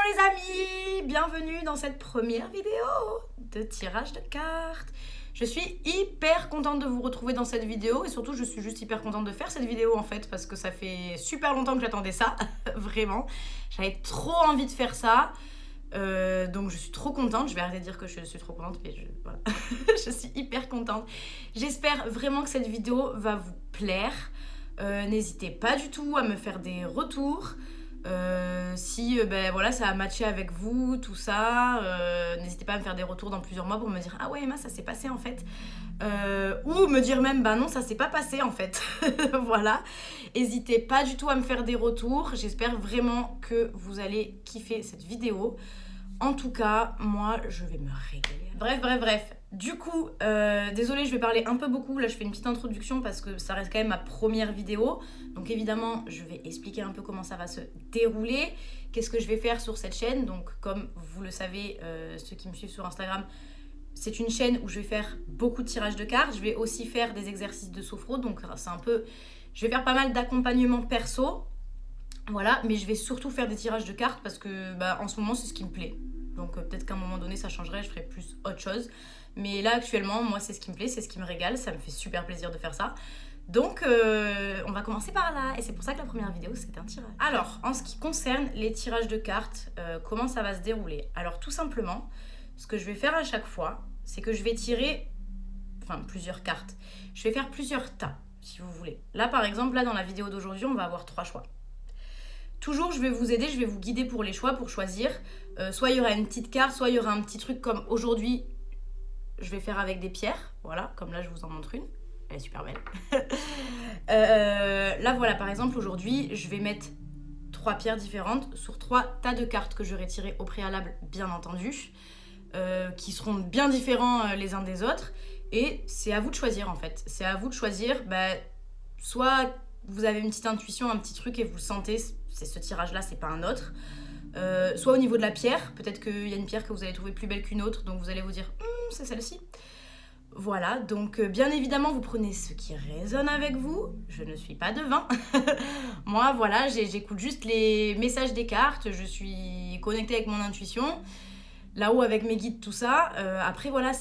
les amis, bienvenue dans cette première vidéo de tirage de cartes. Je suis hyper contente de vous retrouver dans cette vidéo et surtout je suis juste hyper contente de faire cette vidéo en fait parce que ça fait super longtemps que j'attendais ça, vraiment. J'avais trop envie de faire ça, donc je suis trop contente. Je vais arrêter de dire que je suis trop contente, mais voilà. Je suis hyper contente. J'espère vraiment que cette vidéo va vous plaire. N'hésitez pas du tout à me faire des retours. Si voilà, ça a matché avec vous, tout ça, n'hésitez pas à me faire des retours dans plusieurs mois pour me dire ah ouais Emma ça s'est passé en fait, ou me dire même bah non ça s'est pas passé en fait. Voilà, n'hésitez pas du tout à me faire des retours, j'espère vraiment que vous allez kiffer cette vidéo. En tout cas moi je vais me régaler. Bref. Du coup, désolée, je vais parler un peu beaucoup. Là, je fais une petite introduction parce que ça reste quand même ma première vidéo. Donc évidemment, je vais expliquer un peu comment ça va se dérouler. Qu'est-ce que je vais faire sur cette chaîne. Donc comme vous le savez, ceux qui me suivent sur Instagram, c'est une chaîne où je vais faire beaucoup de tirages de cartes. Je vais aussi faire des exercices de sophro. Donc c'est un peu... Je vais faire pas mal d'accompagnement perso. Voilà, mais je vais surtout faire des tirages de cartes parce que en ce moment, c'est ce qui me plaît. Donc peut-être qu'à un moment donné, ça changerait, je ferai plus autre chose. Mais là, actuellement, moi, c'est ce qui me plaît, c'est ce qui me régale. Ça me fait super plaisir de faire ça. Donc, on va commencer par là. Et c'est pour ça que la première vidéo, c'est un tirage. Alors, en ce qui concerne les tirages de cartes, comment ça va se dérouler? Alors, tout simplement, ce que je vais faire à chaque fois, c'est que je vais tirer plusieurs cartes. Je vais faire plusieurs tas, si vous voulez. Là, par exemple, là, dans la vidéo d'aujourd'hui, on va avoir 3 choix. Toujours, je vais vous aider, je vais vous guider pour les choix, pour choisir. Soit il y aura une petite carte, soit il y aura un petit truc comme aujourd'hui, je vais faire avec des pierres. Voilà, comme là, je vous en montre une. Elle est super belle. Là, voilà, par exemple, aujourd'hui, je vais mettre 3 pierres différentes sur 3 tas de cartes que j'aurai tirées au préalable, bien entendu, qui seront bien différents les uns des autres. Et c'est à vous de choisir, en fait. C'est à vous de choisir, soit vous avez une petite intuition, un petit truc et vous le sentez, c'est ce tirage-là, c'est pas un autre. Soit au niveau de la pierre, peut-être qu'il y a une pierre que vous allez trouver plus belle qu'une autre, donc vous allez vous dire c'est celle-ci. Voilà, donc bien évidemment vous prenez ce qui résonne avec vous. Je ne suis pas devin. Moi voilà, j'écoute juste les messages des cartes, je suis connectée avec mon intuition, là-haut avec mes guides, tout ça. Après voilà,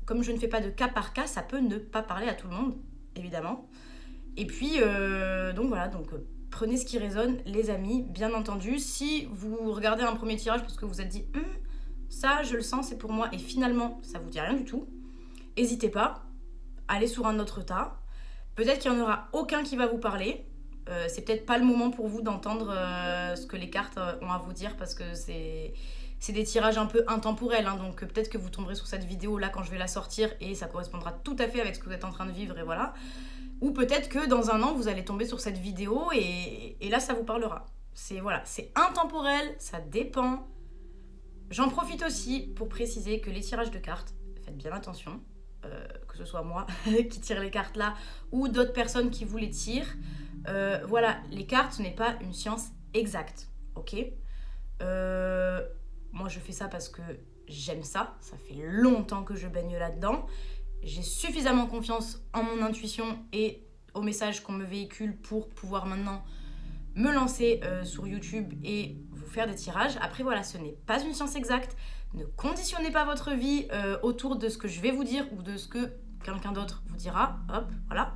comme je ne fais pas de cas par cas, ça peut ne pas parler à tout le monde, évidemment. Et puis donc voilà, prenez ce qui résonne, les amis, bien entendu. Si vous regardez un premier tirage parce que vous vous êtes dit ça, je le sens, c'est pour moi, et finalement, ça vous dit rien du tout, n'hésitez pas, allez sur un autre tas. Peut-être qu'il n'y en aura aucun qui va vous parler. C'est peut-être pas le moment pour vous d'entendre ce que les cartes ont à vous dire parce que c'est des tirages un peu intemporels. Donc peut-être que vous tomberez sur cette vidéo là quand je vais la sortir et ça correspondra tout à fait avec ce que vous êtes en train de vivre et voilà. Ou peut-être que dans un an, vous allez tomber sur cette vidéo et là, ça vous parlera. C'est intemporel, ça dépend. J'en profite aussi pour préciser que les tirages de cartes, faites bien attention, que ce soit moi qui tire les cartes là ou d'autres personnes qui vous les tirent. Voilà, les cartes, ce n'est pas une science exacte, ok ? Moi, je fais ça parce que j'aime ça. Ça fait longtemps que je baigne là-dedans. J'ai suffisamment confiance en mon intuition et aux messages qu'on me véhicule pour pouvoir maintenant me lancer sur YouTube et vous faire des tirages. Après voilà, ce n'est pas une science exacte. Ne conditionnez pas votre vie autour de ce que je vais vous dire ou de ce que quelqu'un d'autre vous dira. Hop, voilà.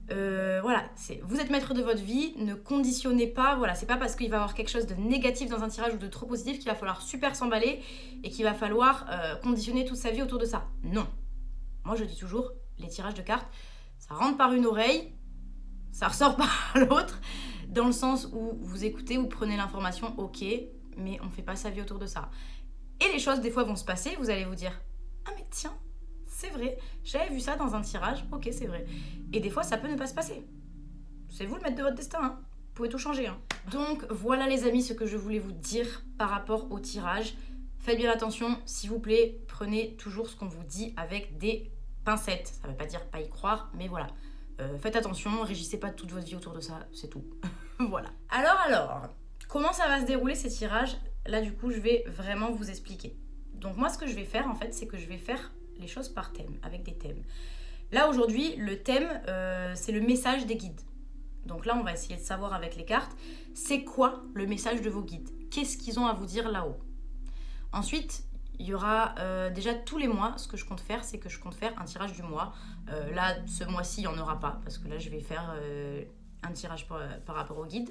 Voilà, vous êtes maître de votre vie, ne conditionnez pas, voilà, c'est pas parce qu'il va y avoir quelque chose de négatif dans un tirage ou de trop positif qu'il va falloir super s'emballer et qu'il va falloir conditionner toute sa vie autour de ça. Non. Moi, je dis toujours, les tirages de cartes, ça rentre par une oreille, ça ressort par l'autre, dans le sens où vous écoutez, vous prenez l'information, ok, mais on ne fait pas sa vie autour de ça. Et les choses, des fois, vont se passer, vous allez vous dire, ah mais tiens, c'est vrai, j'avais vu ça dans un tirage, ok, c'est vrai. Et des fois, ça peut ne pas se passer. C'est vous le maître de votre destin, hein. Vous pouvez tout changer. Hein. Donc, voilà les amis, ce que je voulais vous dire par rapport au tirage. Faites bien attention, s'il vous plaît, prenez toujours ce qu'on vous dit avec des pincettes. Ça ne veut pas dire pas y croire, mais voilà. Faites attention, régissez pas toute votre vie autour de ça, c'est tout. Voilà. Alors, comment ça va se dérouler ces tirages? Là, du coup, je vais vraiment vous expliquer. Donc moi, ce que je vais faire, en fait, c'est que je vais faire les choses par thème, avec des thèmes. Là, aujourd'hui, le thème, c'est le message des guides. Donc là, on va essayer de savoir avec les cartes, c'est quoi le message de vos guides? qu'est-ce qu'ils ont à vous dire là-haut. Ensuite, il y aura déjà tous les mois, ce que je compte faire, c'est que je compte faire un tirage du mois. Là, ce mois-ci, il n'y en aura pas, parce que là, je vais faire un tirage par rapport au guide.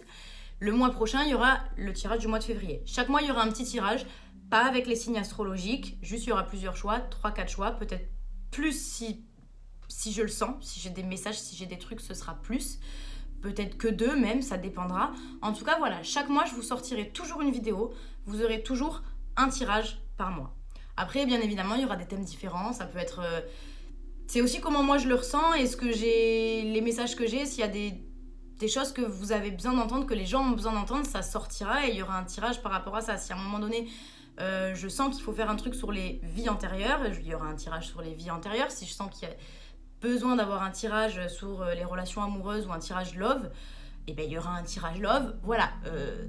Le mois prochain, il y aura le tirage du mois de février. Chaque mois, il y aura un petit tirage, pas avec les signes astrologiques, juste il y aura plusieurs choix, 3-4 choix, peut-être plus si je le sens, si j'ai des messages, si j'ai des trucs, ce sera plus. Peut-être que 2 même, ça dépendra. En tout cas, voilà, chaque mois, je vous sortirai toujours une vidéo. Vous aurez toujours un tirage par mois. Après, bien évidemment, il y aura des thèmes différents. Ça peut être... c'est aussi comment moi je le ressens et les messages que j'ai. S'il y a des choses que vous avez besoin d'entendre, que les gens ont besoin d'entendre, ça sortira et il y aura un tirage par rapport à ça. Si à un moment donné, je sens qu'il faut faire un truc sur les vies antérieures, il y aura un tirage sur les vies antérieures. Si je sens qu'il y a besoin d'avoir un tirage sur les relations amoureuses ou un tirage love, et ben il y aura un tirage love. Voilà,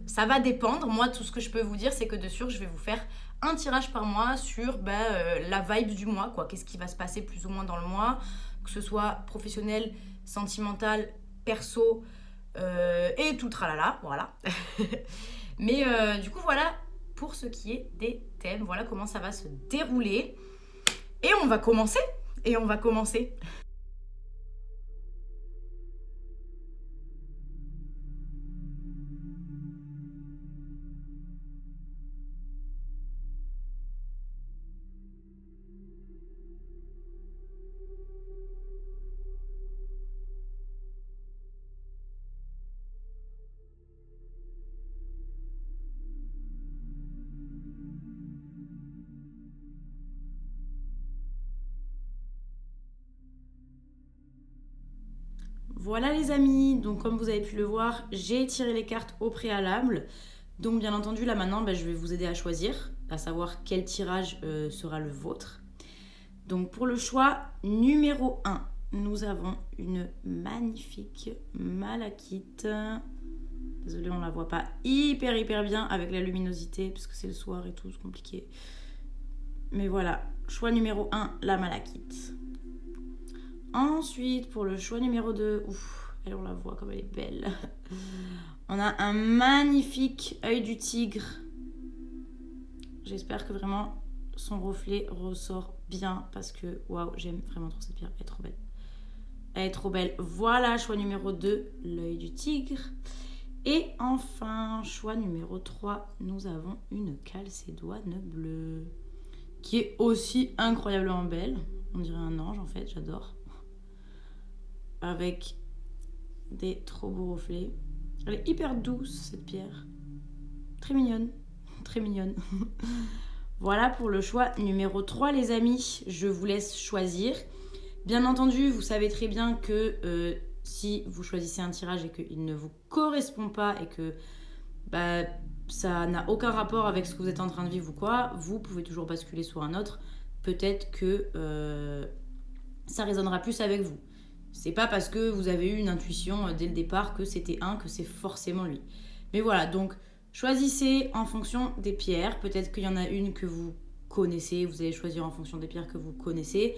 ça va dépendre. Moi, tout ce que je peux vous dire, c'est que de sûr, je vais vous faire un tirage par mois sur la vibe du mois, quoi. Qu'est-ce qui va se passer plus ou moins dans le mois, que ce soit professionnel, sentimental, perso et tout tralala, voilà. Mais du coup, voilà pour ce qui est des thèmes. Voilà comment ça va se dérouler. Et on va commencer. Voilà les amis, donc comme vous avez pu le voir, j'ai tiré les cartes au préalable. Donc bien entendu, là maintenant, je vais vous aider à choisir, à savoir quel tirage sera le vôtre. Donc pour le choix numéro 1, nous avons une magnifique malachite. Désolée, on la voit pas hyper bien avec la luminosité, parce que c'est le soir et tout, c'est compliqué. Mais voilà, choix numéro 1, la malachite. Ensuite, pour le choix numéro 2, elle, on la voit comme elle est belle. On a un magnifique œil du tigre. J'espère que vraiment son reflet ressort bien parce que, waouh, j'aime vraiment trop cette pierre. Elle est trop belle. Elle est trop belle. Voilà, choix numéro 2, l'œil du tigre. Et enfin, choix numéro 3, nous avons une calcédoine bleue qui est aussi incroyablement belle. On dirait un ange en fait, j'adore. Avec des trop beaux reflets. Elle est hyper douce cette pierre. Très mignonne. Très mignonne. Voilà pour le choix numéro 3 les amis. Je vous laisse choisir. Bien entendu, vous savez très bien que si vous choisissez un tirage et qu'il ne vous correspond pas et que ça n'a aucun rapport avec ce que vous êtes en train de vivre ou quoi, vous pouvez toujours basculer sur un autre. Peut-être que ça résonnera plus avec vous. C'est pas parce que vous avez eu une intuition dès le départ que c'était que c'est forcément lui. Mais voilà, donc choisissez en fonction des pierres. Peut-être qu'il y en a une que vous connaissez, vous allez choisir en fonction des pierres que vous connaissez.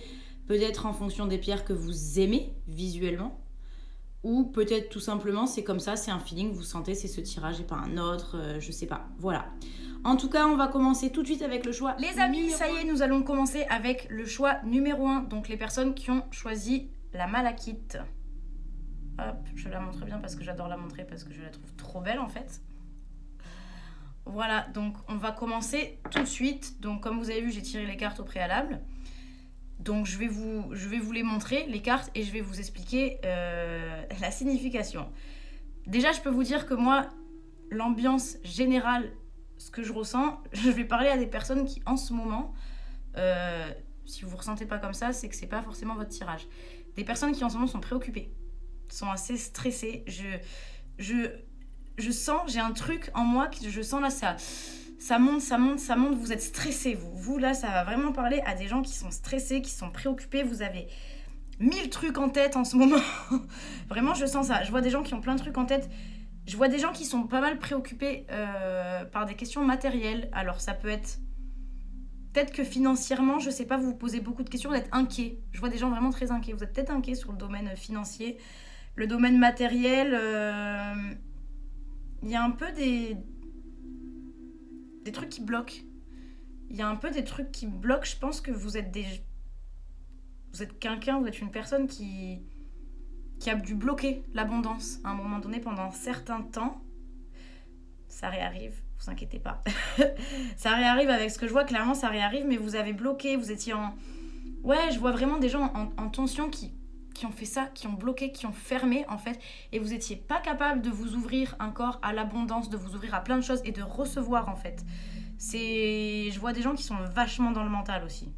Peut-être en fonction des pierres que vous aimez visuellement. Ou peut-être tout simplement, c'est comme ça, c'est un feeling, vous sentez, c'est ce tirage et pas un autre, je sais pas. Voilà. En tout cas, on va commencer tout de suite avec le choix. Les amis, ça y est, nous allons commencer avec le choix numéro 1. Donc les personnes qui ont choisi la malachite. Hop, je la montre bien parce que j'adore la montrer, parce que je la trouve trop belle en fait. Voilà, donc on va commencer tout de suite. Donc comme vous avez vu, j'ai tiré les cartes au préalable. Donc je vais vous les montrer, les cartes, et je vais vous expliquer la signification. Déjà, je peux vous dire que moi, l'ambiance générale, ce que je ressens, je vais parler à des personnes qui, en ce moment, si vous ne ressentez pas comme ça, c'est que ce n'est pas forcément votre tirage. Des personnes qui, en ce moment, sont préoccupées, sont assez stressées. Je sens, j'ai un truc en moi, que je sens là, ça monte, vous êtes stressés, vous là, ça va vraiment parler à des gens qui sont stressés, qui sont préoccupés, vous avez 1000 trucs en tête en ce moment. Vraiment, je sens ça, je vois des gens qui ont plein de trucs en tête, je vois des gens qui sont pas mal préoccupés par des questions matérielles. Alors ça peut être, peut-être que financièrement, je sais pas, vous vous posez beaucoup de questions, vous êtes inquiets. Je vois des gens vraiment très inquiets, vous êtes peut-être inquiets sur le domaine financier, le domaine matériel, il y a un peu des des trucs qui bloquent. Il y a un peu des trucs qui bloquent. Je pense que vous êtes quelqu'un, vous êtes une personne qui a dû bloquer l'abondance à un moment donné pendant un certain temps. Ça réarrive, vous inquiétez pas. Ça réarrive avec ce que je vois, clairement ça réarrive, mais vous avez bloqué, vous étiez en... Ouais, je vois vraiment des gens en tension qui ont fait ça, qui ont bloqué, qui ont fermé en fait, et vous étiez pas capable de vous ouvrir encore à l'abondance, de vous ouvrir à plein de choses et de recevoir en fait. Je vois des gens qui sont vachement dans le mental aussi.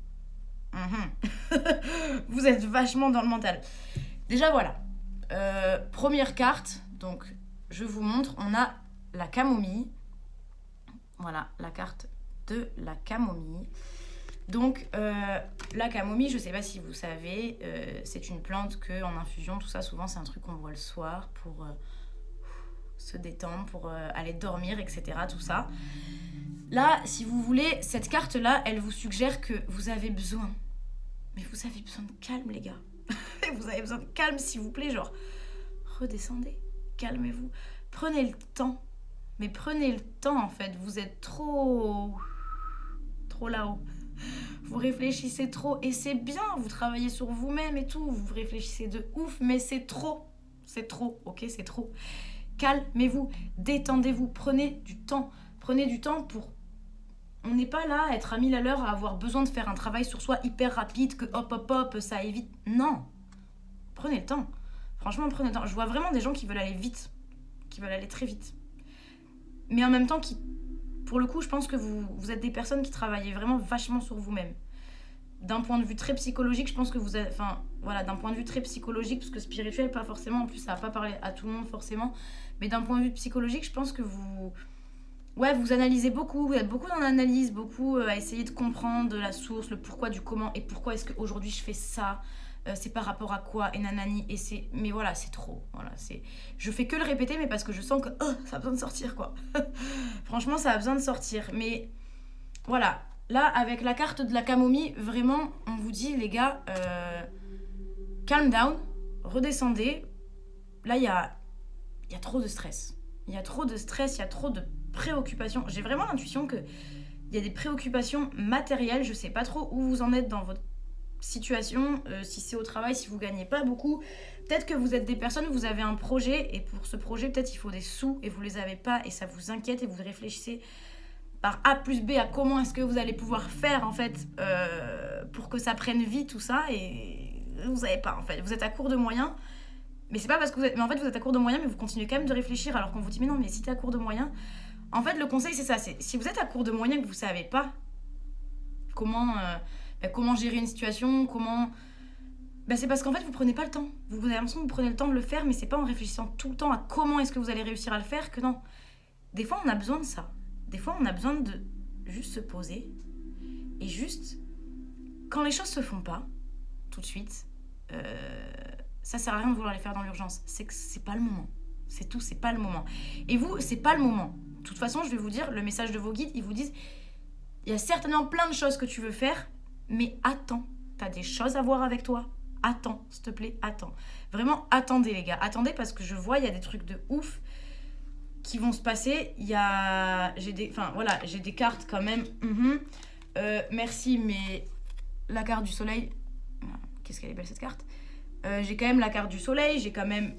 Vous êtes vachement dans le mental. Déjà voilà, première carte, donc je vous montre, on a la camomille. Voilà, la carte de la camomille. Donc, la camomille, je ne sais pas si vous savez, c'est une plante qu'en infusion, tout ça, souvent, c'est un truc qu'on boit le soir pour se détendre, pour aller dormir, etc. Tout ça. Là, si vous voulez, cette carte-là, elle vous suggère que vous avez besoin. Mais vous avez besoin de calme, les gars. Vous avez besoin de calme, s'il vous plaît. Genre, redescendez, calmez-vous. Prenez le temps. Mais prenez le temps, en fait. Vous êtes trop là-haut. Vous réfléchissez trop. Et c'est bien, vous travaillez sur vous-même et tout. Vous réfléchissez de ouf, mais c'est trop. C'est trop, ok, c'est trop. Calmez-vous, détendez-vous, prenez du temps. Prenez du temps pour... On n'est pas là à être à 1000 à l'heure, à avoir besoin de faire un travail sur soi hyper rapide, que hop, ça évite. Non. Prenez le temps. Franchement, prenez le temps. Je vois vraiment des gens qui veulent aller vite, qui veulent aller très vite. Mais en même temps, pour le coup, je pense que vous êtes des personnes qui travaillent vraiment vachement sur vous-même. D'un point de vue très psychologique, je pense que vous êtes... Enfin, voilà, d'un point de vue très psychologique, parce que spirituel, pas forcément, en plus, ça va pas parler à tout le monde forcément, mais d'un point de vue psychologique, je pense que vous analysez beaucoup, vous êtes beaucoup dans l'analyse, beaucoup à essayer de comprendre la source, le pourquoi du comment, et pourquoi est-ce qu'aujourd'hui je fais ça, c'est par rapport à quoi, et nanani, et c'est... Mais voilà, c'est trop, voilà, c'est... Je fais que le répéter, mais parce que je sens que ça a besoin de sortir, quoi. Franchement, ça a besoin de sortir, mais voilà. Là, avec la carte de la camomille, vraiment, on vous dit, les gars, calm down, redescendez. Là, il y a trop de stress. Il y a trop de stress, il y a trop de préoccupations. J'ai vraiment l'intuition qu'il y a des préoccupations matérielles. Je ne sais pas trop où vous en êtes dans votre situation, si c'est au travail, si vous ne gagnez pas beaucoup. Peut-être que vous êtes des personnes, vous avez un projet, et pour ce projet, peut-être il faut des sous, et vous ne les avez pas, et ça vous inquiète, et vous réfléchissez par A plus B à comment est-ce que vous allez pouvoir faire, en fait, pour que ça prenne vie, tout ça, et vous savez pas, en fait. Vous êtes à court de moyens, mais c'est pas parce que vous êtes... Mais en fait, vous êtes à court de moyens, mais vous continuez quand même de réfléchir, alors qu'on vous dit, mais non, mais si t'es à court de moyens... En fait, le conseil, c'est ça, c'est si vous êtes à court de moyens, que vous savez pas comment gérer une situation, c'est parce qu'en fait, vous prenez pas le temps. Vous avez l'impression que vous prenez le temps de le faire, mais c'est pas en réfléchissant tout le temps à comment est-ce que vous allez réussir à le faire que non. Des fois, on a besoin de ça. Des fois, on a besoin de juste se poser et juste, quand les choses se font pas, tout de suite, ça sert à rien de vouloir les faire dans l'urgence. C'est que c'est pas le moment. C'est tout, c'est pas le moment. Et vous, c'est pas le moment. De toute façon, je vais vous dire, le message de vos guides, ils vous disent, il y a certainement plein de choses que tu veux faire, mais attends, t'as des choses à voir avec toi. Attends, s'il te plaît, attends. Vraiment, attendez les gars. Attendez parce que je vois, il y a des trucs de ouf qui vont se passer. J'ai des cartes quand même. Merci, mais la carte du soleil... Qu'est-ce qu'elle est belle cette carte. J'ai quand même la carte du soleil, j'ai quand même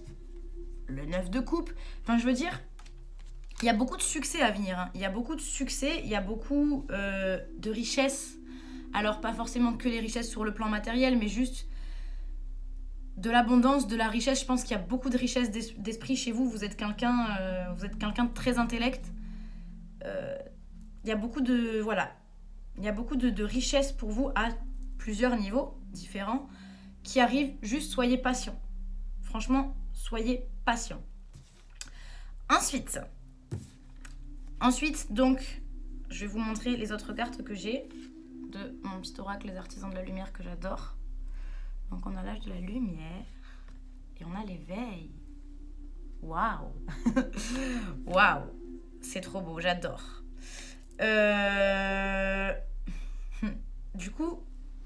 le 9 de coupe. Enfin, je veux dire, il y a beaucoup de succès à venir. Hein. Il y a beaucoup de succès, il y a beaucoup de richesses. Alors, pas forcément que les richesses sur le plan matériel, mais juste de l'abondance, de la richesse. Je pense qu'il y a beaucoup de richesse d'esprit chez vous. Vous êtes quelqu'un de très intellect. Il y a beaucoup de... Voilà. Il y a beaucoup de richesse pour vous à plusieurs niveaux différents qui arrivent. Juste, soyez patient. Franchement, soyez patient. Ensuite, donc, je vais vous montrer les autres cartes que j'ai de mon petit oracle, les artisans de la lumière, que j'adore. Donc, on a l'âge de la lumière et on a l'éveil. Waouh. Waouh. C'est trop beau, j'adore. Du coup,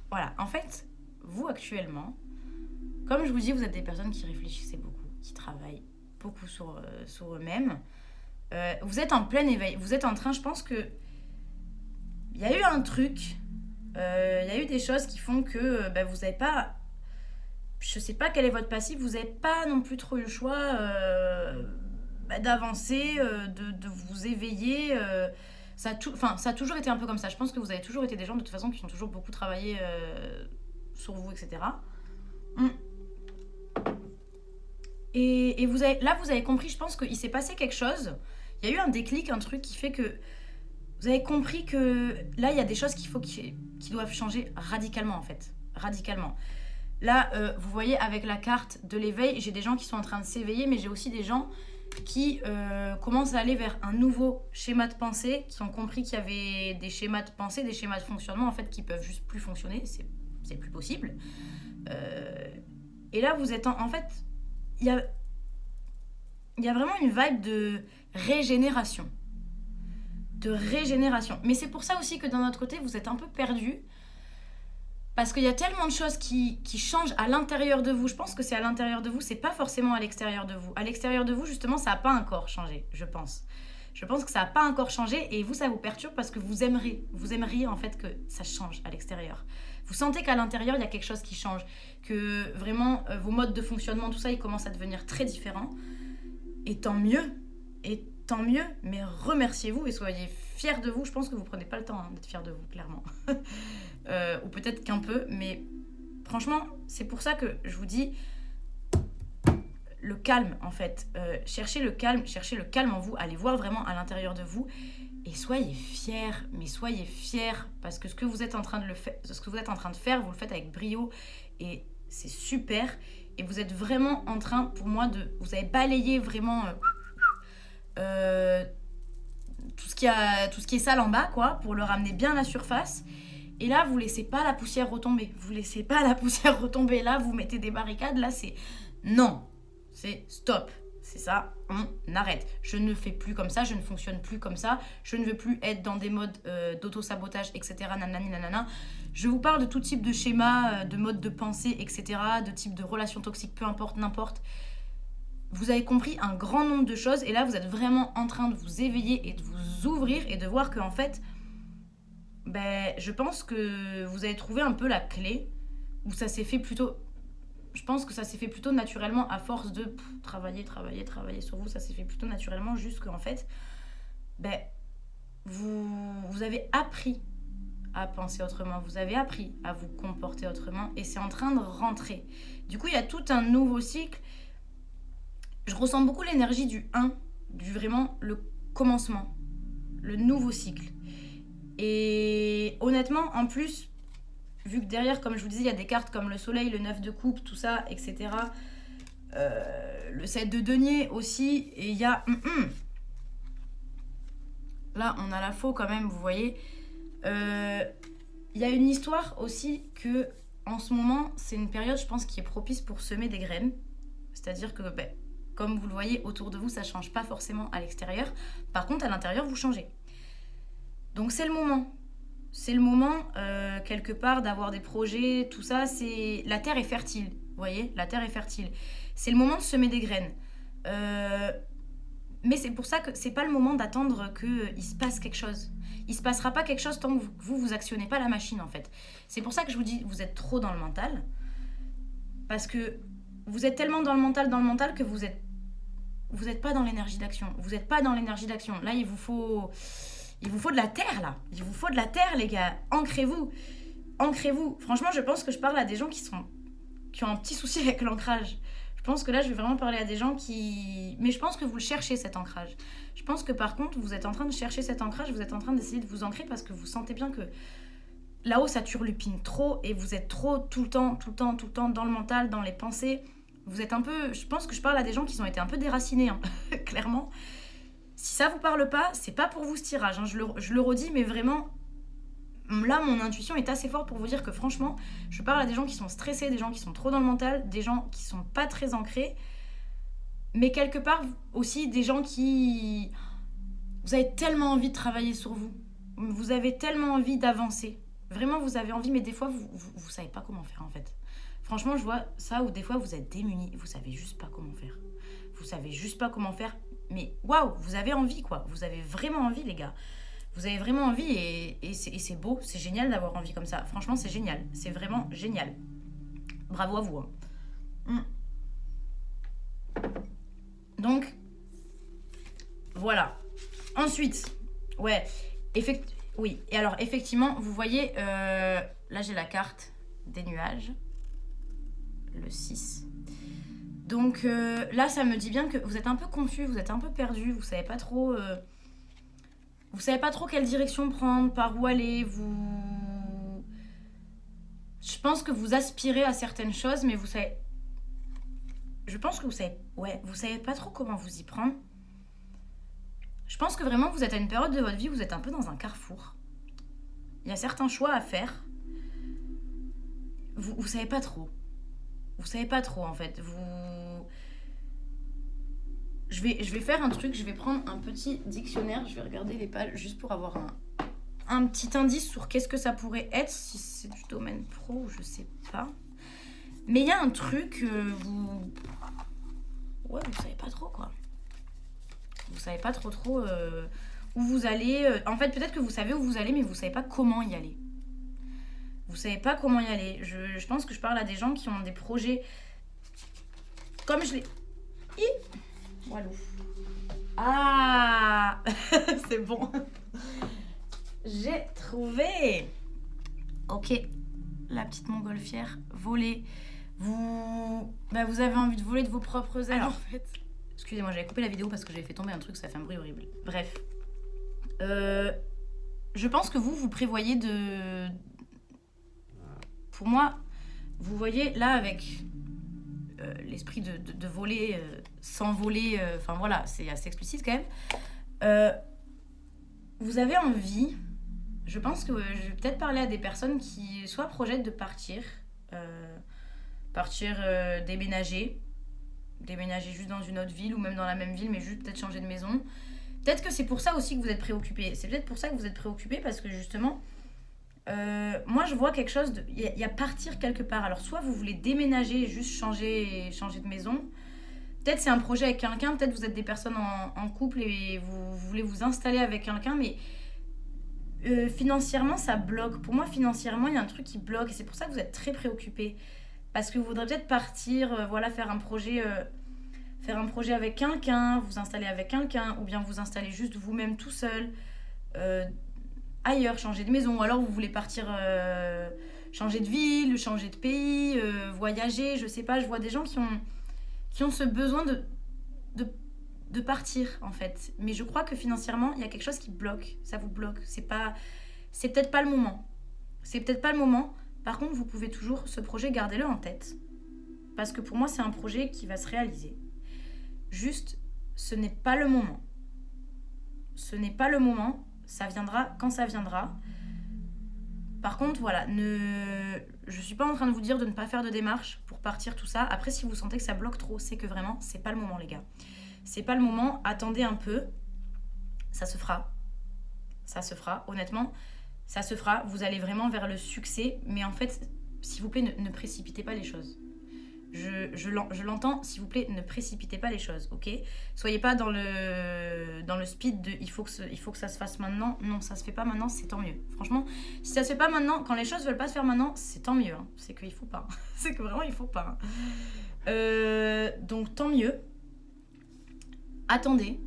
voilà. En fait, vous, actuellement, comme je vous dis, vous êtes des personnes qui réfléchissent beaucoup, qui travaillent beaucoup sur eux-mêmes. Vous êtes en plein éveil. Vous êtes en train, je pense que il y a eu un truc, il y a eu des choses qui font que vous n'avez pas... Je sais pas quel est votre passif, vous n'avez pas non plus trop eu le choix d'avancer, de vous éveiller. Ça a toujours été un peu comme ça. Je pense que vous avez toujours été des gens de toute façon qui ont toujours beaucoup travaillé sur vous, etc. Et vous avez compris, je pense qu'il s'est passé quelque chose. Il y a eu un déclic, un truc qui fait que vous avez compris que là, il y a des choses qui doivent changer radicalement, en fait. Radicalement. Là, vous voyez, avec la carte de l'éveil, j'ai des gens qui sont en train de s'éveiller, mais j'ai aussi des gens qui commencent à aller vers un nouveau schéma de pensée, qui ont compris qu'il y avait des schémas de pensée, des schémas de fonctionnement, en fait, qui peuvent juste plus fonctionner. C'est plus possible. Et là, vous êtes en fait... Il y a vraiment une vibe de régénération. Mais c'est pour ça aussi que d'un autre côté, vous êtes un peu perdu. Parce qu'il y a tellement de choses qui changent à l'intérieur de vous. Je pense que c'est à l'intérieur de vous, c'est pas forcément à l'extérieur de vous. À l'extérieur de vous, justement, ça n'a pas encore changé, je pense. Je pense que ça n'a pas encore changé et vous, ça vous perturbe parce que vous aimeriez en fait que ça change à l'extérieur. Vous sentez qu'à l'intérieur, il y a quelque chose qui change. Que vraiment, vos modes de fonctionnement, tout ça, ils commencent à devenir très différents. Et tant mieux. Mais remerciez-vous et soyez fiers de vous. Je pense que vous prenez pas le temps d'être fiers de vous, clairement. Ou peut-être qu'un peu, mais franchement, c'est pour ça que je vous dis le calme, en fait. Cherchez le calme en vous, allez voir vraiment à l'intérieur de vous et soyez fiers, parce que ce que vous êtes en train de faire, vous le faites avec brio et c'est super. Et vous êtes vraiment en train, pour moi, vous avez balayé vraiment tout ce qui est sale en bas, quoi, pour le ramener bien à la surface. Et là, vous laissez pas la poussière retomber. Là, vous mettez des barricades. Là, c'est non. C'est stop. C'est ça, on arrête. Je ne fais plus comme ça, je ne fonctionne plus comme ça. Je ne veux plus être dans des modes d'auto-sabotage, etc. Nanani, nanana. Je vous parle de tout type de schéma, de mode de pensée, etc. De type de relations toxiques, peu importe, n'importe. Vous avez compris un grand nombre de choses. Et là, vous êtes vraiment en train de vous éveiller et de vous ouvrir et de voir qu'en fait... je pense que vous avez trouvé un peu la clé où ça s'est fait plutôt... Je pense que ça s'est fait plutôt naturellement à force de travailler sur vous. Ça s'est fait plutôt naturellement juste qu'en fait, vous avez appris à penser autrement. Vous avez appris à vous comporter autrement et c'est en train de rentrer. Du coup, il y a tout un nouveau cycle. Je ressens beaucoup l'énergie du 1, du vraiment le commencement, le nouveau cycle. Et honnêtement, en plus, vu que derrière, comme je vous disais, il y a des cartes comme le soleil, le 9 de coupe, tout ça, etc. Le 7 de denier aussi. Et il y a... Là, on a la faux quand même, vous voyez. Il y a une histoire aussi que, en ce moment, c'est une période, je pense, qui est propice pour semer des graines. C'est-à-dire que, comme vous le voyez, autour de vous, ça ne change pas forcément à l'extérieur. Par contre, à l'intérieur, vous changez. Donc c'est le moment. C'est le moment, quelque part, d'avoir des projets, tout ça. La terre est fertile, vous voyez. La terre est fertile. C'est le moment de semer des graines. Mais c'est pour ça que c'est pas le moment d'attendre qu'il se passe quelque chose. Il se passera pas quelque chose tant que vous actionnez pas la machine, en fait. C'est pour ça que je vous dis, vous êtes trop dans le mental. Parce que vous êtes tellement dans le mental que vous êtes pas dans l'énergie d'action. Vous êtes pas dans l'énergie d'action. Là, il vous faut de la terre, là. Il vous faut de la terre, les gars. Ancrez-vous. Franchement, je pense que je parle à des gens qui ont un petit souci avec l'ancrage. Je pense que là, je vais vraiment parler à des gens qui... Mais je pense que vous le cherchez, cet ancrage. Je pense que par contre, vous êtes en train de chercher cet ancrage, vous êtes en train d'essayer de vous ancrer parce que vous sentez bien que là-haut, ça turlupine trop et vous êtes trop tout le temps dans le mental, dans les pensées. Vous êtes un peu... Je pense que je parle à des gens qui ont été un peu déracinés, hein, clairement. Si ça vous parle pas, c'est pas pour vous ce tirage, hein. Je le redis, mais vraiment, là, mon intuition est assez forte pour vous dire que franchement, je parle à des gens qui sont stressés, des gens qui sont trop dans le mental, des gens qui sont pas très ancrés, mais quelque part aussi des gens qui... Vous avez tellement envie de travailler sur vous, vous avez tellement envie d'avancer. Vraiment, vous avez envie, mais des fois, vous savez pas comment faire, en fait. Franchement, je vois ça où des fois, vous êtes démunis, vous savez juste pas comment faire. Mais waouh, vous avez envie, quoi. Vous avez vraiment envie, les gars. Vous avez vraiment envie et c'est beau, c'est génial d'avoir envie comme ça. Franchement, c'est génial. C'est vraiment génial. Bravo à vous. Hein. Donc, voilà. Ensuite, ouais, oui. Et alors, effectivement, vous voyez, là j'ai la carte des nuages, le 6. Donc là, ça me dit bien que vous êtes un peu confus, vous êtes un peu perdu, vous savez pas trop quelle direction prendre, par où aller. Je pense que vous aspirez à certaines choses, mais vous savez. Je pense que vous savez pas trop comment vous y prendre. Je pense que vraiment vous êtes à une période de votre vie où vous êtes un peu dans un carrefour. Il y a certains choix à faire. Vous savez pas trop. Vous savez pas trop en fait. Je vais faire un truc, je vais prendre un petit dictionnaire, je vais regarder les pages juste pour avoir un petit indice sur qu'est-ce que ça pourrait être, si c'est du domaine pro ou je sais pas. Mais il y a un truc, ouais, vous savez pas trop quoi. Vous savez pas trop où vous allez. En fait, peut-être que vous savez où vous allez, mais vous savez pas comment y aller. Vous savez pas comment y aller. Je pense que je parle à des gens qui ont des projets comme je l'ai. Walou. Ah c'est bon. J'ai trouvé. Ok. La petite montgolfière. Voler. Vous avez envie de voler de vos propres ailes en fait. Excusez-moi, j'avais coupé la vidéo parce que j'avais fait tomber un truc, ça fait un bruit horrible. Bref. Je pense que vous prévoyez de... Pour moi, vous voyez là avec l'esprit de voler sans voler, enfin voilà, c'est assez explicite quand même. Vous avez envie, je pense que je vais peut-être parler à des personnes qui soit projettent de partir, déménager juste dans une autre ville ou même dans la même ville, mais juste peut-être changer de maison. Peut-être que c'est pour ça aussi que vous êtes préoccupés. C'est peut-être pour ça que vous êtes préoccupés parce que justement, moi je vois quelque chose, il y a partir quelque part. Alors soit vous voulez déménager et juste changer de maison. Peut-être c'est un projet avec quelqu'un, peut-être vous êtes des personnes en couple et vous voulez vous installer avec quelqu'un, mais financièrement ça bloque. Pour moi financièrement il y a un truc qui bloque et c'est pour ça que vous êtes très préoccupés. Parce que vous voudrez peut-être partir, faire un projet avec quelqu'un, vous installer avec quelqu'un, ou bien vous installer juste vous-même tout seul, ailleurs, changer de maison, ou alors vous voulez partir changer de ville, changer de pays, voyager, je sais pas, je vois des gens qui ont ce besoin de partir en fait. Mais je crois que financièrement, il y a quelque chose qui bloque, ça vous bloque, c'est peut-être pas le moment. C'est peut-être pas le moment. Par contre, vous pouvez toujours, ce projet, gardez-le en tête. Parce que pour moi, c'est un projet qui va se réaliser. Juste, ce n'est pas le moment. Ce n'est pas le moment. Ça viendra quand ça viendra. Par contre, voilà, je suis pas en train de vous dire de ne pas faire de démarche pour partir, tout ça. Après, si vous sentez que ça bloque trop, c'est que vraiment, c'est pas le moment, les gars. C'est pas le moment. Attendez un peu. Ça se fera. Ça se fera, honnêtement. Ça se fera, vous allez vraiment vers le succès, mais en fait, s'il vous plaît, ne précipitez pas les choses. Je l'entends, s'il vous plaît, ne précipitez pas les choses, ok ? Soyez pas dans le speed de il faut que ça se fasse maintenant. Non, ça se fait pas maintenant, c'est tant mieux. Franchement, si ça se fait pas maintenant, quand les choses veulent pas se faire maintenant, c'est tant mieux. Hein. C'est qu'il faut pas. C'est que vraiment, il faut pas. Donc, tant mieux. Attendez.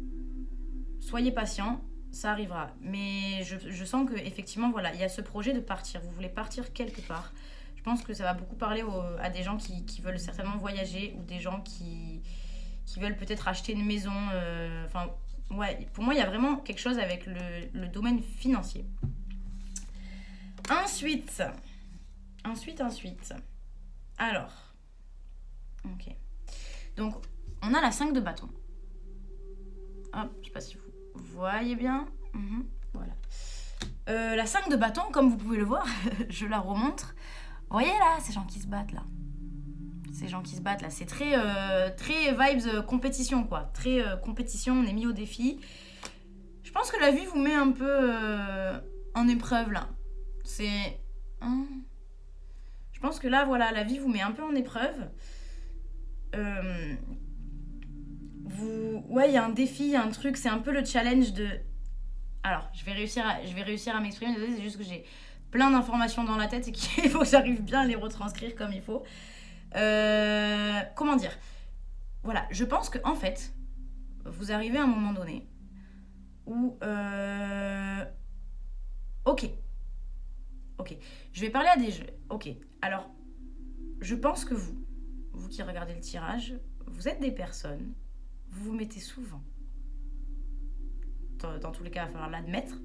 Soyez patient. Ça arrivera, mais je sens que effectivement voilà, il y a ce projet de partir. Vous voulez partir quelque part. Je pense que ça va beaucoup parler à des gens qui veulent certainement voyager ou des gens qui veulent peut-être acheter une maison. Ouais, pour moi il y a vraiment quelque chose avec le domaine financier. Ensuite. Alors, ok. Donc on a la 5 de bâton. Hop, je sais pas si vous voyez bien. Voilà. La 5 de bâton, comme vous pouvez le voir, je la remontre. Vous voyez là, ces gens qui se battent là. C'est très vibes compétition quoi. Très compétition, on est mis au défi. Je pense que la vie vous met un peu en épreuve là. Je pense que là, voilà, la vie vous met un peu en épreuve. Ouais, il y a un défi, il y a un truc, c'est un peu le challenge de Alors, je vais réussir à m'exprimer. Désolée, c'est juste que j'ai plein d'informations dans la tête et qu'il faut que j'arrive bien à les retranscrire comme il faut. Comment dire? Voilà, je pense que en fait, vous arrivez à un moment donné où... Ok, je vais parler à des jeux. Ok, alors, je pense que vous qui regardez le tirage, vous êtes des personnes, vous vous mettez souvent, dans tous les cas, il va falloir l'admettre,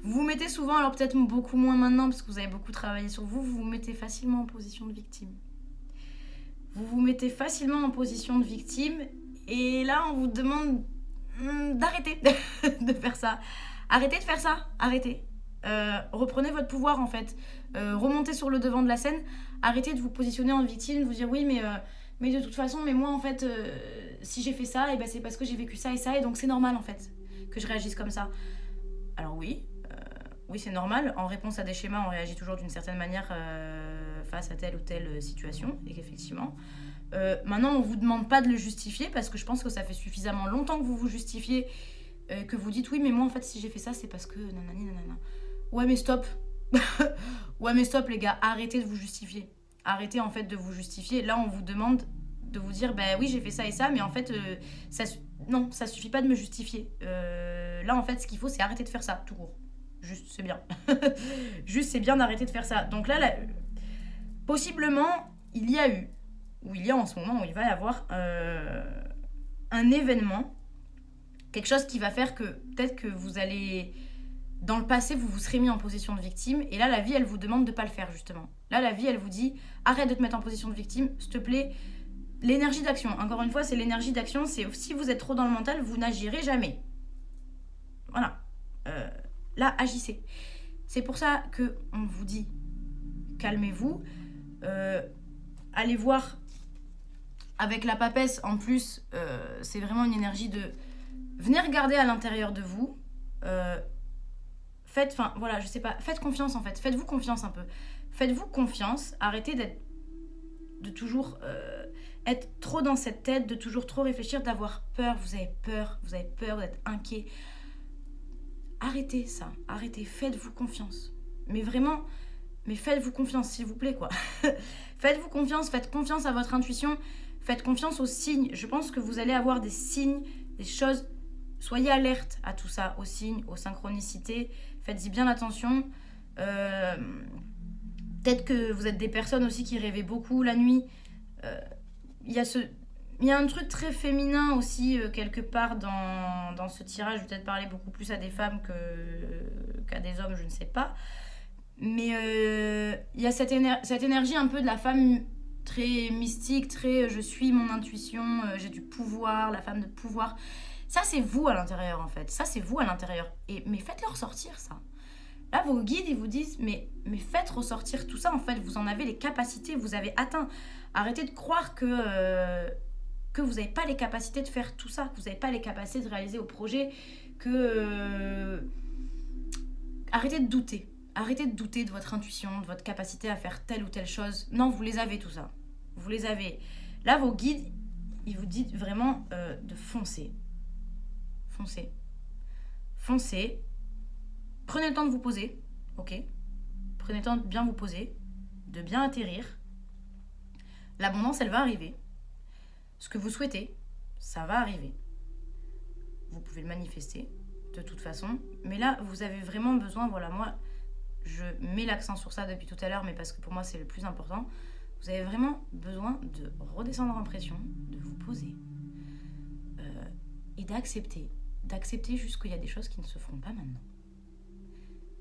vous vous mettez souvent, alors peut-être beaucoup moins maintenant, parce que vous avez beaucoup travaillé sur vous, vous vous mettez facilement en position de victime. Vous vous mettez facilement en position de victime, et là, on vous demande d'arrêter de faire ça. Arrêtez de faire ça, arrêtez. Reprenez votre pouvoir en fait. Remontez sur le devant de la scène. Arrêtez de vous positionner en victime, de vous dire oui mais de toute façon, mais moi en fait, si j'ai fait ça, et ben c'est parce que j'ai vécu ça, et donc c'est normal en fait que je réagisse comme ça. Alors oui, c'est normal. En réponse à des schémas, on réagit toujours d'une certaine manière face à telle ou telle situation, et qu'effectivement. Maintenant, on vous demande pas de le justifier parce que je pense que ça fait suffisamment longtemps que vous vous justifiez, que vous dites oui, mais moi en fait, si j'ai fait ça, c'est parce que nanani nanana. Ouais, mais stop. Ouais, mais stop, les gars, arrêtez de vous justifier. Arrêtez en fait de vous justifier. Là, on vous demande de vous dire bah oui, j'ai fait ça et ça, mais en fait, non, ça suffit pas de me justifier. Là, en fait, ce qu'il faut, c'est arrêter de faire ça, tout court. Juste, c'est bien. Juste, c'est bien d'arrêter de faire ça. Donc là, possiblement, il y a en ce moment, où il va y avoir un événement, quelque chose qui va faire que peut-être que vous allez... Dans le passé, vous vous serez mis en position de victime, et là, la vie, elle vous demande de ne pas le faire, justement. Là, la vie, elle vous dit, arrête de te mettre en position de victime, s'il te plaît. L'énergie d'action, encore une fois, c'est l'énergie d'action, c'est si vous êtes trop dans le mental, vous n'agirez jamais. Voilà. Là, agissez. C'est pour ça qu'on vous dit, calmez-vous, allez voir avec la papesse, en plus, c'est vraiment une énergie de... Venez regarder à l'intérieur de vous, faites confiance en fait, faites-vous confiance un peu. Faites-vous confiance, arrêtez de toujours être trop dans cette tête, de toujours trop réfléchir, d'avoir peur, vous avez peur, d'être inquiet. Arrêtez ça, faites-vous confiance. Mais vraiment, faites-vous confiance, s'il vous plaît, quoi. Faites-vous confiance, faites confiance à votre intuition, faites confiance aux signes. Je pense que vous allez avoir des signes, des choses. Soyez alerte à tout ça, aux signes, aux synchronicités. Faites-y bien attention. Peut-être que vous êtes des personnes aussi qui rêvaient beaucoup la nuit. Il y a un truc très féminin aussi, quelque part, dans ce tirage. Je vais peut-être parler beaucoup plus à des femmes qu'à des hommes, je ne sais pas. Mais il y a cette énergie un peu de la femme très mystique, très je suis mon intuition, j'ai du pouvoir, la femme de pouvoir. Ça, c'est vous à l'intérieur, en fait. Ça, c'est vous à l'intérieur. Mais faites-le ressortir, ça. Là, vos guides, ils vous disent, mais faites ressortir tout ça, en fait. Vous en avez les capacités, vous avez atteint. Arrêtez de croire que vous n'avez pas les capacités de faire tout ça, que vous n'avez pas les capacités de réaliser vos projets, Arrêtez de douter. Arrêtez de douter de votre intuition, de votre capacité à faire telle ou telle chose. Non, vous les avez, tout ça. Vous les avez. Là, vos guides, ils vous disent vraiment de foncer. Foncez. Prenez le temps de vous poser, ok? Prenez le temps de bien vous poser, de bien atterrir. L'abondance, elle va arriver. Ce que vous souhaitez, ça va arriver. Vous pouvez le manifester, de toute façon. Mais là, vous avez vraiment besoin, voilà, moi, je mets l'accent sur ça depuis tout à l'heure, mais parce que pour moi, c'est le plus important. Vous avez vraiment besoin de redescendre en pression, de vous poser et d'accepter juste qu'il y a des choses qui ne se feront pas maintenant.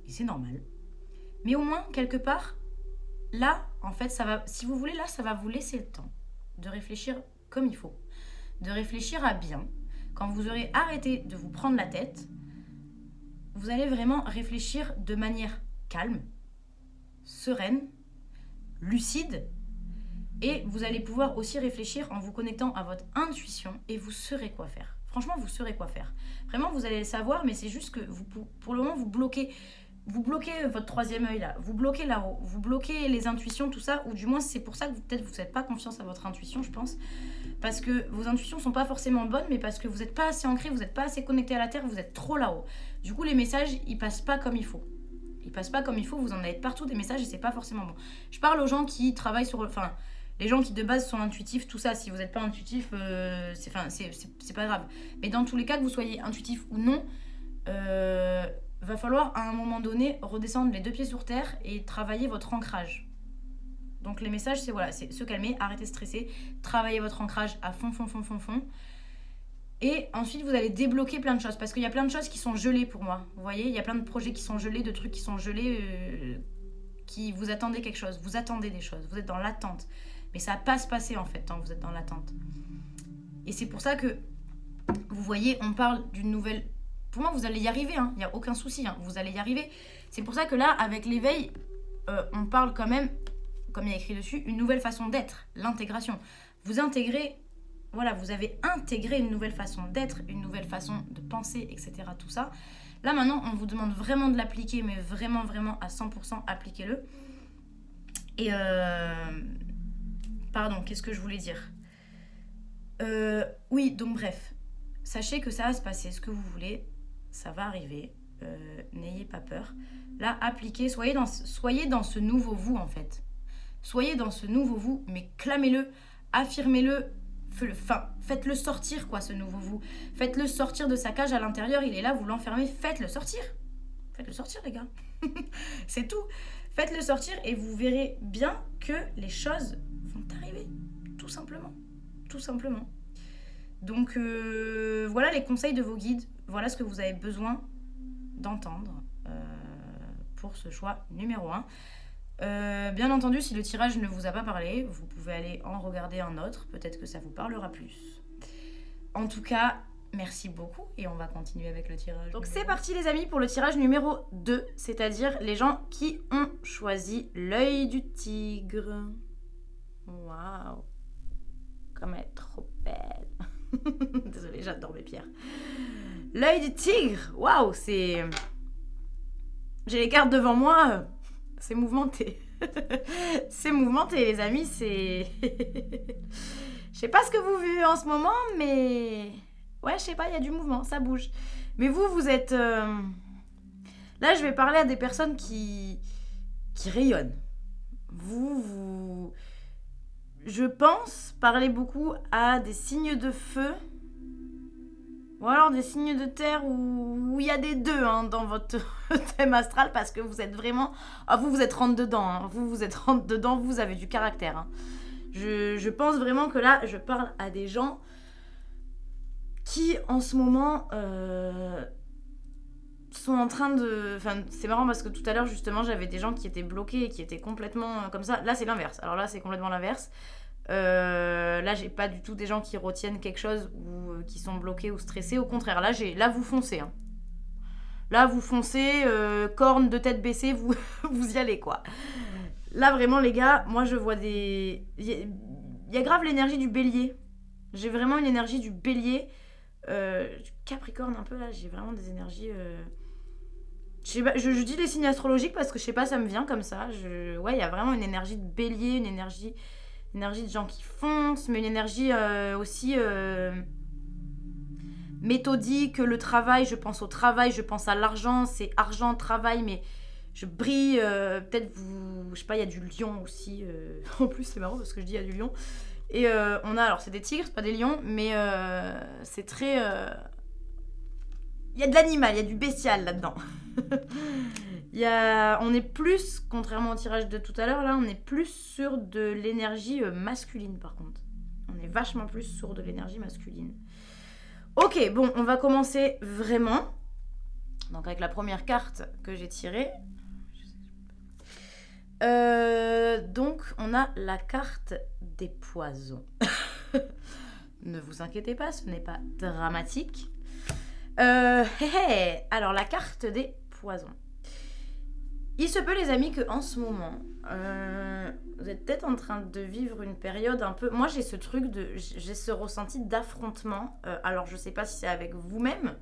Et c'est normal. Mais au moins, quelque part, là, en fait, ça va, si vous voulez, là, ça va vous laisser le temps de réfléchir comme il faut. De réfléchir à bien. Quand vous aurez arrêté de vous prendre la tête, vous allez vraiment réfléchir de manière calme, sereine, lucide, et vous allez pouvoir aussi réfléchir en vous connectant à votre intuition, et vous saurez quoi faire. Franchement, vous saurez quoi faire. Vraiment, vous allez le savoir, mais c'est juste que pour le moment, vous bloquez. vous bloquez votre troisième œil là, vous bloquez là-haut, vous bloquez les intuitions, tout ça, ou du moins c'est pour ça que peut-être vous faites pas confiance à votre intuition, je pense, parce que vos intuitions sont pas forcément bonnes, mais parce que vous n'êtes pas assez ancré, vous n'êtes pas assez connecté à la terre, vous êtes trop là-haut. Du coup, les messages, ils passent pas comme il faut. Ils passent pas comme il faut, vous en avez partout des messages et c'est pas forcément bon. Je parle aux gens qui travaillent sur... Enfin, les gens qui de base sont intuitifs, tout ça, si vous n'êtes pas intuitif, c'est pas grave. Mais dans tous les cas, que vous soyez intuitif ou non, va falloir à un moment donné redescendre les deux pieds sur terre et travailler votre ancrage. Donc les messages, c'est voilà, c'est se calmer, arrêter de stresser, travailler votre ancrage à fond. Et ensuite, vous allez débloquer plein de choses. Parce qu'il y a plein de choses qui sont gelées pour moi. Vous voyez, il y a plein de projets qui sont gelés, de trucs qui sont gelés, qui vous attendez quelque chose. Vous attendez des choses, vous êtes dans l'attente. Mais ça va pas se passer en fait, tant que vous êtes dans l'attente. Et c'est pour ça que, vous voyez, on parle d'une nouvelle... Pour moi, vous allez y arriver, il n'y a aucun souci, vous allez y arriver. C'est pour ça que là, avec l'éveil, on parle quand même, comme il y a écrit dessus, une nouvelle façon d'être, l'intégration. Vous intégrez, voilà, vous avez intégré une nouvelle façon d'être, une nouvelle façon de penser, etc. Tout ça. Là, maintenant, on vous demande vraiment de l'appliquer, mais vraiment à 100%, appliquez-le. Et pardon, qu'est-ce que je voulais dire ? Oui, donc bref, sachez que ça va se passer, ce que vous voulez, ça va arriver, n'ayez pas peur. Là, appliquez, soyez dans ce nouveau vous en fait. Soyez dans ce nouveau vous, mais clamez-le, affirmez-le, faites-le sortir quoi, ce nouveau vous. Faites-le sortir de sa cage à l'intérieur, il est là, vous l'enfermez, faites-le sortir. Faites-le sortir les gars, c'est tout. Faites-le sortir et vous verrez bien que les choses vont arriver, tout simplement. Tout simplement. Donc voilà les conseils de vos guides, voilà ce que vous avez besoin d'entendre pour ce choix numéro 1. Bien entendu, si le tirage ne vous a pas parlé, vous pouvez aller en regarder un autre, peut-être que ça vous parlera plus. En tout cas, merci beaucoup et on va continuer avec le tirage. Donc c'est parti les amis pour le tirage numéro 2, c'est-à-dire les gens qui ont choisi l'œil du tigre. Waouh, comme elle est trop belle. Désolée, j'adore mes pierres. L'œil du tigre, waouh, c'est... J'ai les cartes devant moi, c'est mouvementé. C'est mouvementé les amis, c'est... Je sais pas ce que vous vivez en ce moment, mais... Ouais, je sais pas, il y a du mouvement, ça bouge. Mais vous êtes... Là, je vais parler à des personnes qui rayonnent. Vous... Je pense parler beaucoup à des signes de feu ou alors des signes de terre où il y a des deux dans votre thème astral parce que vous êtes vraiment... Ah, vous êtes rentre dedans. Vous êtes rentre dedans, vous avez du caractère. Je pense vraiment que là, je parle à des gens qui, en ce moment, sont en train de... Enfin, c'est marrant parce que tout à l'heure, justement, j'avais des gens qui étaient bloqués et qui étaient complètement comme ça. Là, c'est l'inverse. Alors là, c'est complètement l'inverse. Là, j'ai pas du tout des gens qui retiennent quelque chose ou qui sont bloqués ou stressés. Au contraire, là vous foncez. Là, vous foncez, cornes de tête baissée, vous y allez, quoi. Là, vraiment, les gars, moi, je vois des... Il y a grave l'énergie du bélier. J'ai vraiment une énergie du bélier. Du Capricorne, un peu, là, j'ai vraiment des énergies... Je sais pas, je dis les signes astrologiques parce que, je sais pas, ça me vient comme ça. Ouais, il y a vraiment une énergie de bélier, une énergie de gens qui foncent, mais une énergie aussi méthodique. Le travail, je pense au travail, je pense à l'argent, c'est argent, travail, mais je brille. Peut-être vous... Je sais pas, il y a du lion aussi. En plus, c'est marrant parce que je dis il y a du lion. Et on a, alors c'est des tigres, c'est pas des lions, mais c'est très... Il y a de l'animal, il y a du bestial là-dedans. On est plus, contrairement au tirage de tout à l'heure, là, on est plus sur de l'énergie masculine par contre. On est vachement plus sur de l'énergie masculine. Ok, bon, on va commencer vraiment. Donc avec la première carte que j'ai tirée. Donc on a la carte des poisons. Ne vous inquiétez pas, ce n'est pas dramatique. Alors la carte des poisons. Il se peut les amis qu'en ce moment vous êtes peut-être en train de vivre une période un peu... Moi j'ai ce ressenti d'affrontement. Alors je sais pas si c'est avec vous-même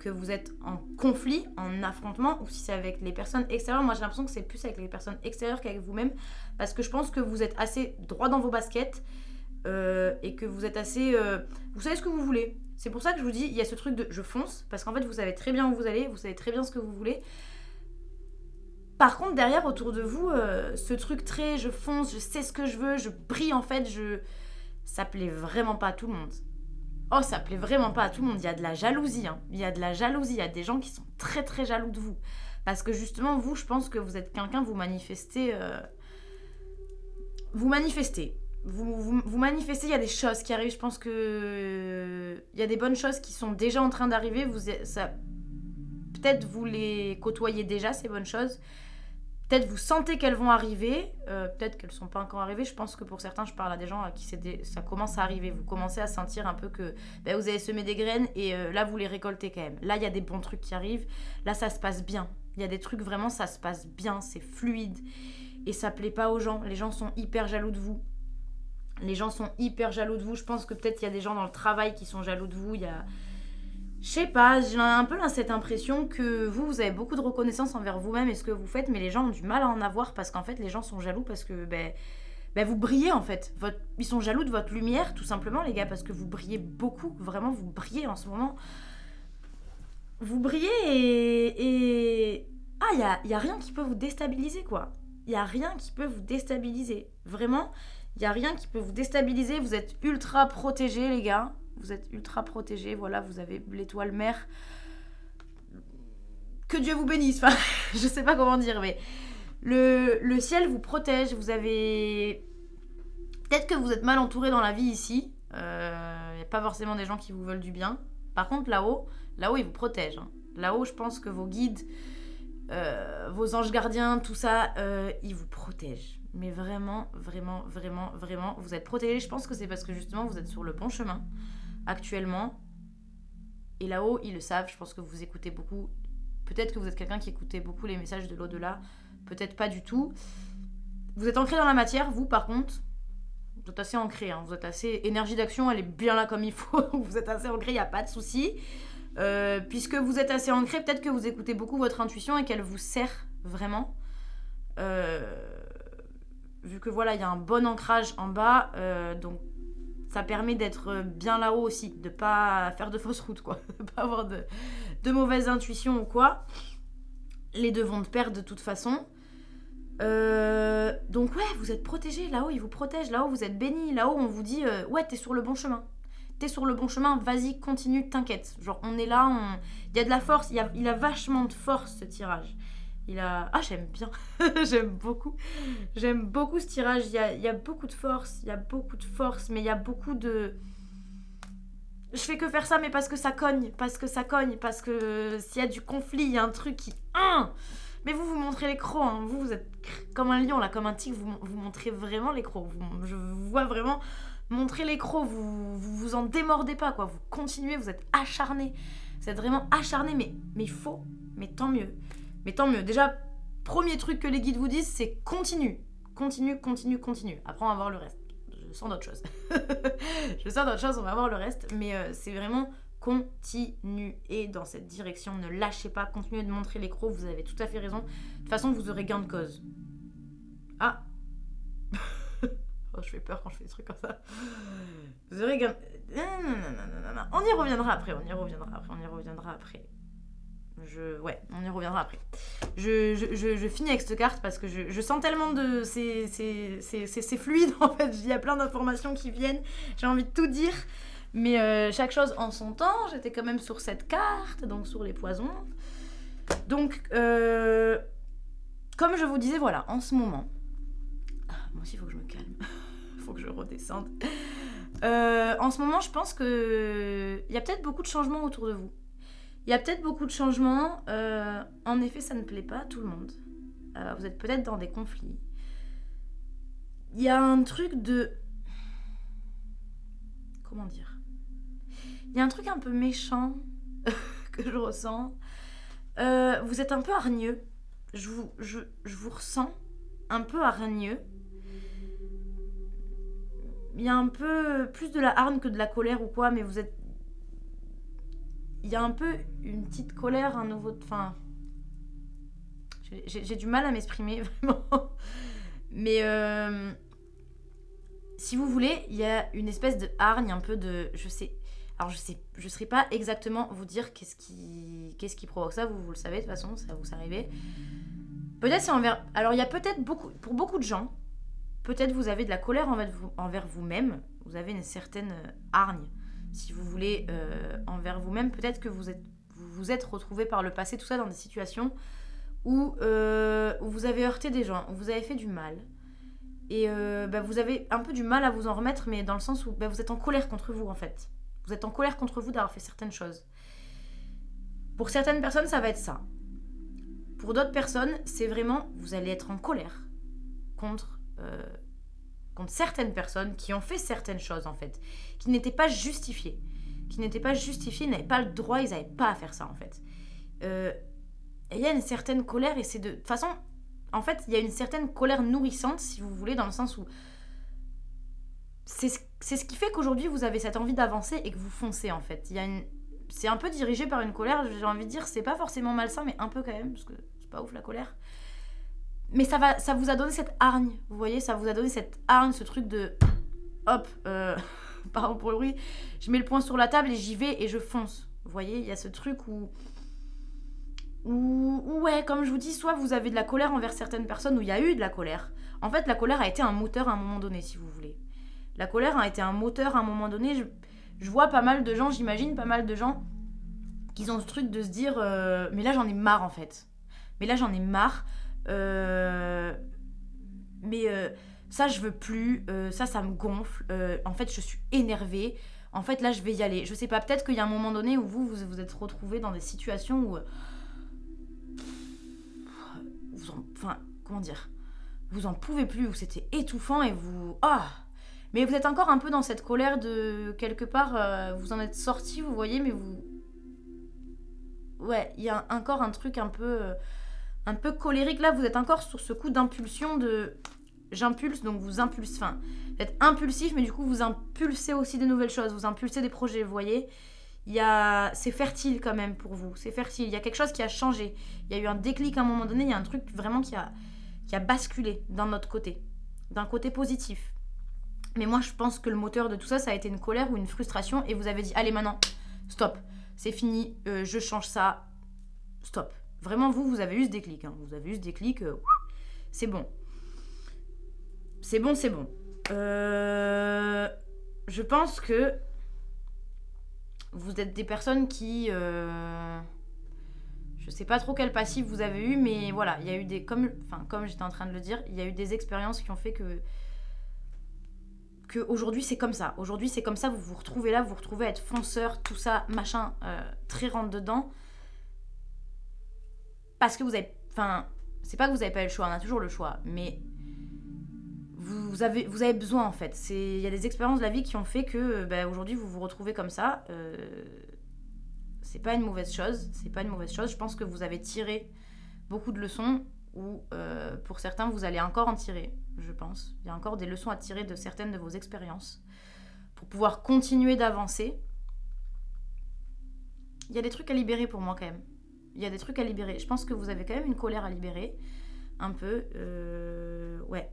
que vous êtes en conflit, en affrontement, ou si c'est avec les personnes extérieures. Moi, j'ai l'impression que c'est plus avec les personnes extérieures qu'avec vous-même, parce que je pense que vous êtes assez droit dans vos baskets et que vous êtes assez... vous savez ce que vous voulez. C'est pour ça que je vous dis, il y a ce truc de je fonce, parce qu'en fait, vous savez très bien où vous allez, vous savez très bien ce que vous voulez. Par contre, derrière, autour de vous, ce truc très je fonce, je sais ce que je veux, je brille en fait, ça plaît vraiment pas à tout le monde. Oh, ça plaît vraiment pas à tout le monde. Il y a de la jalousie, hein. Il y a de la jalousie. Il y a des gens qui sont très très jaloux de vous. Parce que justement, vous, je pense que vous êtes quelqu'un, vous manifestez. Vous manifestez. Vous manifestez, il y a des choses qui arrivent. Je pense que. Il y a des bonnes choses qui sont déjà en train d'arriver. Peut-être vous les côtoyez déjà, ces bonnes choses. Peut-être vous sentez qu'elles vont arriver, peut-être qu'elles ne sont pas encore arrivées. Je pense que pour certains, je parle à des gens à qui ça commence à arriver. Vous commencez à sentir un peu que vous avez semé des graines et là, vous les récoltez quand même. Là, il y a des bons trucs qui arrivent. Là, ça se passe bien. Il y a des trucs vraiment, ça se passe bien, c'est fluide. Et ça ne plaît pas aux gens. Les gens sont hyper jaloux de vous. Les gens sont hyper jaloux de vous. Je pense que peut-être il y a des gens dans le travail qui sont jaloux de vous. Je sais pas, j'ai un peu cette impression que vous avez beaucoup de reconnaissance envers vous-même et ce que vous faites, mais les gens ont du mal à en avoir parce qu'en fait, les gens sont jaloux parce que vous brillez en fait. Ils sont jaloux de votre lumière, tout simplement, les gars, parce que vous brillez beaucoup. Vraiment, vous brillez en ce moment. Vous brillez et... Ah, il y a rien qui peut vous déstabiliser, quoi. Il y a rien qui peut vous déstabiliser. Vraiment, il y a rien qui peut vous déstabiliser. Vous êtes ultra protégés, les gars. Vous êtes ultra protégés, voilà, vous avez l'étoile mère. Que Dieu vous bénisse, enfin, je sais pas comment dire, mais le ciel vous protège, vous avez... Peut-être que vous êtes mal entouré dans la vie ici, il n'y a pas forcément des gens qui vous veulent du bien. Par contre, là-haut, ils vous protègent. Hein. Là-haut, je pense que vos guides, vos anges gardiens, tout ça, ils vous protègent. Mais vraiment, vraiment, vraiment, vraiment, vous êtes protégés. Je pense que c'est parce que justement, vous êtes sur le bon chemin. Actuellement, et là-haut, ils le savent, je pense que vous écoutez beaucoup, peut-être que vous êtes quelqu'un qui écoutait beaucoup les messages de l'au-delà, peut-être pas du tout. Vous êtes ancré dans la matière, vous par contre, vous êtes assez ancré, hein. Vous êtes assez... énergie d'action, elle est bien là comme il faut, vous êtes assez ancré, il n'y a pas de souci. Puisque vous êtes assez ancré, peut-être que vous écoutez beaucoup votre intuition et qu'elle vous sert vraiment. Vu que voilà, il y a un bon ancrage en bas, donc ça permet d'être bien là-haut aussi, de pas faire de fausses routes, quoi. De pas avoir de mauvaises intuitions ou quoi. Les deux vont de pair de toute façon. Donc ouais, vous êtes protégés. Là-haut, ils vous protègent. Là-haut, vous êtes bénis. Là-haut, on vous dit ouais, t'es sur le bon chemin. T'es sur le bon chemin, vas-y, continue, t'inquiète. Genre, on est là, il y a de la force. Il a vachement de force, ce tirage. Ah, j'aime bien. J'aime beaucoup ce tirage. Il y a beaucoup de force, mais il y a beaucoup de... Je fais que faire ça, mais parce que ça cogne, parce que s'il y a du conflit, il y a un truc qui... Mais vous montrez les crocs, hein. Vous êtes comme un lion, là, comme un tigre, vous montrez vraiment les crocs. Je vous vois vraiment montrer les crocs, vous en démordez pas, quoi. Vous continuez, vous êtes acharnés. Vous êtes vraiment acharnés, mais il faut, mais tant mieux. Déjà, premier truc que les guides vous disent, c'est continue. Continue. Après, on va voir le reste. Je sens d'autres choses. On va voir le reste. Mais c'est vraiment continuez dans cette direction. Ne lâchez pas. Continuez de montrer les crocs. Vous avez tout à fait raison. De toute façon, vous aurez gain de cause. Ah. Oh, je fais peur quand je fais des trucs comme ça. Vous aurez gain... Non. On y reviendra après. On y reviendra après. On y reviendra après. Je finis avec cette carte parce que je sens tellement de... C'est fluide en fait. Il y a plein d'informations qui viennent. J'ai envie de tout dire. Mais chaque chose en son temps. J'étais quand même sur cette carte, donc sur les poisons. Donc, comme je vous disais, voilà, en ce moment... moi aussi, il faut que je me calme. Il faut que je redescende. En ce moment, je pense qu'il y a peut-être beaucoup de changements autour de vous. Il y a peut-être beaucoup de changements. En effet, ça ne plaît pas à tout le monde. Vous êtes peut-être dans des conflits. Il y a un truc de... Comment dire ? Il y a un truc un peu méchant que je ressens. Vous êtes un peu hargneux. Je vous ressens un peu hargneux. Il y a un peu plus de la hargne que de la colère ou quoi, mais vous êtes... il y a un peu une petite colère, un nouveau... Enfin, j'ai du mal à m'exprimer, vraiment. Mais si vous voulez, il y a une espèce de hargne, un peu de... Alors je saurais pas exactement vous dire qu'est-ce qui provoque ça, vous le savez de toute façon, ça vous arrive. Peut-être c'est envers... Alors il y a peut-être pour beaucoup de gens, peut-être vous avez de la colère envers vous-même, vous avez une certaine hargne, si vous voulez, envers vous-même. Peut-être que vous vous êtes retrouvé par le passé, tout ça, dans des situations où vous avez heurté des gens, où vous avez fait du mal. Et vous avez un peu du mal à vous en remettre, mais dans le sens où vous êtes en colère contre vous, en fait. Vous êtes en colère contre vous d'avoir fait certaines choses. Pour certaines personnes, ça va être ça. Pour d'autres personnes, c'est vraiment, vous allez être en colère contre certaines personnes qui ont fait certaines choses, en fait, qui n'étaient pas justifiées. Ils n'avaient pas le droit, ils n'avaient pas à faire ça, en fait. Et il y a une certaine colère, et c'est de toute façon, en fait, il y a une certaine colère nourrissante, si vous voulez, dans le sens où c'est ce qui fait qu'aujourd'hui, vous avez cette envie d'avancer et que vous foncez, en fait. C'est un peu dirigé par une colère, j'ai envie de dire, c'est pas forcément malsain, mais un peu quand même, parce que c'est pas ouf, la colère. Mais ça vous a donné cette hargne, vous voyez, ça vous a donné cette hargne, ce truc de... Hop, pardon pour le bruit, je mets le poing sur la table et j'y vais et je fonce. Vous voyez, il y a ce truc où ouais, comme je vous dis, soit vous avez de la colère envers certaines personnes, où il y a eu de la colère. En fait, la colère a été un moteur à un moment donné, si vous voulez. La colère a été un moteur à un moment donné. Je vois pas mal de gens, j'imagine pas mal de gens qui ont ce truc de se dire mais là j'en ai marre, en fait. Mais là j'en ai marre. Ça je veux plus. Ça me gonfle. En fait, je suis énervée. En fait, là je vais y aller. Je sais pas, peut-être qu'il y a un moment donné où vous êtes retrouvés dans des situations où... comment dire, vous en pouvez plus, où c'était étouffant et vous... Mais vous êtes encore un peu dans cette colère de... Quelque part, vous en êtes sortis, vous voyez, mais vous... Ouais, il y a encore un truc un peu colérique. Là, vous êtes encore sur ce coup d'impulsion de... J'impulse, donc vous impulsez... Enfin, vous êtes impulsif, mais du coup, vous impulsez aussi des nouvelles choses, vous impulsez des projets, vous voyez. C'est fertile quand même pour vous, c'est fertile, il y a quelque chose qui a changé, il y a eu un déclic à un moment donné, il y a un truc vraiment qui a basculé d'un autre côté, d'un côté positif. Mais moi je pense que le moteur de tout ça, ça a été une colère ou une frustration, et vous avez dit allez maintenant, stop, c'est fini, je change ça, stop. Vraiment vous avez eu ce déclic, hein. Vous avez eu ce déclic, c'est bon. C'est bon. Je pense que vous êtes des personnes qui... je sais pas trop quel passif vous avez eu, mais voilà, il y a eu des... Comme j'étais en train de le dire, il y a eu des expériences qui ont fait que aujourd'hui c'est comme ça. Aujourd'hui c'est comme ça, vous vous retrouvez là, vous vous retrouvez à être fonceur, tout ça, machin, très rentre dedans. Parce que vous avez... Enfin, c'est pas que vous avez pas eu le choix, on a toujours le choix, mais... Vous avez besoin, en fait. Il y a des expériences de la vie qui ont fait que aujourd'hui vous vous retrouvez comme ça. C'est pas une mauvaise chose. Je pense que vous avez tiré beaucoup de leçons, ou pour certains vous allez encore en tirer, je pense. Il y a encore des leçons à tirer de certaines de vos expériences pour pouvoir continuer d'avancer. Il y a des trucs à libérer pour moi quand même. Je pense que vous avez quand même une colère à libérer. Un peu. Ouais.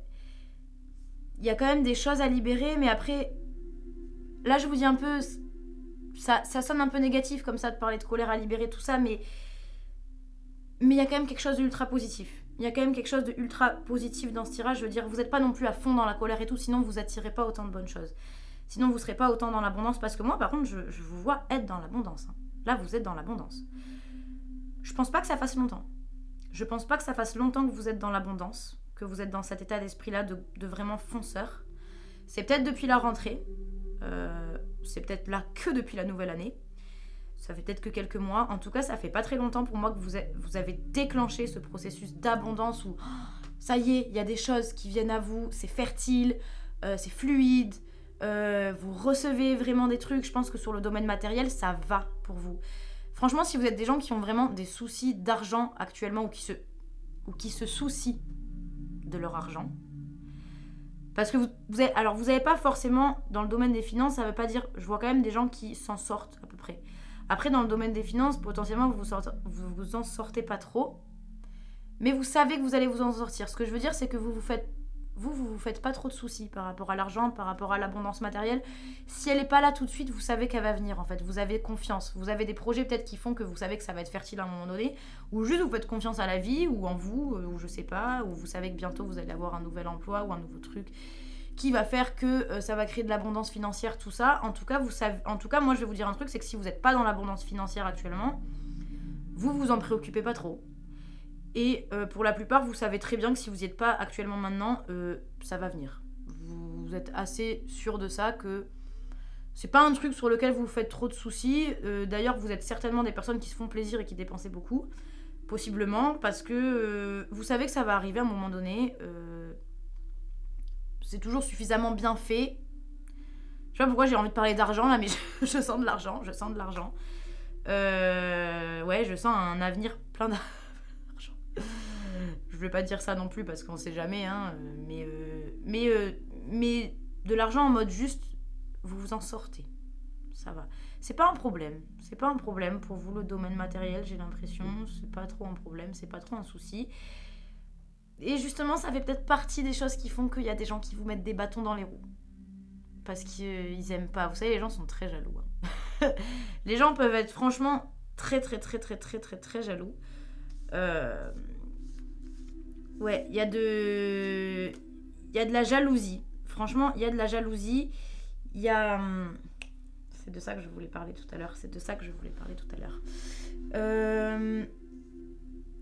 Il y a quand même des choses à libérer, mais après, là je vous dis un peu, ça sonne un peu négatif comme ça de parler de colère à libérer, tout ça, mais il y a quand même quelque chose d'ultra positif. Dans ce tirage. Je veux dire, vous n'êtes pas non plus à fond dans la colère et tout, sinon vous attirez pas autant de bonnes choses. Sinon vous serez pas autant dans l'abondance, parce que moi par contre je vous vois être dans l'abondance. Là vous êtes dans l'abondance. Je pense pas que ça fasse longtemps. Que vous êtes dans l'abondance, que vous êtes dans cet état d'esprit-là de vraiment fonceur. C'est peut-être depuis la rentrée. C'est peut-être là que depuis la nouvelle année. Ça fait peut-être que quelques mois. En tout cas, ça fait pas très longtemps pour moi que vous avez déclenché ce processus d'abondance où ça y est, il y a des choses qui viennent à vous, c'est fertile, c'est fluide, vous recevez vraiment des trucs. Je pense que sur le domaine matériel, ça va pour vous. Franchement, si vous êtes des gens qui ont vraiment des soucis d'argent actuellement, ou qui se soucient de leur argent, parce que vous avez pas forcément, dans le domaine des finances, ça veut pas dire, je vois quand même des gens qui s'en sortent à peu près. Après, dans le domaine des finances, potentiellement, vous en sortez pas trop. Mais vous savez que vous allez vous en sortir. Ce que je veux dire, c'est que vous vous faites pas trop de soucis par rapport à l'argent, par rapport à l'abondance matérielle. Si elle n'est pas là tout de suite, vous savez qu'elle va venir en fait. Vous avez confiance. Vous avez des projets peut-être qui font que vous savez que ça va être fertile à un moment donné. Ou juste vous faites confiance à la vie, ou en vous, ou je sais pas. Ou vous savez que bientôt vous allez avoir un nouvel emploi ou un nouveau truc qui va faire que ça va créer de l'abondance financière, tout ça. En tout cas, moi je vais vous dire un truc, c'est que si vous n'êtes pas dans l'abondance financière actuellement, vous vous en préoccupez pas trop. Et pour la plupart, vous savez très bien que si vous n'y êtes pas actuellement maintenant, ça va venir. Vous êtes assez sûr de ça, que c'est pas un truc sur lequel vous faites trop de soucis. D'ailleurs, vous êtes certainement des personnes qui se font plaisir et qui dépensent beaucoup. Possiblement, parce que vous savez que ça va arriver à un moment donné. C'est toujours suffisamment bien fait. Je sais pas pourquoi j'ai envie de parler d'argent là, mais je sens de l'argent. Ouais, je sens un avenir plein d'argent. Je vais pas dire ça non plus parce qu'on sait jamais, hein, mais de l'argent en mode juste, vous vous en sortez. Ça va. C'est pas un problème. C'est pas un problème pour vous, le domaine matériel, j'ai l'impression. C'est pas trop un problème, c'est pas trop un souci. Et justement, ça fait peut-être partie des choses qui font qu'il y a des gens qui vous mettent des bâtons dans les roues. Parce qu'ils aiment pas. Vous savez, les gens sont très jaloux. Hein. Les gens peuvent être franchement très jaloux. Ouais, il y a de la jalousie. Franchement, il y a de la jalousie. Il y a... C'est de ça que je voulais parler tout à l'heure.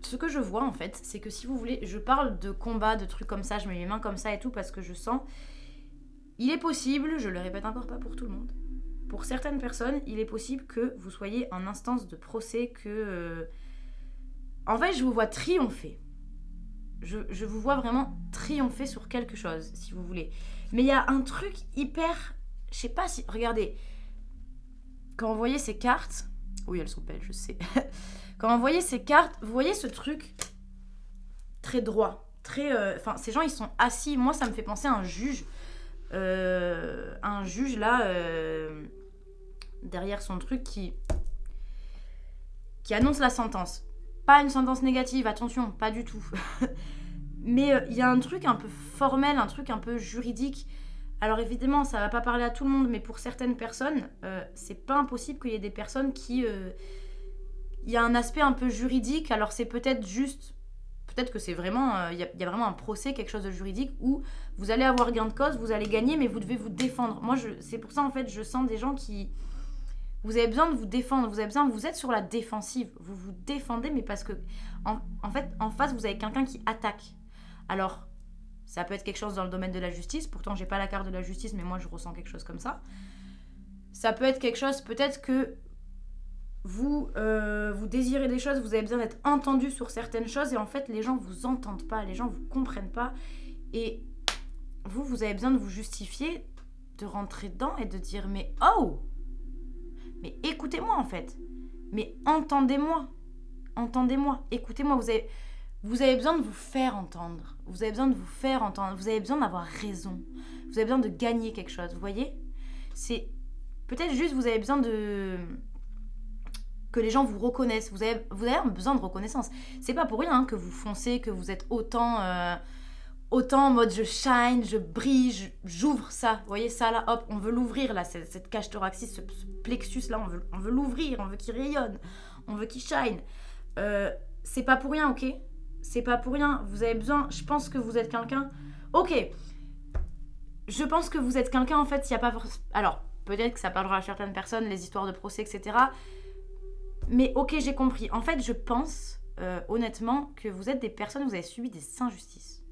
Ce que je vois en fait, c'est que si vous voulez, je parle de combat, de trucs comme ça, je mets mes mains comme ça et tout parce que je sens, il est possible, je le répète encore, pas pour tout le monde, pour certaines personnes, il est possible que vous soyez en instance de procès, que en fait je vous vois triompher, je vous vois vraiment triompher sur quelque chose, si vous voulez, mais il y a un truc hyper, je sais pas si, regardez, quand vous voyez ces cartes, oui elles sont belles, je sais. Quand vous voyez ces cartes, vous voyez ce truc très droit, très... Enfin, ces gens, ils sont assis. Moi, ça me fait penser à un juge. Un juge, là, derrière son truc, qui annonce la sentence. Pas une sentence négative, attention, pas du tout. Mais il y a un truc un peu formel, un truc un peu juridique. Alors évidemment, ça va pas parler à tout le monde, mais pour certaines personnes, c'est pas impossible qu'il y ait des personnes qui... Il y a un aspect un peu juridique, alors c'est peut-être juste, peut-être que c'est vraiment, il y a vraiment un procès, quelque chose de juridique, où vous allez avoir gain de cause, vous allez gagner, mais vous devez vous défendre. Moi, c'est pour ça, en fait, je sens des gens qui... Vous avez besoin de vous défendre, vous êtes sur la défensive, vous vous défendez, mais parce que, en fait, en face, vous avez quelqu'un qui attaque. Alors, ça peut être quelque chose dans le domaine de la justice, pourtant, j'ai pas la carte de la justice, mais moi, je ressens quelque chose comme ça. Ça peut être quelque chose, peut-être que vous désirez des choses, vous avez besoin d'être entendu sur certaines choses, et en fait les gens vous entendent pas, les gens vous comprennent pas, et vous avez besoin de vous justifier, de rentrer dedans et de dire mais écoutez-moi en fait, mais entendez-moi, écoutez-moi, vous avez besoin de vous faire entendre, vous avez besoin d'avoir raison, vous avez besoin de gagner quelque chose, vous voyez, c'est peut-être juste vous avez besoin que les gens vous reconnaissent. Vous avez besoin de reconnaissance. C'est pas pour rien que vous foncez, que vous êtes autant en mode je shine, je brille, j'ouvre ça. Vous voyez ça là, hop, on veut l'ouvrir là, cette cage thoracique, ce plexus là, on veut l'ouvrir, on veut qu'il rayonne, on veut qu'il shine. C'est pas pour rien, ok ? C'est pas pour rien. Vous avez besoin, je pense que vous êtes quelqu'un... Ok, je pense que vous êtes quelqu'un, en fait, il n'y a pas... Alors, peut-être que ça parlera à certaines personnes, les histoires de procès, etc., mais ok, j'ai compris. En fait, je pense, honnêtement, que vous êtes des personnes, vous avez subi des injustices.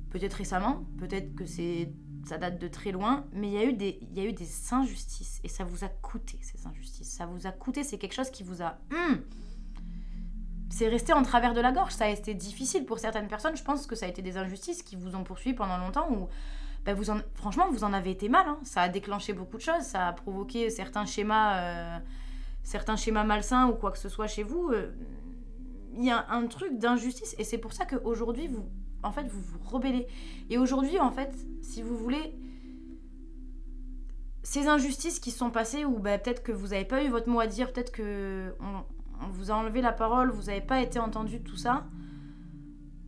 Peut-être récemment, peut-être que ça date de très loin, mais il y a eu des injustices. Et ça vous a coûté, ces injustices. Ça vous a coûté, c'est quelque chose qui vous a... c'est resté en travers de la gorge. Ça a été difficile pour certaines personnes. Je pense que ça a été des injustices qui vous ont poursuivi pendant longtemps, où franchement, vous en avez été mal. Hein. Ça a déclenché beaucoup de choses. Ça a provoqué certains schémas malsains ou quoi que ce soit chez vous. Il y a un truc d'injustice. Et c'est pour ça qu'aujourd'hui, vous vous rebellez. Et aujourd'hui, en fait, si vous voulez, ces injustices qui se sont passées, où peut-être que vous n'avez pas eu votre mot à dire, peut-être que on vous a enlevé la parole, vous n'avez pas été entendu, tout ça.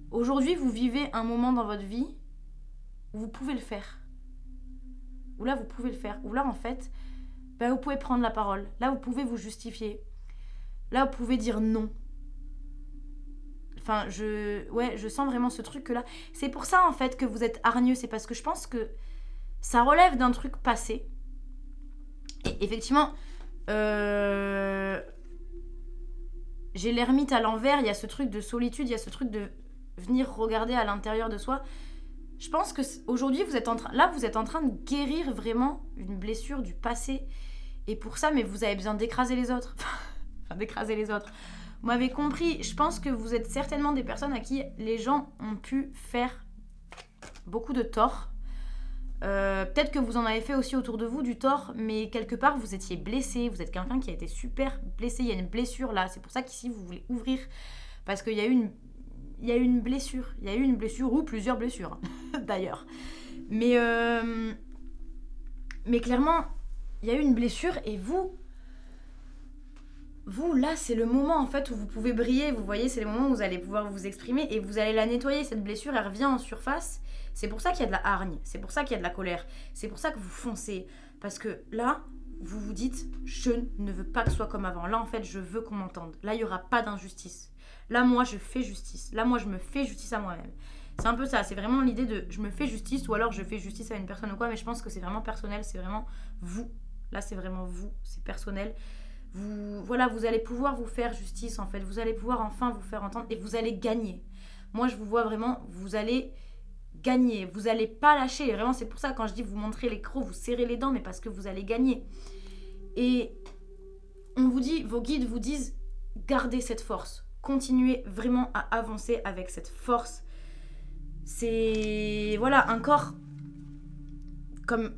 Aujourd'hui, vous vivez un moment dans votre vie où vous pouvez le faire. Où là, vous pouvez le faire. Où là, en fait, vous pouvez prendre la parole. Là, vous pouvez vous justifier. Là, vous pouvez dire non. Enfin, je sens vraiment ce truc-là. C'est pour ça, en fait, que vous êtes hargneux. C'est parce que je pense que ça relève d'un truc passé. Et effectivement, j'ai l'ermite à l'envers. Il y a ce truc de solitude. Il y a ce truc de venir regarder à l'intérieur de soi. Je pense que aujourd'hui, vous êtes en train de guérir vraiment une blessure du passé. Et pour ça, mais vous avez besoin d'écraser les autres. D'écraser les autres. Vous m'avez compris, je pense que vous êtes certainement des personnes à qui les gens ont pu faire beaucoup de tort. Peut-être que vous en avez fait aussi autour de vous du tort, mais quelque part, vous étiez blessé. Vous êtes quelqu'un qui a été super blessé. Il y a une blessure là. C'est pour ça qu'ici, vous voulez ouvrir. Parce qu'il y a eu une blessure. Il y a eu une blessure ou plusieurs blessures, d'ailleurs. Mais clairement, il y a eu une blessure et vous, là, c'est le moment en fait où vous pouvez briller. Vous voyez, c'est le moment où vous allez pouvoir vous exprimer et vous allez la nettoyer. Cette blessure, elle revient en surface. C'est pour ça qu'il y a de la hargne. C'est pour ça qu'il y a de la colère. C'est pour ça que vous foncez. Parce que là, vous vous dites, je ne veux pas que ce soit comme avant. Là, en fait, je veux qu'on m'entende. Là, il n'y aura pas d'injustice. Là, moi, je fais justice. Là, moi, je me fais justice à moi-même. C'est un peu ça. C'est vraiment l'idée de je me fais justice ou alors je fais justice à une personne ou quoi. Mais je pense que c'est vraiment personnel. C'est vraiment vous. Là, c'est vraiment vous. C'est personnel. Vous allez pouvoir vous faire justice, en fait. Vous allez pouvoir enfin vous faire entendre et vous allez gagner. Moi, je vous vois vraiment, vous allez gagner. Vous n'allez pas lâcher. Et vraiment, c'est pour ça, quand je dis vous montrez les crocs, vous serrez les dents, mais parce que vous allez gagner. Et on vous dit, vos guides vous disent, gardez cette force. Continuez vraiment à avancer avec cette force. C'est, un corps comme,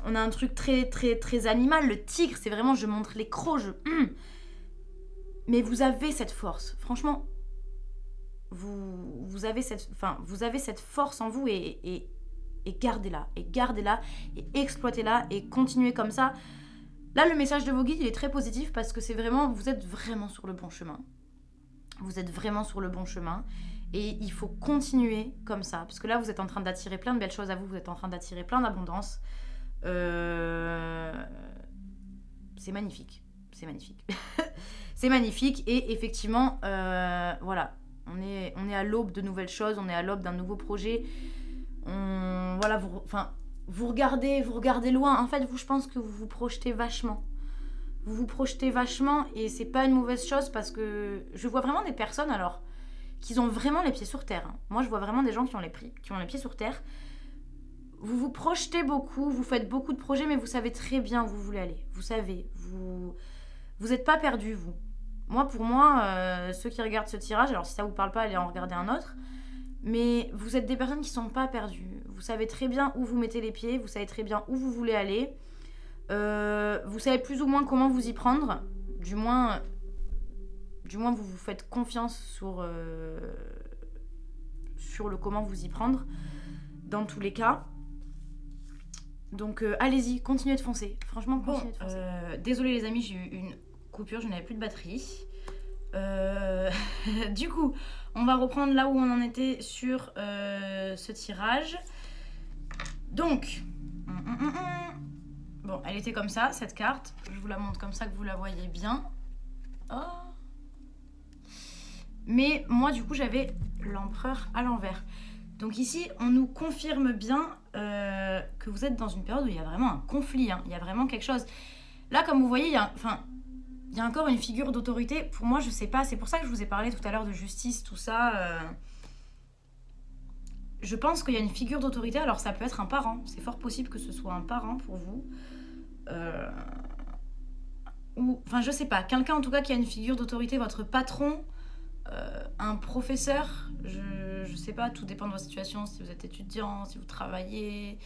on a un truc très, très, très animal. Le tigre, c'est vraiment, je montre les crocs, mais vous avez cette force. Franchement, vous avez cette force en vous et gardez-la. Et gardez-la et exploitez-la et continuez comme ça. Là, le message de vos guides, il est très positif parce que c'est vraiment, vous êtes vraiment sur le bon chemin. Vous êtes vraiment sur le bon chemin. Et il faut continuer comme ça. Parce que là, vous êtes en train d'attirer plein de belles choses à vous. Vous êtes en train d'attirer plein d'abondance. C'est magnifique. C'est magnifique. C'est magnifique. Et effectivement, on est à l'aube de nouvelles choses. On est à l'aube d'un nouveau projet. Vous regardez loin. En fait, je pense que vous vous projetez vachement. Vous vous projetez vachement et c'est pas une mauvaise chose parce que je vois vraiment des personnes qui ont vraiment les pieds sur terre. Moi, je vois vraiment des gens qui ont les pieds sur terre. Vous vous projetez beaucoup, vous faites beaucoup de projets, mais vous savez très bien où vous voulez aller. Vous savez, vous n'êtes pas perdu, vous. Pour moi, ceux qui regardent ce tirage, alors si ça vous parle pas, allez en regarder un autre. Mais vous êtes des personnes qui sont pas perdues. Vous savez très bien où vous mettez les pieds, vous savez très bien où vous voulez aller. Vous savez plus ou moins comment vous y prendre. Du moins vous vous faites confiance sur le comment vous y prendre. Dans tous les cas. Donc allez-y, continuez de foncer. Franchement, continuez de foncer. Désolée les amis, j'ai eu une coupure, je n'avais plus de batterie. Du coup, on va reprendre là où on en était sur ce tirage. Donc, bon, elle était comme ça, cette carte. Je vous la montre comme ça que vous la voyez bien. Oh. Mais moi, du coup, j'avais l'empereur à l'envers. Donc ici, on nous confirme bien que vous êtes dans une période où il y a vraiment un conflit. Il y a vraiment quelque chose. Là, comme vous voyez, il y a encore une figure d'autorité. Pour moi, je sais pas. C'est pour ça que je vous ai parlé tout à l'heure de justice, tout ça. Je pense qu'il y a une figure d'autorité. Alors, ça peut être un parent. C'est fort possible que ce soit un parent pour vous. Je sais pas. Quelqu'un, en tout cas, qui a une figure d'autorité. Votre patron, un professeur. Je sais pas. Tout dépend de votre situation. Si vous êtes étudiant, si vous travaillez...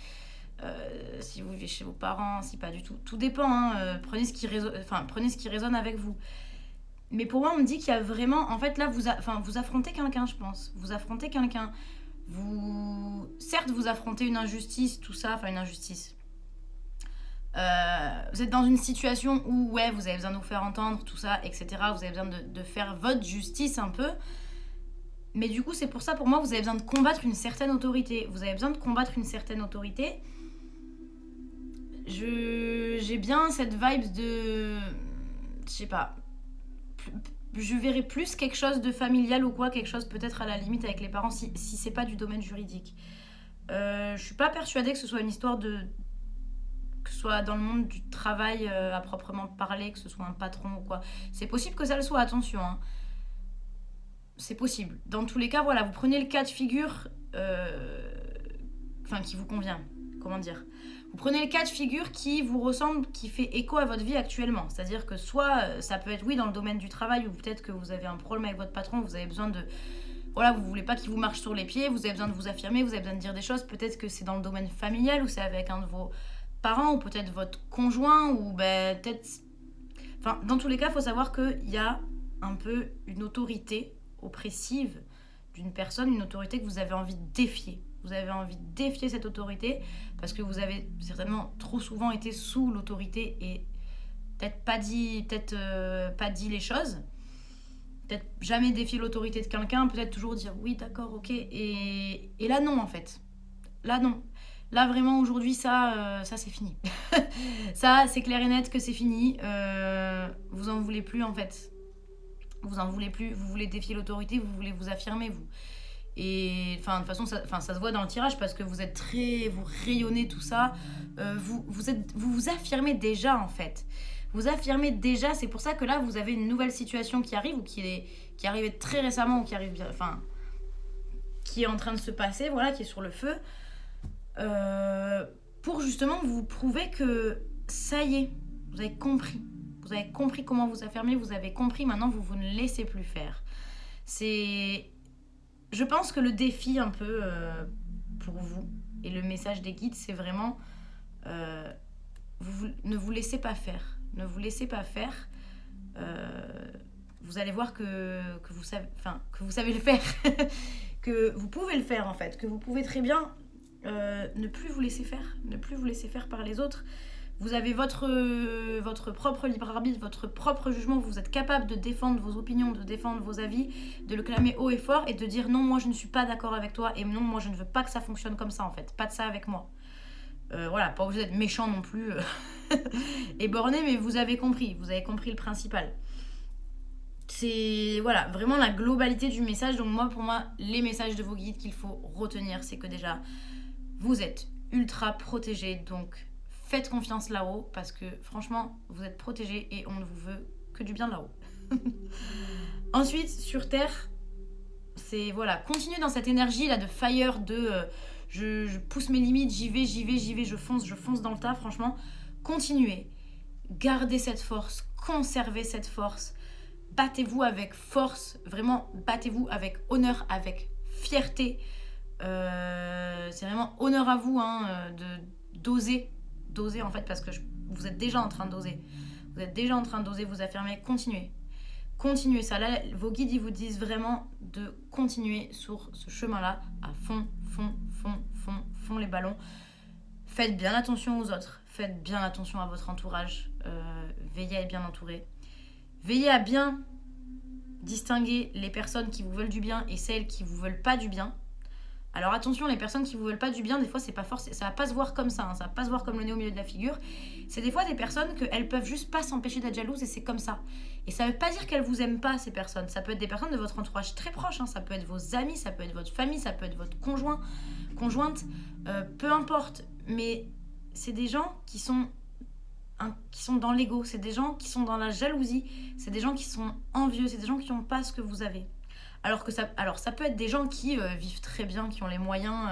si vous vivez chez vos parents, si pas du tout. Tout dépend, prenez ce qui résonne avec vous. Mais pour moi, on me dit qu'il y a vraiment... En fait, là, vous affrontez quelqu'un, je pense. Vous affrontez quelqu'un. Certes, vous affrontez une injustice, tout ça. Enfin, une injustice. Vous êtes dans une situation où ouais, vous avez besoin de vous faire entendre, tout ça, etc. Vous avez besoin de faire votre justice un peu. Mais du coup, c'est pour ça, pour moi, vous avez besoin de combattre une certaine autorité. Vous avez besoin de combattre une certaine autorité. J'ai bien cette vibe de... Je sais pas. Je verrais plus quelque chose de familial ou quoi, quelque chose peut-être à la limite avec les parents, si c'est pas du domaine juridique. Je suis pas persuadée que ce soit une histoire de... que ce soit dans le monde du travail à proprement parler, que ce soit un patron ou quoi. C'est possible que ça le soit, attention. Hein. C'est possible. Dans tous les cas, voilà, vous prenez le cas de figure... Enfin, qui vous convient. Comment dire ? Vous prenez le cas de figure qui vous ressemble, qui fait écho à votre vie actuellement. C'est-à-dire que soit ça peut être, oui, dans le domaine du travail, ou peut-être que vous avez un problème avec votre patron, vous avez besoin de... Voilà, vous voulez pas qu'il vous marche sur les pieds, vous avez besoin de vous affirmer, vous avez besoin de dire des choses. Peut-être que c'est dans le domaine familial, ou c'est avec un de vos parents, ou peut-être votre conjoint, ou peut-être... Enfin, dans tous les cas, il faut savoir qu'il y a un peu une autorité oppressive d'une personne, une autorité que vous avez envie de défier. Vous avez envie de défier cette autorité parce que vous avez certainement trop souvent été sous l'autorité et peut-être pas dit les choses. Peut-être jamais défier l'autorité de quelqu'un, peut-être toujours dire oui, d'accord, ok. Et là, non, en fait. Là, non. Là, vraiment, aujourd'hui, ça c'est fini. Ça, c'est clair et net que c'est fini. Vous en voulez plus, en fait. Vous en voulez plus. Vous voulez défier l'autorité, vous voulez vous affirmer, vous. Et enfin, de toute façon, ça se voit dans le tirage parce que vous êtes vous rayonnez tout ça. Vous affirmez déjà, en fait. Vous affirmez déjà, c'est pour ça que là, vous avez une nouvelle situation qui arrive ou qui est arrivée très récemment ou qui arrive bien, enfin, qui est en train de se passer, voilà, qui est sur le feu, pour justement vous prouver que ça y est, vous avez compris. Vous avez compris comment vous affirmer, vous avez compris, maintenant vous ne laissez plus faire. Je pense que le défi un peu pour vous et le message des guides, c'est vraiment ne vous laissez pas faire. Ne vous laissez pas faire. Vous allez voir que vous savez le faire. Que vous pouvez le faire en fait. Que vous pouvez très bien ne plus vous laisser faire. Ne plus vous laisser faire par les autres. Vous avez votre propre libre arbitre, votre propre jugement. Vous êtes capable de défendre vos opinions, de défendre vos avis, de le clamer haut et fort et de dire non, moi je ne suis pas d'accord avec toi et non, moi je ne veux pas que ça fonctionne comme ça en fait. Pas de ça avec moi. Voilà, pas obligé d'être méchant non plus et borné, mais vous avez compris le principal. C'est voilà, vraiment la globalité du message. Donc pour moi, les messages de vos guides qu'il faut retenir, c'est que déjà, vous êtes ultra protégés, donc faites confiance là-haut parce que franchement, vous êtes protégés et on ne vous veut que du bien là-haut. Ensuite, sur Terre, c'est voilà, continuez dans cette énergie là de fire, de je pousse mes limites, j'y vais, je fonce dans le tas, franchement. Continuez, gardez cette force, conservez cette force, battez-vous avec force, vraiment battez-vous avec honneur, avec fierté. C'est vraiment honneur à vous d'oser en fait parce que vous êtes déjà en train d'oser. Vous êtes déjà en train d'oser vous affirmer, continuez ça. Là, vos guides, ils vous disent vraiment de continuer sur ce chemin-là à fond les ballons. Faites bien attention aux autres, faites bien attention à votre entourage, veillez à être bien entouré. Veillez à bien distinguer les personnes qui vous veulent du bien et celles qui vous veulent pas du bien. Alors attention, les personnes qui vous veulent pas du bien, des fois c'est pas forcément, ça va pas se voir comme ça, ça va pas se voir comme le nez au milieu de la figure. C'est des fois des personnes qu'elles peuvent juste pas s'empêcher d'être jalouses et c'est comme ça. Et ça veut pas dire qu'elles vous aiment pas, ces personnes. Ça peut être des personnes de votre entourage très proche, ça peut être vos amis, ça peut être votre famille, ça peut être votre conjointe, peu importe. Mais c'est des gens qui sont dans l'ego, c'est des gens qui sont dans la jalousie, c'est des gens qui sont envieux, c'est des gens qui n'ont pas ce que vous avez. Alors ça peut être des gens qui vivent très bien, qui ont les moyens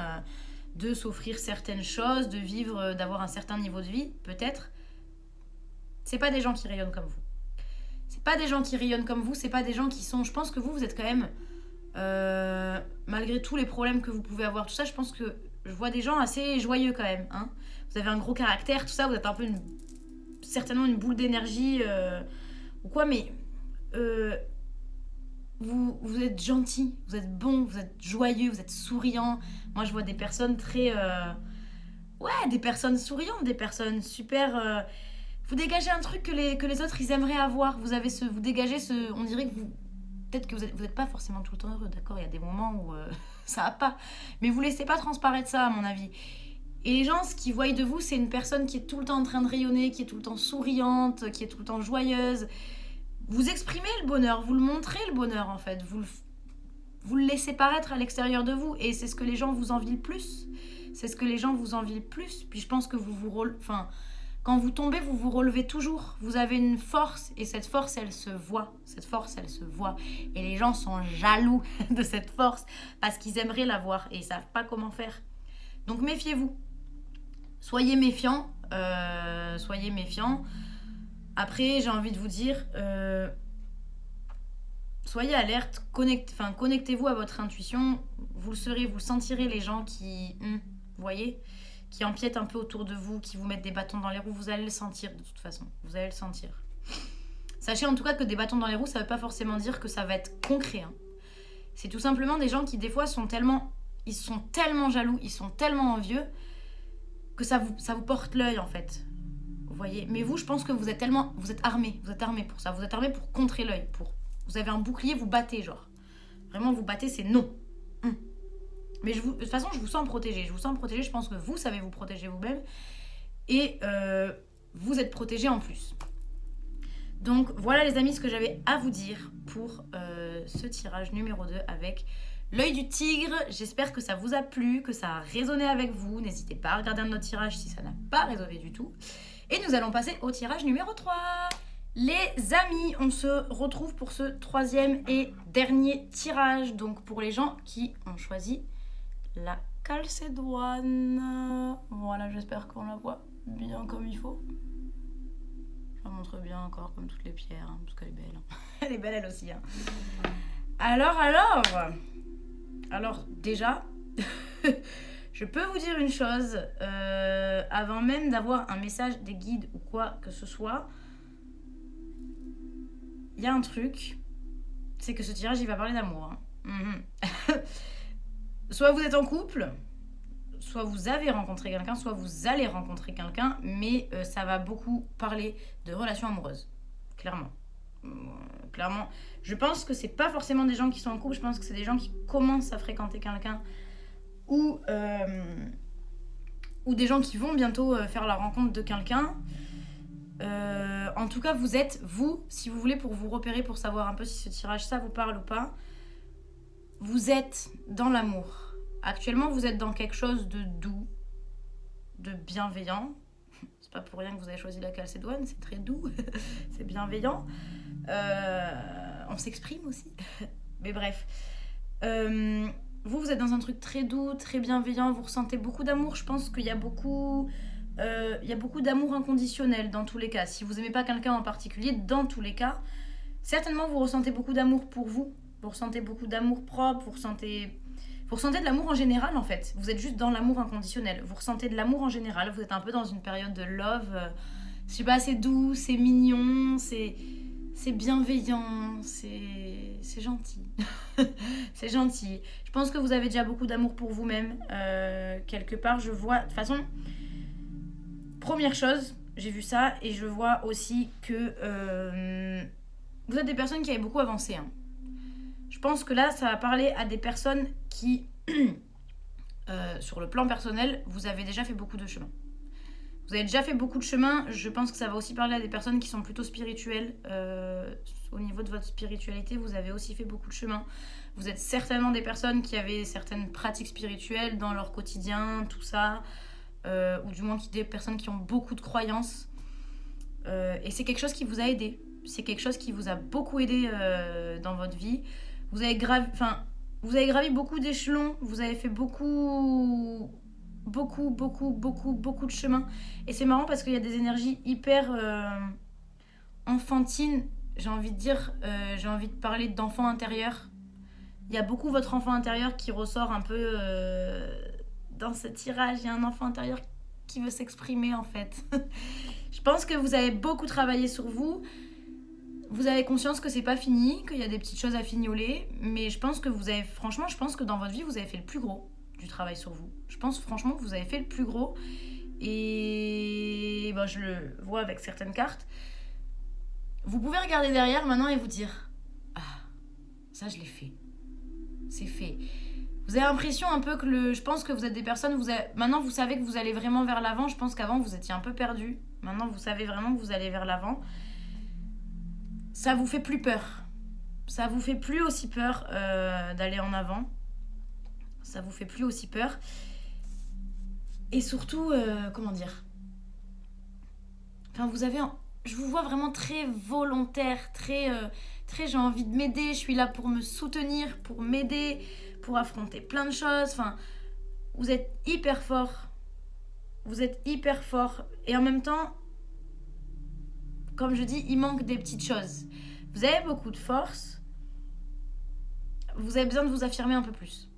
de s'offrir certaines choses, de vivre, d'avoir un certain niveau de vie, peut-être. C'est pas des gens qui rayonnent comme vous. C'est pas des gens qui rayonnent comme vous, c'est pas des gens qui sont... Je pense que vous êtes quand même, malgré tous les problèmes que vous pouvez avoir, tout ça, je pense que je vois des gens assez joyeux quand même. Hein. Vous avez un gros caractère, tout ça, vous êtes un peu certainement une boule d'énergie ou quoi, mais vous êtes gentil, vous êtes bon, vous êtes joyeux, vous êtes souriant. Moi, je vois des personnes très Ouais, des personnes souriantes, des personnes super... Vous dégagez un truc que les autres, ils aimeraient avoir. Vous dégagez ce... On dirait que vous... Peut-être que vous êtes pas forcément tout le temps heureux, d'accord? Il y a des moments où ça va pas. Mais vous laissez pas transparaître ça, à mon avis. Et les gens, ce qu'ils voient de vous, c'est une personne qui est tout le temps en train de rayonner, qui est tout le temps souriante, qui est tout le temps joyeuse. Vous exprimez le bonheur, vous le montrez le bonheur, en fait. Vous le laissez paraître à l'extérieur de vous. Et c'est ce que les gens vous envient le plus. C'est ce que les gens vous envient le plus. Puis je pense que enfin, quand vous tombez, vous vous relevez toujours. Vous avez une force et cette force, elle se voit. Cette force, elle se voit. Et les gens sont jaloux de cette force parce qu'ils aimeraient l'avoir et ils savent pas comment faire. Donc méfiez-vous. Soyez méfiants. Soyez méfiants. Après, j'ai envie de vous dire, soyez alerte. Connectez-vous à votre intuition. Vous le serez, vous le sentirez, les gens qui... vous voyez, qui empiètent un peu autour de vous, qui vous mettent des bâtons dans les roues, vous allez le sentir de toute façon. Vous allez le sentir. Sachez en tout cas que des bâtons dans les roues, ça ne veut pas forcément dire que ça va être concret. Hein. C'est tout simplement des gens qui des fois sont tellement jaloux, ils sont tellement envieux que ça vous porte l'œil en fait. Vous voyez. Mais vous, je pense que vous êtes armés pour ça. Vous êtes armés pour contrer l'œil. Vous avez un bouclier, vous battez genre. Vraiment, vous battez, c'est non. Mais de toute façon, je vous sens protégé. Je pense que vous savez vous protéger vous-même. Et vous êtes protégé en plus. Donc, voilà les amis, ce que j'avais à vous dire pour ce tirage numéro 2 avec l'œil du tigre. J'espère que ça vous a plu, que ça a résonné avec vous. N'hésitez pas à regarder un autre tirage si ça n'a pas résonné du tout. Et nous allons passer au tirage numéro 3. Les amis, on se retrouve pour ce 3e et dernier tirage. Donc, pour les gens qui ont choisi la calcédoine. Voilà, j'espère qu'on la voit bien comme il faut. Je la montre bien encore comme toutes les pierres, hein, parce qu'elle est belle. Hein. Elle est belle elle aussi. Hein. Alors, déjà, je peux vous dire une chose. Avant même d'avoir un message des guides ou quoi que ce soit, il y a un truc, c'est que ce tirage, il va parler d'amour. Hein. Soit vous êtes en couple, soit vous avez rencontré quelqu'un, soit vous allez rencontrer quelqu'un, mais ça va beaucoup parler de relations amoureuses, clairement. Clairement, je pense que c'est pas forcément des gens qui sont en couple, je pense que c'est des gens qui commencent à fréquenter quelqu'un ou des gens qui vont bientôt faire la rencontre de quelqu'un. En tout cas, vous, si vous voulez, pour vous repérer, pour savoir un peu si ce tirage, ça vous parle ou pas, vous êtes dans l'amour. Actuellement, vous êtes dans quelque chose de doux, de bienveillant. C'est pas pour rien que vous avez choisi la calcédoine, c'est très doux, c'est bienveillant. On s'exprime aussi. Mais bref. Vous êtes dans un truc très doux, très bienveillant, vous ressentez beaucoup d'amour. Je pense qu'il y a beaucoup d'amour inconditionnel dans tous les cas. Si vous n'aimez pas quelqu'un en particulier, dans tous les cas, certainement vous ressentez beaucoup d'amour pour vous. Vous ressentez beaucoup d'amour propre, vous ressentez de l'amour en général en fait. Vous êtes juste dans l'amour inconditionnel. Vous ressentez de l'amour en général. Vous êtes un peu dans une période de love. Je sais pas, c'est doux, c'est mignon, c'est bienveillant, c'est gentil. C'est gentil. Je pense que vous avez déjà beaucoup d'amour pour vous-même. Quelque part, je vois... De toute façon, première chose, j'ai vu ça et je vois aussi que vous êtes des personnes qui avaient beaucoup avancé. Hein. Je pense que là, ça va parler à des personnes qui, sur le plan personnel, vous avez déjà fait beaucoup de chemin. Vous avez déjà fait beaucoup de chemin. Je pense que ça va aussi parler à des personnes qui sont plutôt spirituelles. Au niveau de votre spiritualité, vous avez aussi fait beaucoup de chemin. Vous êtes certainement des personnes qui avaient certaines pratiques spirituelles dans leur quotidien, tout ça. Ou du moins des personnes qui ont beaucoup de croyances. Et c'est quelque chose qui vous a aidé. C'est quelque chose qui vous a beaucoup aidé dans votre vie. Vous avez gravi beaucoup d'échelons. Vous avez fait beaucoup de chemin. Et c'est marrant parce qu'il y a des énergies hyper enfantines. J'ai envie de dire, j'ai envie de parler d'enfant intérieur. Il y a beaucoup votre enfant intérieur qui ressort un peu dans ce tirage. Il y a un enfant intérieur qui veut s'exprimer en fait. Je pense que vous avez beaucoup travaillé sur vous. Vous avez conscience que c'est pas fini, qu'il y a des petites choses à fignoler. Mais je pense que je pense que dans votre vie, vous avez fait le plus gros. du travail sur vous. Je pense franchement que vous avez fait le plus gros. Et je le vois avec certaines cartes. Vous pouvez regarder derrière maintenant et vous dire « Ah, ça je l'ai fait. C'est fait. » Vous avez l'impression un peu que je pense que vous êtes des personnes... Maintenant, vous savez que vous allez vraiment vers l'avant. Je pense qu'avant, vous étiez un peu perdu. Maintenant, vous savez vraiment que vous allez vers l'avant. Ça vous fait plus peur. Ça vous fait plus aussi peur d'aller en avant. Ça vous fait plus aussi peur. Et surtout, comment dire, enfin, je vous vois vraiment très volontaire, très j'ai envie de m'aider, je suis là pour me soutenir, pour m'aider, pour affronter plein de choses. Enfin, vous êtes hyper fort. Vous êtes hyper fort. Et en même temps, comme je dis, il manque des petites choses. Vous avez beaucoup de force. Vous avez besoin de vous affirmer un peu plus.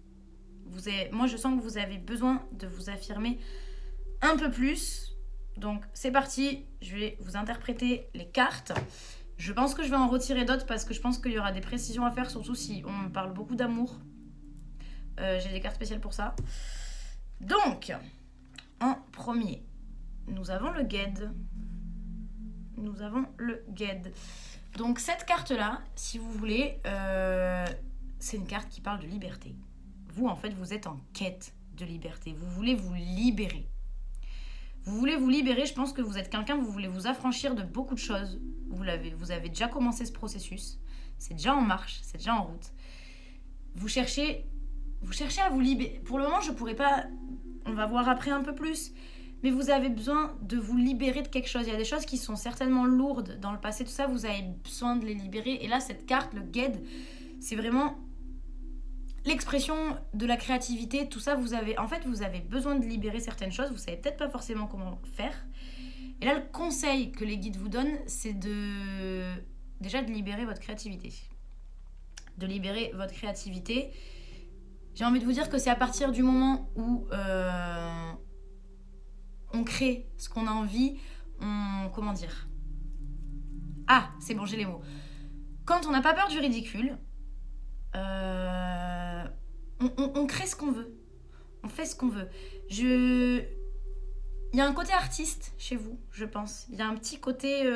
Moi, je sens que vous avez besoin de vous affirmer un peu plus. Donc, c'est parti. Je vais vous interpréter les cartes. Je pense que je vais en retirer d'autres parce que je pense qu'il y aura des précisions à faire, surtout si on parle beaucoup d'amour. J'ai des cartes spéciales pour ça. Donc, en premier, nous avons le Guide. Donc, cette carte-là, si vous voulez, c'est une carte qui parle de liberté. Vous, en fait, vous êtes en quête de liberté. Vous voulez vous libérer. Je pense que vous êtes quelqu'un, vous voulez vous affranchir de beaucoup de choses. Vous avez déjà commencé ce processus. C'est déjà en marche, c'est déjà en route. Vous cherchez à vous libérer. Pour le moment, je pourrais pas... On va voir après un peu plus. Mais vous avez besoin de vous libérer de quelque chose. Il y a des choses qui sont certainement lourdes dans le passé. Tout ça, vous avez besoin de les libérer. Et là, cette carte, le Guide, c'est vraiment... l'expression de la créativité, tout ça, vous avez besoin de libérer certaines choses, vous savez peut-être pas forcément comment faire. Et là, le conseil que les guides vous donnent, c'est déjà de libérer votre créativité. J'ai envie de vous dire que c'est à partir du moment où on crée ce qu'on a envie, comment dire ? Ah, c'est bon, j'ai les mots. Quand on n'a pas peur du ridicule, on crée ce qu'on veut. On fait ce qu'on veut. Il y a un côté artiste chez vous, je pense. Il y a un petit côté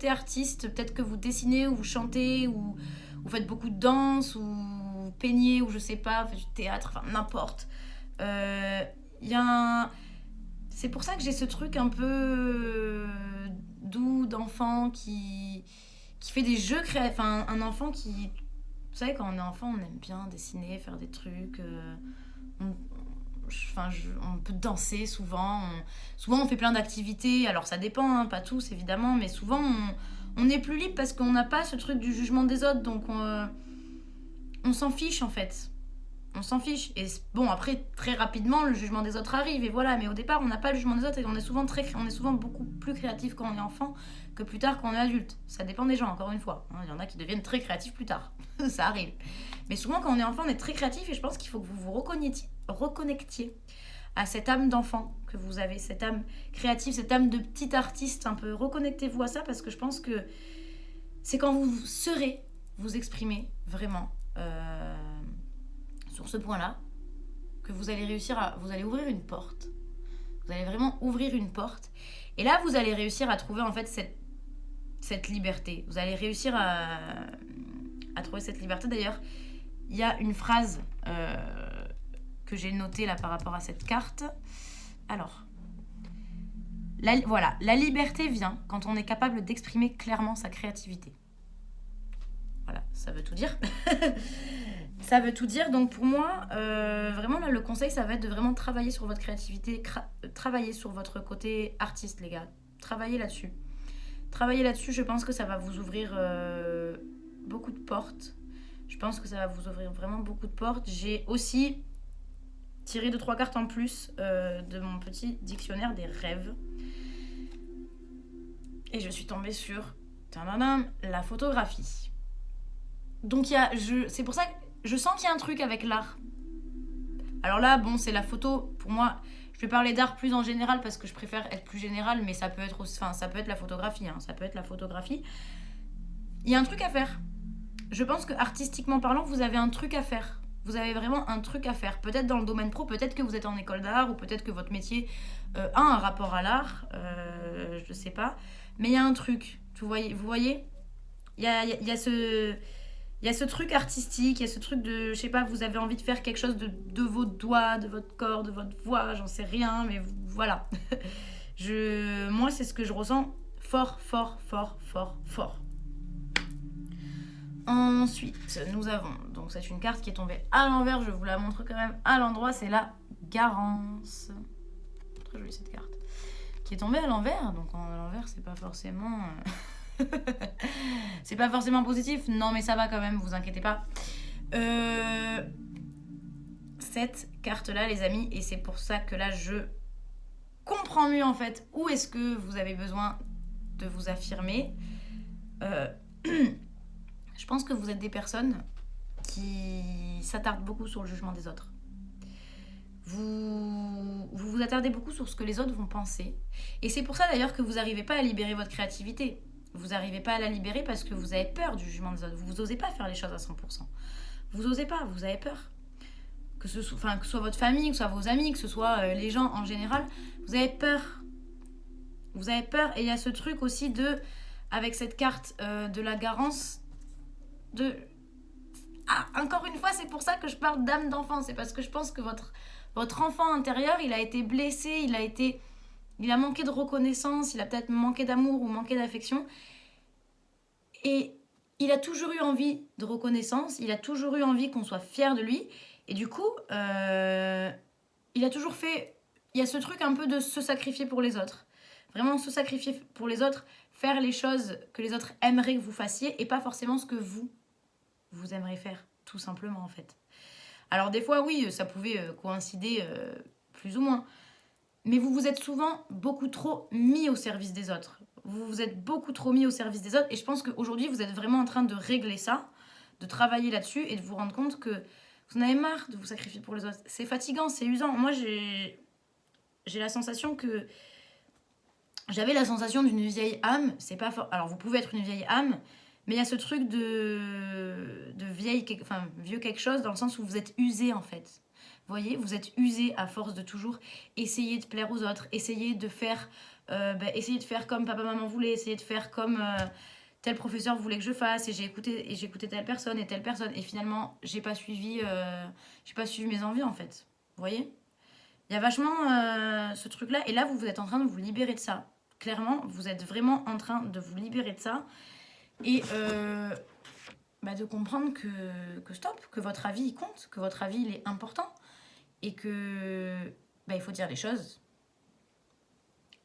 artiste. Peut-être que vous dessinez ou vous chantez ou vous faites beaucoup de danse ou vous peignez ou je sais pas, vous faites du théâtre, enfin n'importe. C'est pour ça que j'ai ce truc un peu doux d'enfant qui fait des jeux créatifs. Enfin, un enfant qui... Vous savez, quand on est enfant, on aime bien dessiner, faire des trucs. On peut danser souvent. Souvent, on fait plein d'activités. Alors, ça dépend, hein, pas tous, évidemment. Mais souvent, on est plus libre parce qu'on n'a pas ce truc du jugement des autres. Donc, on s'en fiche, en fait. On s'en fiche. Et bon, après, très rapidement, le jugement des autres arrive. Et voilà. Mais au départ, on n'a pas le jugement des autres. Et on est souvent beaucoup plus créatif quand on est enfant que plus tard quand on est adulte. Ça dépend des gens, encore une fois. Il y en a qui deviennent très créatifs plus tard. Ça arrive. Mais souvent, quand on est enfant, on est très créatif. Et je pense qu'il faut que vous vous reconnectiez à cette âme d'enfant que vous avez, cette âme créative, cette âme de petit artiste un peu. Reconnectez-vous à ça parce que je pense que c'est quand vous serez vous exprimer vraiment sur ce point-là que vous allez vous allez ouvrir une porte. Vous allez vraiment ouvrir une porte. Et là, vous allez réussir à trouver en fait cette liberté. Vous allez réussir à trouver cette liberté. D'ailleurs, il y a une phrase que j'ai notée là par rapport à cette carte. Alors, la liberté vient quand on est capable d'exprimer clairement sa créativité. Voilà, ça veut tout dire. Ça veut tout dire. Donc pour moi, vraiment là, le conseil, ça va être de vraiment travailler sur votre créativité, travailler sur votre côté artiste, les gars. Travaillez là-dessus. Je pense que ça va vous ouvrir beaucoup de portes. Je pense que ça va vous ouvrir vraiment beaucoup de portes. J'ai aussi tiré 2-3 cartes en plus de mon petit dictionnaire des rêves. Et je suis tombée sur la photographie. Donc c'est pour ça que je sens qu'il y a un truc avec l'art. Alors là, bon, c'est la photo. Pour moi, je vais parler d'art plus en général parce que je préfère être plus général, mais ça peut être la photographie. Ça peut être la photographie. Il y a un truc à faire. Je pense que artistiquement parlant, vous avez un truc à faire. Vous avez vraiment un truc à faire. Peut-être dans le domaine pro, peut-être que vous êtes en école d'art, ou peut-être que votre métier a un rapport à l'art. Je sais pas. Mais il y a un truc. Vous voyez il y a ce... Il y a ce truc artistique, il y a ce truc de, je sais pas, vous avez envie de faire quelque chose de vos doigts, de votre corps, de votre voix, j'en sais rien, mais voilà. Moi, c'est ce que je ressens fort, fort, fort, fort, fort. Ensuite, nous avons, donc c'est une carte qui est tombée à l'envers, je vous la montre quand même à l'endroit, c'est la Garance. Très jolie cette carte. Qui est tombée à l'envers, donc à l'envers, c'est pas forcément... c'est pas forcément positif, non mais ça va quand même, vous inquiétez pas. Cette carte là les amis, et c'est pour ça que là je comprends mieux en fait où est-ce que vous avez besoin de vous affirmer. Je pense que vous êtes des personnes qui s'attardent beaucoup sur le jugement des autres. Vous attardez beaucoup sur ce que les autres vont penser, et c'est pour ça d'ailleurs que vous n'arrivez pas à libérer votre créativité. Vous n'arrivez pas à la libérer parce que vous avez peur du jugement des autres. Vous n'osez pas faire les choses à 100%. Vous n'osez pas, vous avez peur. Que ce soit votre famille, que ce soit vos amis, que ce soit les gens en général, vous avez peur. Vous avez peur, et il y a ce truc aussi avec cette carte de la Garance, encore une fois, c'est pour ça que je parle d'âme d'enfant. C'est parce que je pense que votre enfant intérieur, il a été blessé, il a manqué de reconnaissance, il a peut-être manqué d'amour ou manqué d'affection. Et il a toujours eu envie de reconnaissance, il a toujours eu envie qu'on soit fier de lui. Et du coup, il a toujours fait... Il y a ce truc un peu de se sacrifier pour les autres. Vraiment se sacrifier pour les autres, faire les choses que les autres aimeraient que vous fassiez et pas forcément ce que vous aimeriez faire, tout simplement en fait. Alors des fois, oui, ça pouvait coïncider plus ou moins. Mais vous vous êtes souvent beaucoup trop mis au service des autres. Vous vous êtes beaucoup trop mis au service des autres. Et je pense qu'aujourd'hui, vous êtes vraiment en train de régler ça, de travailler là-dessus et de vous rendre compte que vous en avez marre de vous sacrifier pour les autres. C'est fatigant, c'est usant. Moi, j'ai la sensation que... J'avais la sensation d'une vieille âme. C'est pas fort. Alors, vous pouvez être une vieille âme, mais il y a ce truc de vieux quelque chose, dans le sens où vous êtes usé, en fait. Vous voyez, vous êtes usé à force de toujours essayer de plaire aux autres, essayer de faire comme papa maman voulait, essayer de faire comme tel professeur voulait que je fasse, et j'ai écouté telle personne, et finalement j'ai pas suivi mes envies en fait. Vous voyez, il y a vachement ce truc là, et là vous êtes en train de vous libérer de ça. Clairement, vous êtes vraiment en train de vous libérer de ça, et de comprendre que stop, que votre avis il compte, que votre avis il est important. Et que il faut dire les choses.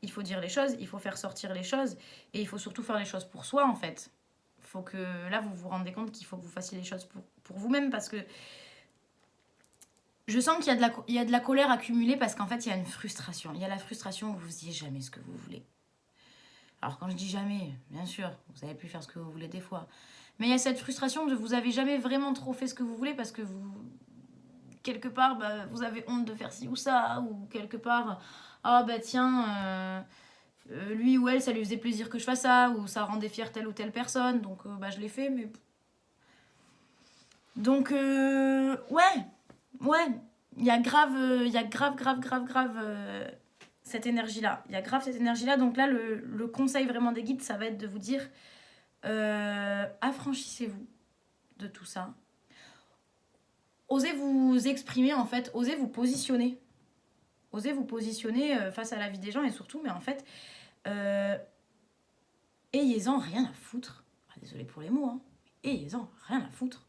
Il faut dire les choses, il faut faire sortir les choses, et il faut surtout faire les choses pour soi en fait. Il faut que là vous vous rendez compte qu'il faut que vous fassiez les choses pour vous-même, parce que je sens qu'il y a de la colère accumulée, parce qu'en fait il y a une frustration. Il y a la frustration où vous ne disiez jamais ce que vous voulez. Alors quand je dis jamais, bien sûr, vous avez pu faire ce que vous voulez des fois. Mais il y a cette frustration de vous avez jamais vraiment trop fait ce que vous voulez, parce que quelque part, vous avez honte de faire ci ou ça, ou quelque part, lui ou elle, ça lui faisait plaisir que je fasse ça, ou ça rendait fière telle ou telle personne, donc je l'ai fait, mais... Donc, ouais, il y a grave cette énergie-là. Il y a grave cette énergie-là, donc là, le conseil vraiment des guides, ça va être de vous dire, affranchissez-vous de tout ça. Osez vous exprimer en fait, osez vous positionner. Osez vous positionner face à la vie des gens, et surtout, mais en fait, ayez-en rien à foutre. Désolée pour les mots, hein. Ayez-en rien à foutre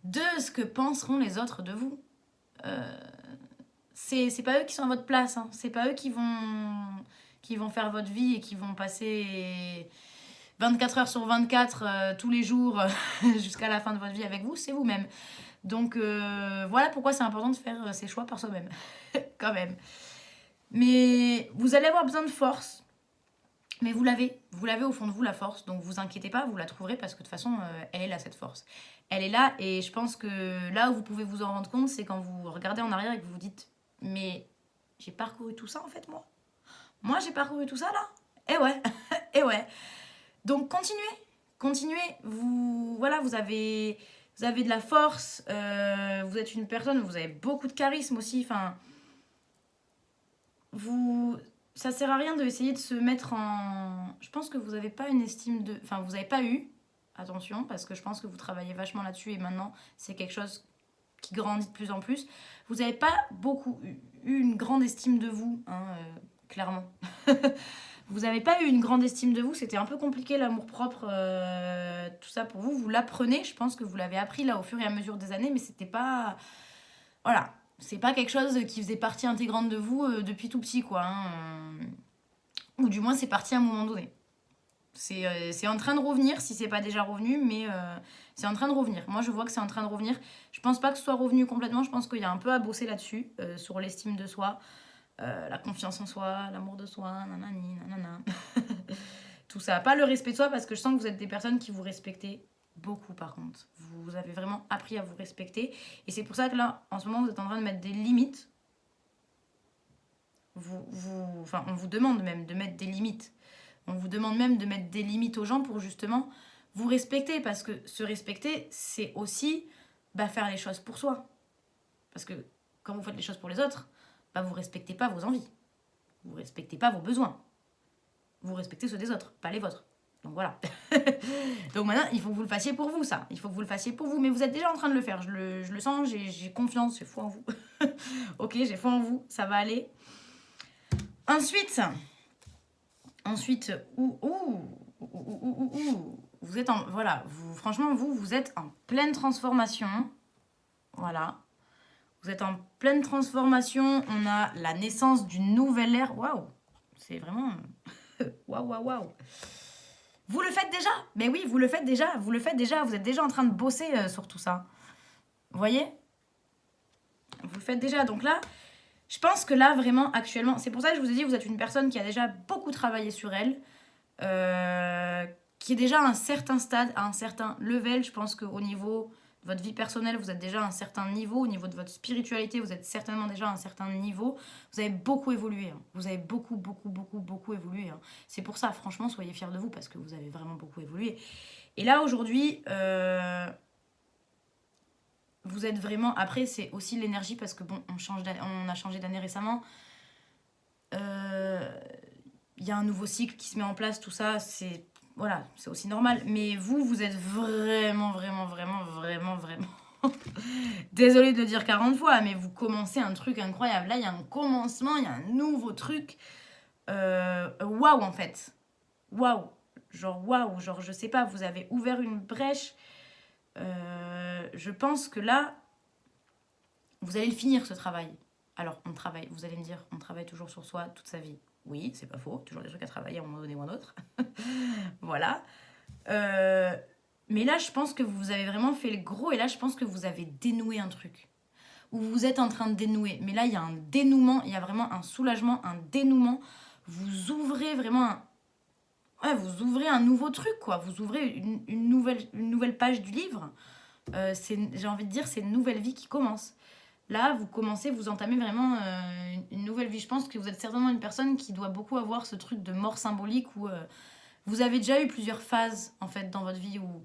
de ce que penseront les autres de vous. C'est pas eux qui sont à votre place, hein. C'est pas eux qui vont faire votre vie et qui vont passer 24 heures sur 24 tous les jours jusqu'à la fin de votre vie avec vous, c'est vous-même. Donc voilà pourquoi c'est important de faire ses choix par soi-même, quand même. Mais vous allez avoir besoin de force, mais vous l'avez au fond de vous, la force, donc vous inquiétez pas, vous la trouverez, parce que de toute façon, elle est là, cette force. Elle est là, et je pense que là où vous pouvez vous en rendre compte, c'est quand vous regardez en arrière et que vous vous dites « Mais j'ai parcouru tout ça en fait, moi. Moi j'ai parcouru tout ça là. Et ouais, et ouais. » Donc continuez. Vous avez vous avez de la force, vous êtes une personne, vous avez beaucoup de charisme aussi, enfin, ça sert à rien d'essayer de se mettre en... Je pense que vous n'avez pas une estime de... Enfin, vous n'avez pas eu, attention, parce que je pense que vous travaillez vachement là-dessus et maintenant, c'est quelque chose qui grandit de plus en plus. Vous n'avez pas beaucoup eu une grande estime de vous, hein, clairement. Vous n'avez pas eu une grande estime de vous, c'était un peu compliqué l'amour-propre, tout ça pour vous. Vous l'apprenez, je pense que vous l'avez appris là au fur et à mesure des années, mais c'était pas... Voilà, c'est pas quelque chose qui faisait partie intégrante de vous depuis tout petit, quoi. Hein. Ou du moins, c'est parti à un moment donné. C'est en train de revenir, si c'est pas déjà revenu, mais c'est en train de revenir. Moi, je vois que c'est en train de revenir. Je pense pas que ce soit revenu complètement, je pense qu'il y a un peu à bosser là-dessus, sur l'estime de soi, la confiance en soi, l'amour de soi, nanani, nanana. Tout ça. Pas le respect de soi, parce que je sens que vous êtes des personnes qui vous respectez beaucoup, par contre. Vous avez vraiment appris à vous respecter. Et c'est pour ça que là, en ce moment, vous êtes en train de mettre des limites. Enfin, on vous demande même de mettre des limites. On vous demande même de mettre des limites aux gens pour justement vous respecter. Parce que se respecter, c'est aussi faire les choses pour soi. Parce que quand vous faites les choses pour les autres, vous ne respectez pas vos envies. Vous ne respectez pas vos besoins. Vous respectez ceux des autres, pas les vôtres. Donc voilà. Donc maintenant, il faut que vous le fassiez pour vous, ça. Il faut que vous le fassiez pour vous. Mais vous êtes déjà en train de le faire. Je le sens, j'ai confiance, j'ai foi en vous. Ok, j'ai foi en vous, ça va aller. Ensuite, vous êtes en... Voilà, franchement, vous êtes en pleine transformation. Voilà. Vous êtes en pleine transformation. On a la naissance d'une nouvelle ère. Waouh. C'est vraiment... waouh. Vous le faites déjà. Mais oui, vous le faites déjà. Vous êtes déjà en train de bosser sur tout ça. Vous voyez? Vous le faites déjà. Donc là, je pense que là, vraiment, actuellement... C'est pour ça que je vous ai dit, vous êtes une personne qui a déjà beaucoup travaillé sur elle. Qui est déjà à un certain stade, à un certain level. Je pense qu'au niveau de votre vie personnelle, vous êtes déjà à un certain niveau. Au niveau de votre spiritualité, vous êtes certainement déjà à un certain niveau. Vous avez beaucoup évolué. Hein. Vous avez beaucoup évolué. Hein. C'est pour ça, franchement, soyez fiers de vous parce que vous avez vraiment beaucoup évolué. Et là, aujourd'hui, vous êtes vraiment... Après, c'est aussi l'énergie parce que, bon, on a changé d'année récemment. Il y a un nouveau cycle qui se met en place, tout ça, c'est... Voilà, c'est aussi normal. Mais vous êtes vraiment... Désolée de le dire 40 fois, mais vous commencez un truc incroyable. Là, il y a un commencement, il y a un nouveau truc. Waouh, en fait. Waouh. Genre, je sais pas, vous avez ouvert une brèche. Je pense que là, vous allez le finir, ce travail. Alors, on travaille, vous allez me dire, on travaille toujours sur soi toute sa vie. Oui, c'est pas faux, toujours des trucs à travailler à un moment donné ou à un autre. Voilà. Mais là, je pense que vous avez vraiment fait le gros et là, je pense que vous avez dénoué un truc. Ou vous êtes en train de dénouer. Mais là, il y a un dénouement, il y a vraiment un soulagement, un dénouement. Vous ouvrez vraiment vous ouvrez un nouveau truc, quoi. Vous ouvrez une nouvelle page du livre. J'ai envie de dire, c'est une nouvelle vie qui commence. Là, vous entamez vraiment une nouvelle vie. Je pense que vous êtes certainement une personne qui doit beaucoup avoir ce truc de mort symbolique où vous avez déjà eu plusieurs phases, en fait, dans votre vie où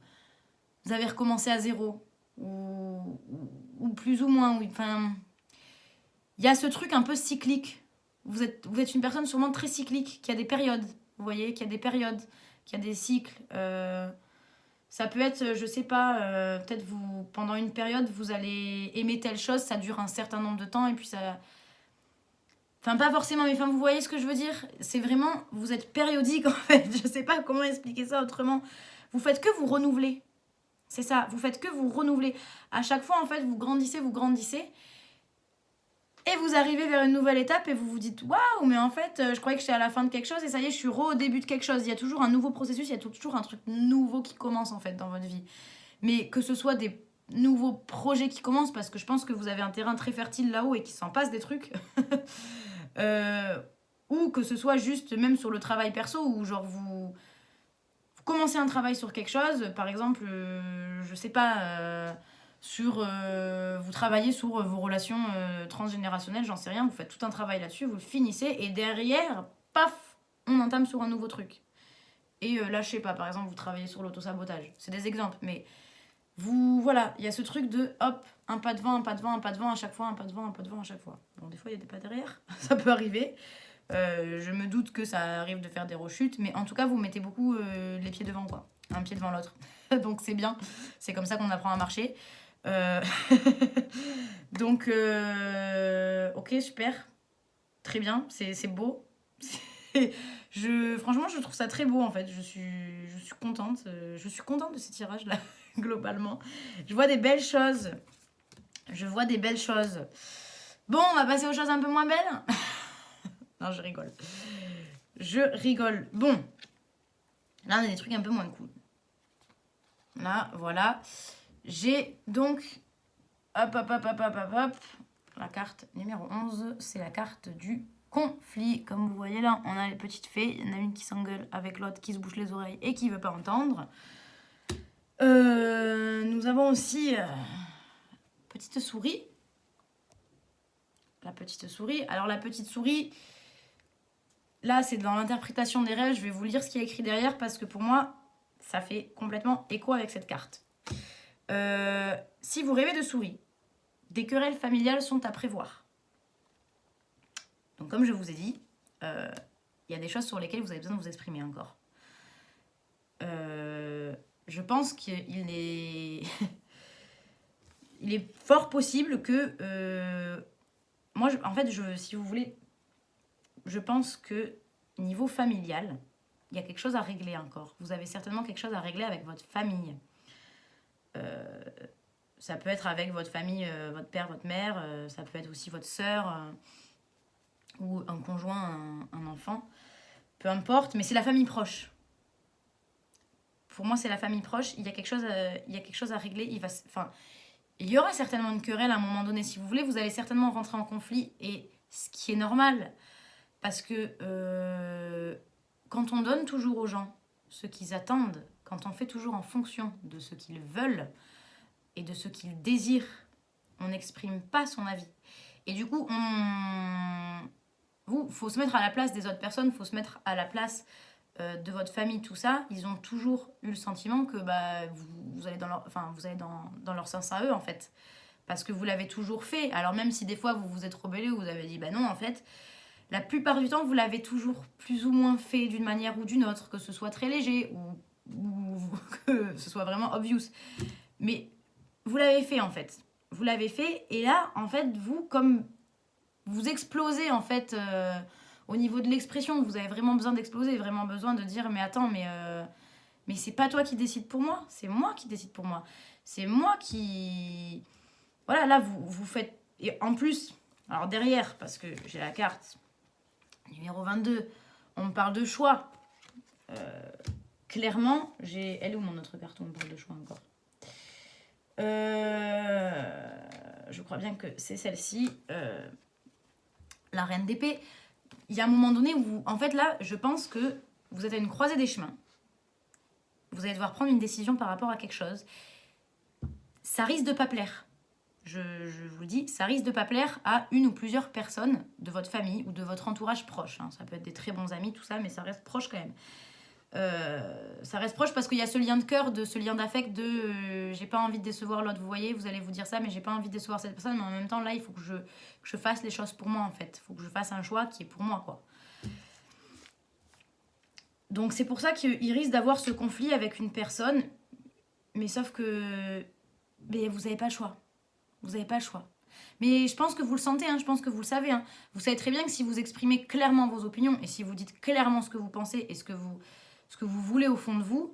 vous avez recommencé à zéro. Ou plus ou moins. Enfin, il y a ce truc un peu cyclique. Vous êtes une personne sûrement très cyclique, qui a des périodes. Vous voyez, qu'il y a des périodes, qu'il y a des cycles. Ça peut être, je sais pas, peut-être pendant une période, vous allez aimer telle chose, ça dure un certain nombre de temps, et puis ça... Enfin, pas forcément, mais vous voyez ce que je veux dire? C'est vraiment, vous êtes périodique, en fait. Je sais pas comment expliquer ça autrement. Vous faites que vous renouveler. C'est ça, vous faites que vous renouveler. À chaque fois, en fait, vous grandissez. Et vous arrivez vers une nouvelle étape et vous vous dites « Waouh, mais en fait, je croyais que j'étais à la fin de quelque chose et ça y est, je suis au début de quelque chose. » Il y a toujours un nouveau processus, il y a toujours un truc nouveau qui commence en fait dans votre vie. Mais que ce soit des nouveaux projets qui commencent, parce que je pense que vous avez un terrain très fertile là-haut et qu'il s'en passe des trucs. Ou que ce soit juste même sur le travail perso où genre vous commencez un travail sur quelque chose, par exemple, je sais pas... vous travaillez sur vos relations transgénérationnelles, j'en sais rien, vous faites tout un travail là-dessus, vous le finissez, et derrière, paf, on entame sur un nouveau truc. Et là, je sais pas, par exemple, vous travaillez sur l'autosabotage. C'est des exemples, mais Voilà, il y a ce truc de hop, un pas devant, un pas devant, un pas devant à chaque fois, un pas devant, un pas devant à chaque fois. Bon, des fois, il y a des pas derrière, ça peut arriver. Je me doute que ça arrive de faire des rechutes, mais en tout cas, vous mettez beaucoup les pieds devant, quoi. Un pied devant l'autre. Donc, c'est bien. C'est comme ça qu'on apprend à marcher. Donc, ok, super. Très bien, c'est beau. Franchement, je trouve ça très beau, en fait. Je suis contente. Je suis contente de ces tirages-là, globalement. Je vois des belles choses. Je vois des belles choses. Bon, on va passer aux choses un peu moins belles. Non, je rigole. Je rigole. Bon. Là, on a des trucs un peu moins cool. Là, voilà. J'ai donc... Hop, hop, hop, hop, hop, hop, hop. La carte numéro 11, c'est la carte du conflit. Comme vous voyez là, on a les petites fées. Il y en a une qui s'engueule avec l'autre, qui se bouche les oreilles et qui ne veut pas entendre. Nous avons aussi... petite souris. La petite souris. Alors, la petite souris... Là, c'est dans l'interprétation des rêves. Je vais vous lire ce qu'il y a écrit derrière parce que pour moi, ça fait complètement écho avec cette carte. Si vous rêvez de souris, des querelles familiales sont à prévoir. Donc, comme je vous ai dit, il y a des choses sur lesquelles vous avez besoin de vous exprimer encore. Je pense qu'il est... il est fort possible que... moi, en fait, si vous voulez... Je pense que niveau familial, il y a quelque chose à régler encore. Vous avez certainement quelque chose à régler avec votre famille. Ça peut être avec votre famille, votre père, votre mère. Ça peut être aussi votre sœur ou un conjoint, un enfant. Peu importe, mais c'est la famille proche. Pour moi, c'est la famille proche. Il y a quelque chose à régler. Il y aura certainement une querelle à un moment donné. Si vous voulez, vous allez certainement rentrer en conflit. Et ce qui est normal... Parce que quand on donne toujours aux gens ce qu'ils attendent, quand on fait toujours en fonction de ce qu'ils veulent et de ce qu'ils désirent, on n'exprime pas son avis. Et du coup, faut se mettre à la place des autres personnes, faut se mettre à la place de votre famille, tout ça. Ils ont toujours eu le sentiment que vous allez dans leur sens à eux, en fait. Parce que vous l'avez toujours fait. Alors même si des fois, vous vous êtes rebellé ou vous avez dit, non, en fait... La plupart du temps, vous l'avez toujours plus ou moins fait d'une manière ou d'une autre, que ce soit très léger ou que ce soit vraiment obvious. Mais vous l'avez fait, en fait. Vous l'avez fait, et là, en fait, comme vous explosez, en fait, au niveau de l'expression, vous avez vraiment besoin d'exploser, vraiment besoin de dire, mais attends, mais c'est pas toi qui décide pour moi, c'est moi qui décide pour moi. C'est moi qui... Voilà, là, vous faites... Et en plus, alors derrière, parce que j'ai la carte... Numéro 22, on me parle de choix. Clairement, elle est où mon autre carte où on me parle de choix encore je crois bien que c'est celle-ci. La reine d'épée. Il y a un moment donné où, en fait, là, je pense que vous êtes à une croisée des chemins. Vous allez devoir prendre une décision par rapport à quelque chose. Ça risque de pas plaire. Je vous le dis, ça risque de pas plaire à une ou plusieurs personnes de votre famille ou de votre entourage proche. Hein. Ça peut être des très bons amis, tout ça, mais ça reste proche quand même. Ça reste proche parce qu'il y a ce lien de cœur, ce lien d'affect de j'ai pas envie de décevoir l'autre, vous voyez, vous allez vous dire ça, mais j'ai pas envie de décevoir cette personne, mais en même temps, là, il faut que je fasse les choses pour moi, en fait. Il faut que je fasse un choix qui est pour moi, quoi. Donc, c'est pour ça qu'il risque d'avoir ce conflit avec une personne, mais sauf que vous n'avez pas le choix. Vous n'avez pas le choix. Mais je pense que vous le sentez, hein, je pense que vous le savez. Hein. Vous savez très bien que si vous exprimez clairement vos opinions et si vous dites clairement ce que vous pensez et ce que vous voulez au fond de vous,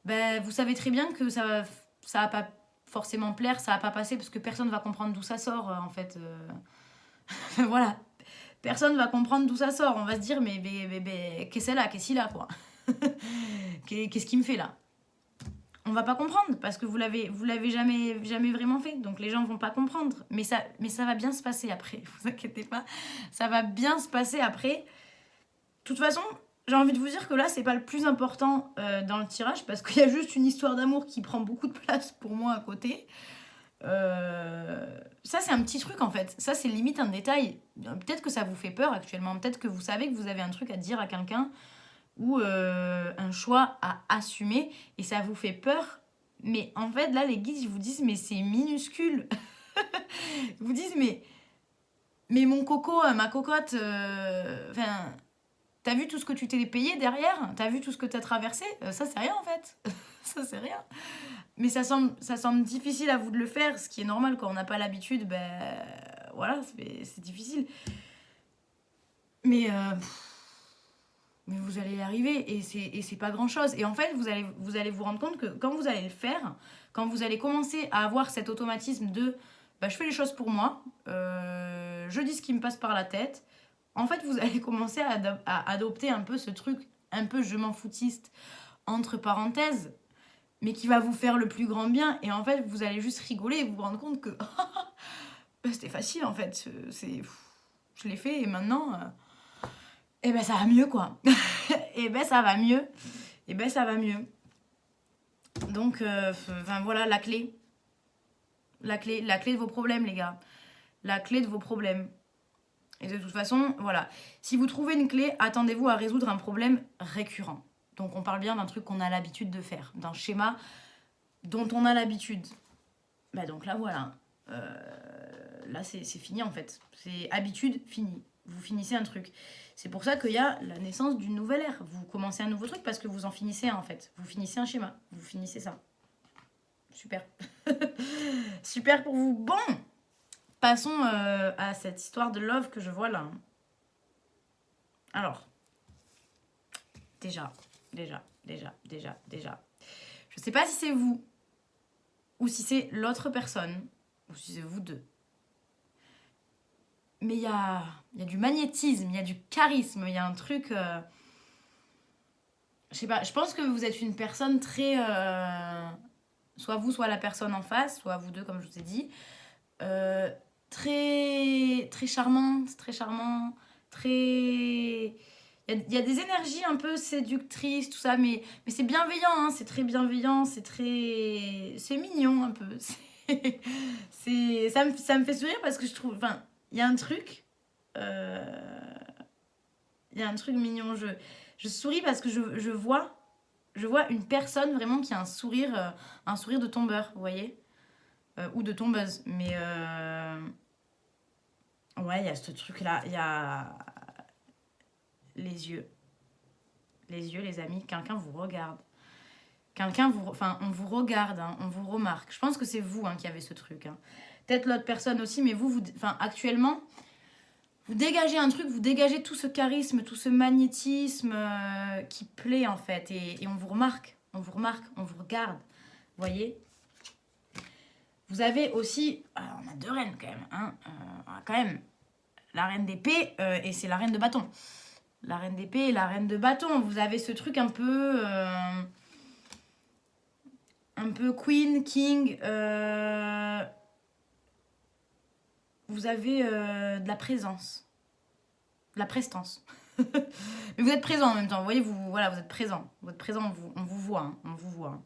vous savez très bien que ça va pas forcément plaire, ça va pas passer parce que personne va comprendre d'où ça sort, en fait. Voilà. Personne va comprendre d'où ça sort. On va se dire, mais qu'est-ce qu'il a, quoi. Qu'est-ce qu'il me fait là? On va pas comprendre parce que vous l'avez jamais vraiment fait, donc les gens vont pas comprendre, mais ça va bien se passer après, vous inquiétez pas, ça va bien se passer après. De toute façon, j'ai envie de vous dire que là c'est pas le plus important dans le tirage parce qu'il y a juste une histoire d'amour qui prend beaucoup de place pour moi à côté. Ça c'est un petit truc en fait, ça c'est limite un détail. Peut-être que ça vous fait peur actuellement, peut-être que vous savez que vous avez un truc à dire à quelqu'un ou un choix à assumer et ça vous fait peur, Mais en fait, là, les guides, ils vous disent, mais c'est minuscule. Ils vous disent, mais mon coco, ma cocotte, enfin, t'as vu tout ce que tu t'es payé derrière? T'as vu tout ce que t'as traversé? Ça, c'est rien, en fait. Ça, c'est rien. Mais ça semble difficile à vous de le faire, ce qui est normal quand on n'a pas l'habitude, ben voilà, c'est difficile. Mais vous allez y arriver et c'est pas grand chose. Et en fait, vous allez vous rendre compte que quand vous allez le faire, quand vous allez commencer à avoir cet automatisme de bah, je fais les choses pour moi, je dis ce qui me passe par la tête, en fait, vous allez commencer à adopter un peu ce truc, un peu je m'en foutiste, entre parenthèses, mais qui va vous faire le plus grand bien. Et en fait, vous allez juste rigoler et vous rendre compte que c'était facile en fait. Je l'ai fait et maintenant, et ben ça va mieux quoi. Et ben ça va mieux. Et ben ça va mieux. Donc, voilà la clé. La clé de vos problèmes, les gars. La clé de vos problèmes. Et de toute façon, voilà. Si vous trouvez une clé, attendez-vous à résoudre un problème récurrent. Donc, on parle bien d'un truc qu'on a l'habitude de faire, d'un schéma dont on a l'habitude. Bah donc là, voilà. Là, c'est fini, en fait. C'est habitude finie. Vous finissez un truc. C'est pour ça qu'il y a la naissance d'une nouvelle ère. Vous commencez un nouveau truc parce que vous en finissez un, en fait. Vous finissez un schéma. Vous finissez ça. Super. Super pour vous. Bon, passons à cette histoire de love que je vois là. Alors, déjà. Je sais pas si c'est vous ou si c'est l'autre personne ou si c'est vous deux. Mais il y a du magnétisme, il y a du charisme, il y a un truc... je sais pas, je pense que vous êtes une personne très... soit vous, soit la personne en face, soit vous deux, comme je vous ai dit. Très charmante, très charmant, très... Il y a des énergies un peu séductrices, tout ça, mais c'est bienveillant, hein, c'est très bienveillant, c'est très... C'est mignon un peu. Ça me fait sourire parce que je trouve... Enfin, il y a un truc... Il y a un truc mignon. Je souris parce que je vois une personne vraiment qui a un sourire de tombeur, vous voyez, ou de tombeuse. Mais ouais, il y a ce truc-là. Il y a les yeux. Les yeux, les amis. Quelqu'un vous regarde. Enfin, on vous regarde, hein, on vous remarque. Je pense que c'est vous hein, qui avez ce truc. Hein. Peut-être l'autre personne aussi, mais enfin, actuellement... Vous dégagez un truc, vous dégagez tout ce charisme, tout ce magnétisme qui plaît en fait. Et on vous remarque, on vous regarde. Vous voyez? Vous avez aussi... Alors on a deux reines quand même. Hein, on a quand même la reine d'épée et c'est la reine de bâton. La reine d'épée et la reine de bâton. Vous avez ce truc un peu queen, king. Vous avez de la présence. De la prestance. Mais vous êtes présent en même temps. Vous voyez, vous êtes présent. Vous êtes présent, on vous voit. Hein, on vous voit.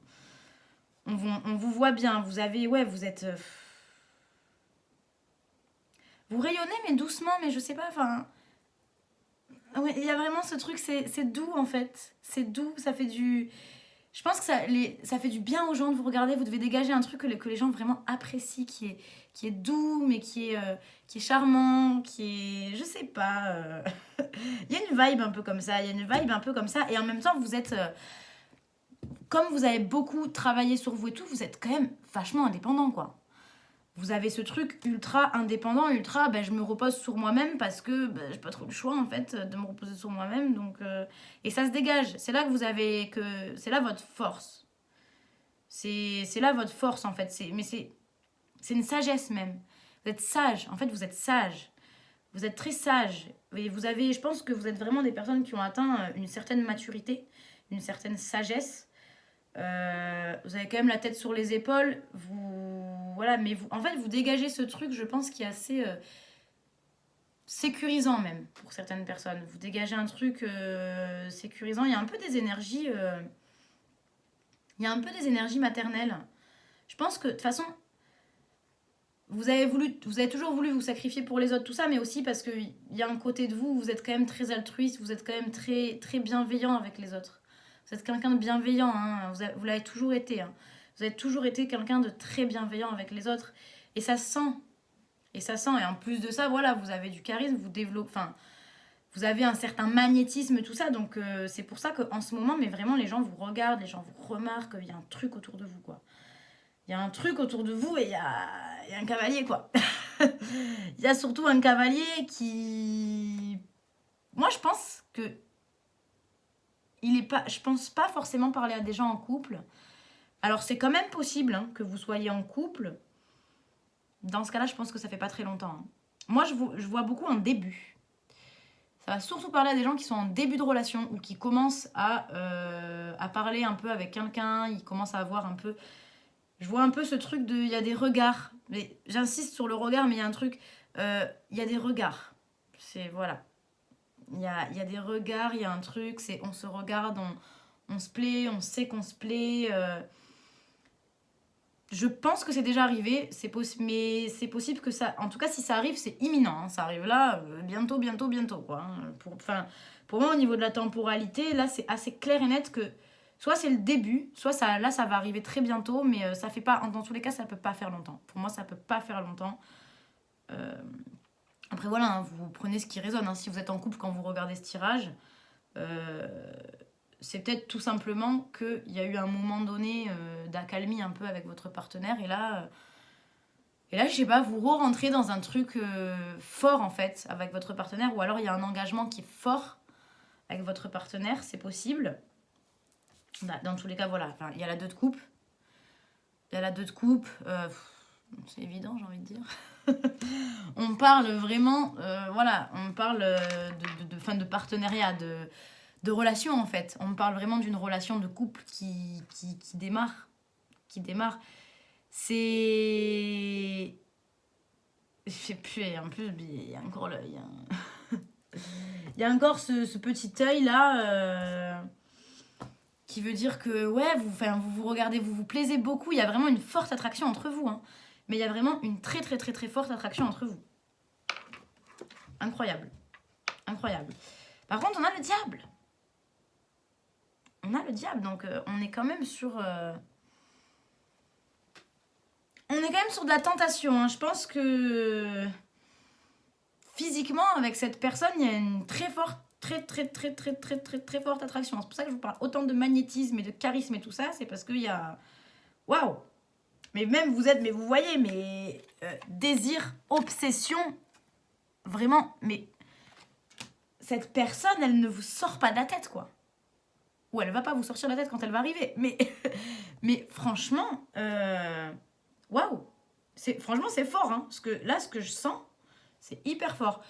Hein. On vous voit bien. Vous avez... Ouais, vous êtes... Vous rayonnez, mais doucement, mais je sais pas, enfin... Ouais, il y a vraiment ce truc, c'est doux, en fait. C'est doux, ça fait du... Je pense que ça fait du bien aux gens de vous regarder. Vous devez dégager un truc que les gens vraiment apprécient, qui est doux, mais qui est charmant, qui est... Je sais pas. Il y a une vibe un peu comme ça. Et en même temps, vous êtes... comme vous avez beaucoup travaillé sur vous et tout, vous êtes quand même vachement indépendant, quoi. Vous avez ce truc ultra indépendant, ultra, je me repose sur moi-même parce que j'ai pas trop le choix, en fait, de me reposer sur moi-même. Donc, et ça se dégage. C'est là que vous avez... C'est là votre force. C'est là votre force, en fait. Mais c'est une sagesse, même. Vous êtes sage. En fait, vous êtes sage. Vous êtes très sage. Et je pense que vous êtes vraiment des personnes qui ont atteint une certaine maturité, une certaine sagesse. Vous avez quand même la tête sur les épaules, voilà, mais en fait vous dégagez ce truc, je pense, qui est assez sécurisant même pour certaines personnes. Vous dégagez un truc sécurisant. Il y a un peu des énergies maternelles. Je pense que de toute façon vous avez toujours voulu vous sacrifier pour les autres, tout ça, mais aussi parce que il y a un côté de vous êtes quand même très altruiste, vous êtes quand même très très bienveillant avec les autres. Vous êtes quelqu'un de bienveillant, hein. Vous l'avez toujours été. Hein. Vous avez toujours été quelqu'un de très bienveillant avec les autres. Et ça se sent. Et ça sent. Et en plus de ça, voilà, vous avez du charisme, vous développez... Enfin, vous avez un certain magnétisme, tout ça. Donc, c'est pour ça qu'en ce moment, mais vraiment, les gens vous regardent, les gens vous remarquent. Il y a un truc autour de vous, quoi. Il y a un truc autour de vous et il y a un cavalier, quoi. Il y a surtout un cavalier qui... Moi, je pense que... Je pense pas forcément parler à des gens en couple. Alors, c'est quand même possible que vous soyez en couple. Dans ce cas-là, je pense que ça fait pas très longtemps. Moi, je vois beaucoup un début. Ça va surtout parler à des gens qui sont en début de relation ou qui commencent à parler un peu avec quelqu'un. Ils commencent à avoir un peu... Je vois un peu ce truc de... Il y a des regards. Mais j'insiste sur le regard, mais il y a un truc... Il y a des regards. C'est... Voilà. Il y a des regards, il y a un truc. C'est on se regarde, on se plaît, on sait qu'on se plaît. Je pense que c'est déjà arrivé. Mais c'est possible que ça... En tout cas, si ça arrive, c'est imminent. Hein. Ça arrive là, bientôt, quoi. Hein. Pour moi, au niveau de la temporalité, là, c'est assez clair et net que... Soit c'est le début, soit ça va arriver très bientôt, mais ça fait pas... Dans tous les cas, ça peut pas faire longtemps. Pour moi, ça peut pas faire longtemps. Après, voilà, hein, vous prenez ce qui résonne. Hein. Si vous êtes en couple quand vous regardez ce tirage, c'est peut-être tout simplement qu'il y a eu un moment donné d'accalmie un peu avec votre partenaire. Et là, je sais pas, vous rentrez dans un truc fort, en fait, avec votre partenaire. Ou alors, il y a un engagement qui est fort avec votre partenaire. C'est possible. Dans tous les cas, voilà. Enfin, il y a la 2 de coupe. C'est évident, j'ai envie de dire. On parle vraiment... voilà, on parle de partenariat, de relation, en fait. On parle vraiment d'une relation de couple qui démarre. C'est... Je sais plus, en plus, il y a encore l'œil. Il y a encore ce petit œil-là... qui veut dire que, ouais, vous regardez, vous vous plaisez beaucoup. Il y a vraiment une forte attraction entre vous. Hein. Mais il y a vraiment une très, très, très, très forte attraction entre vous. Incroyable. Incroyable. Par contre, on a le diable. Donc on est quand même sur... On est quand même sur de la tentation. Hein. Je pense que... Physiquement, avec cette personne, il y a une très forte très forte attraction. C'est pour ça que je vous parle autant de magnétisme et de charisme et tout ça, c'est parce qu'il y a... Waouh! Mais même vous voyez, mais désir, obsession, vraiment, mais cette personne, elle ne vous sort pas de la tête, quoi. Ou elle va pas vous sortir de la tête quand elle va arriver. Mais franchement, waouh! Franchement, c'est fort, hein. Parce que là, ce que je sens, c'est hyper fort.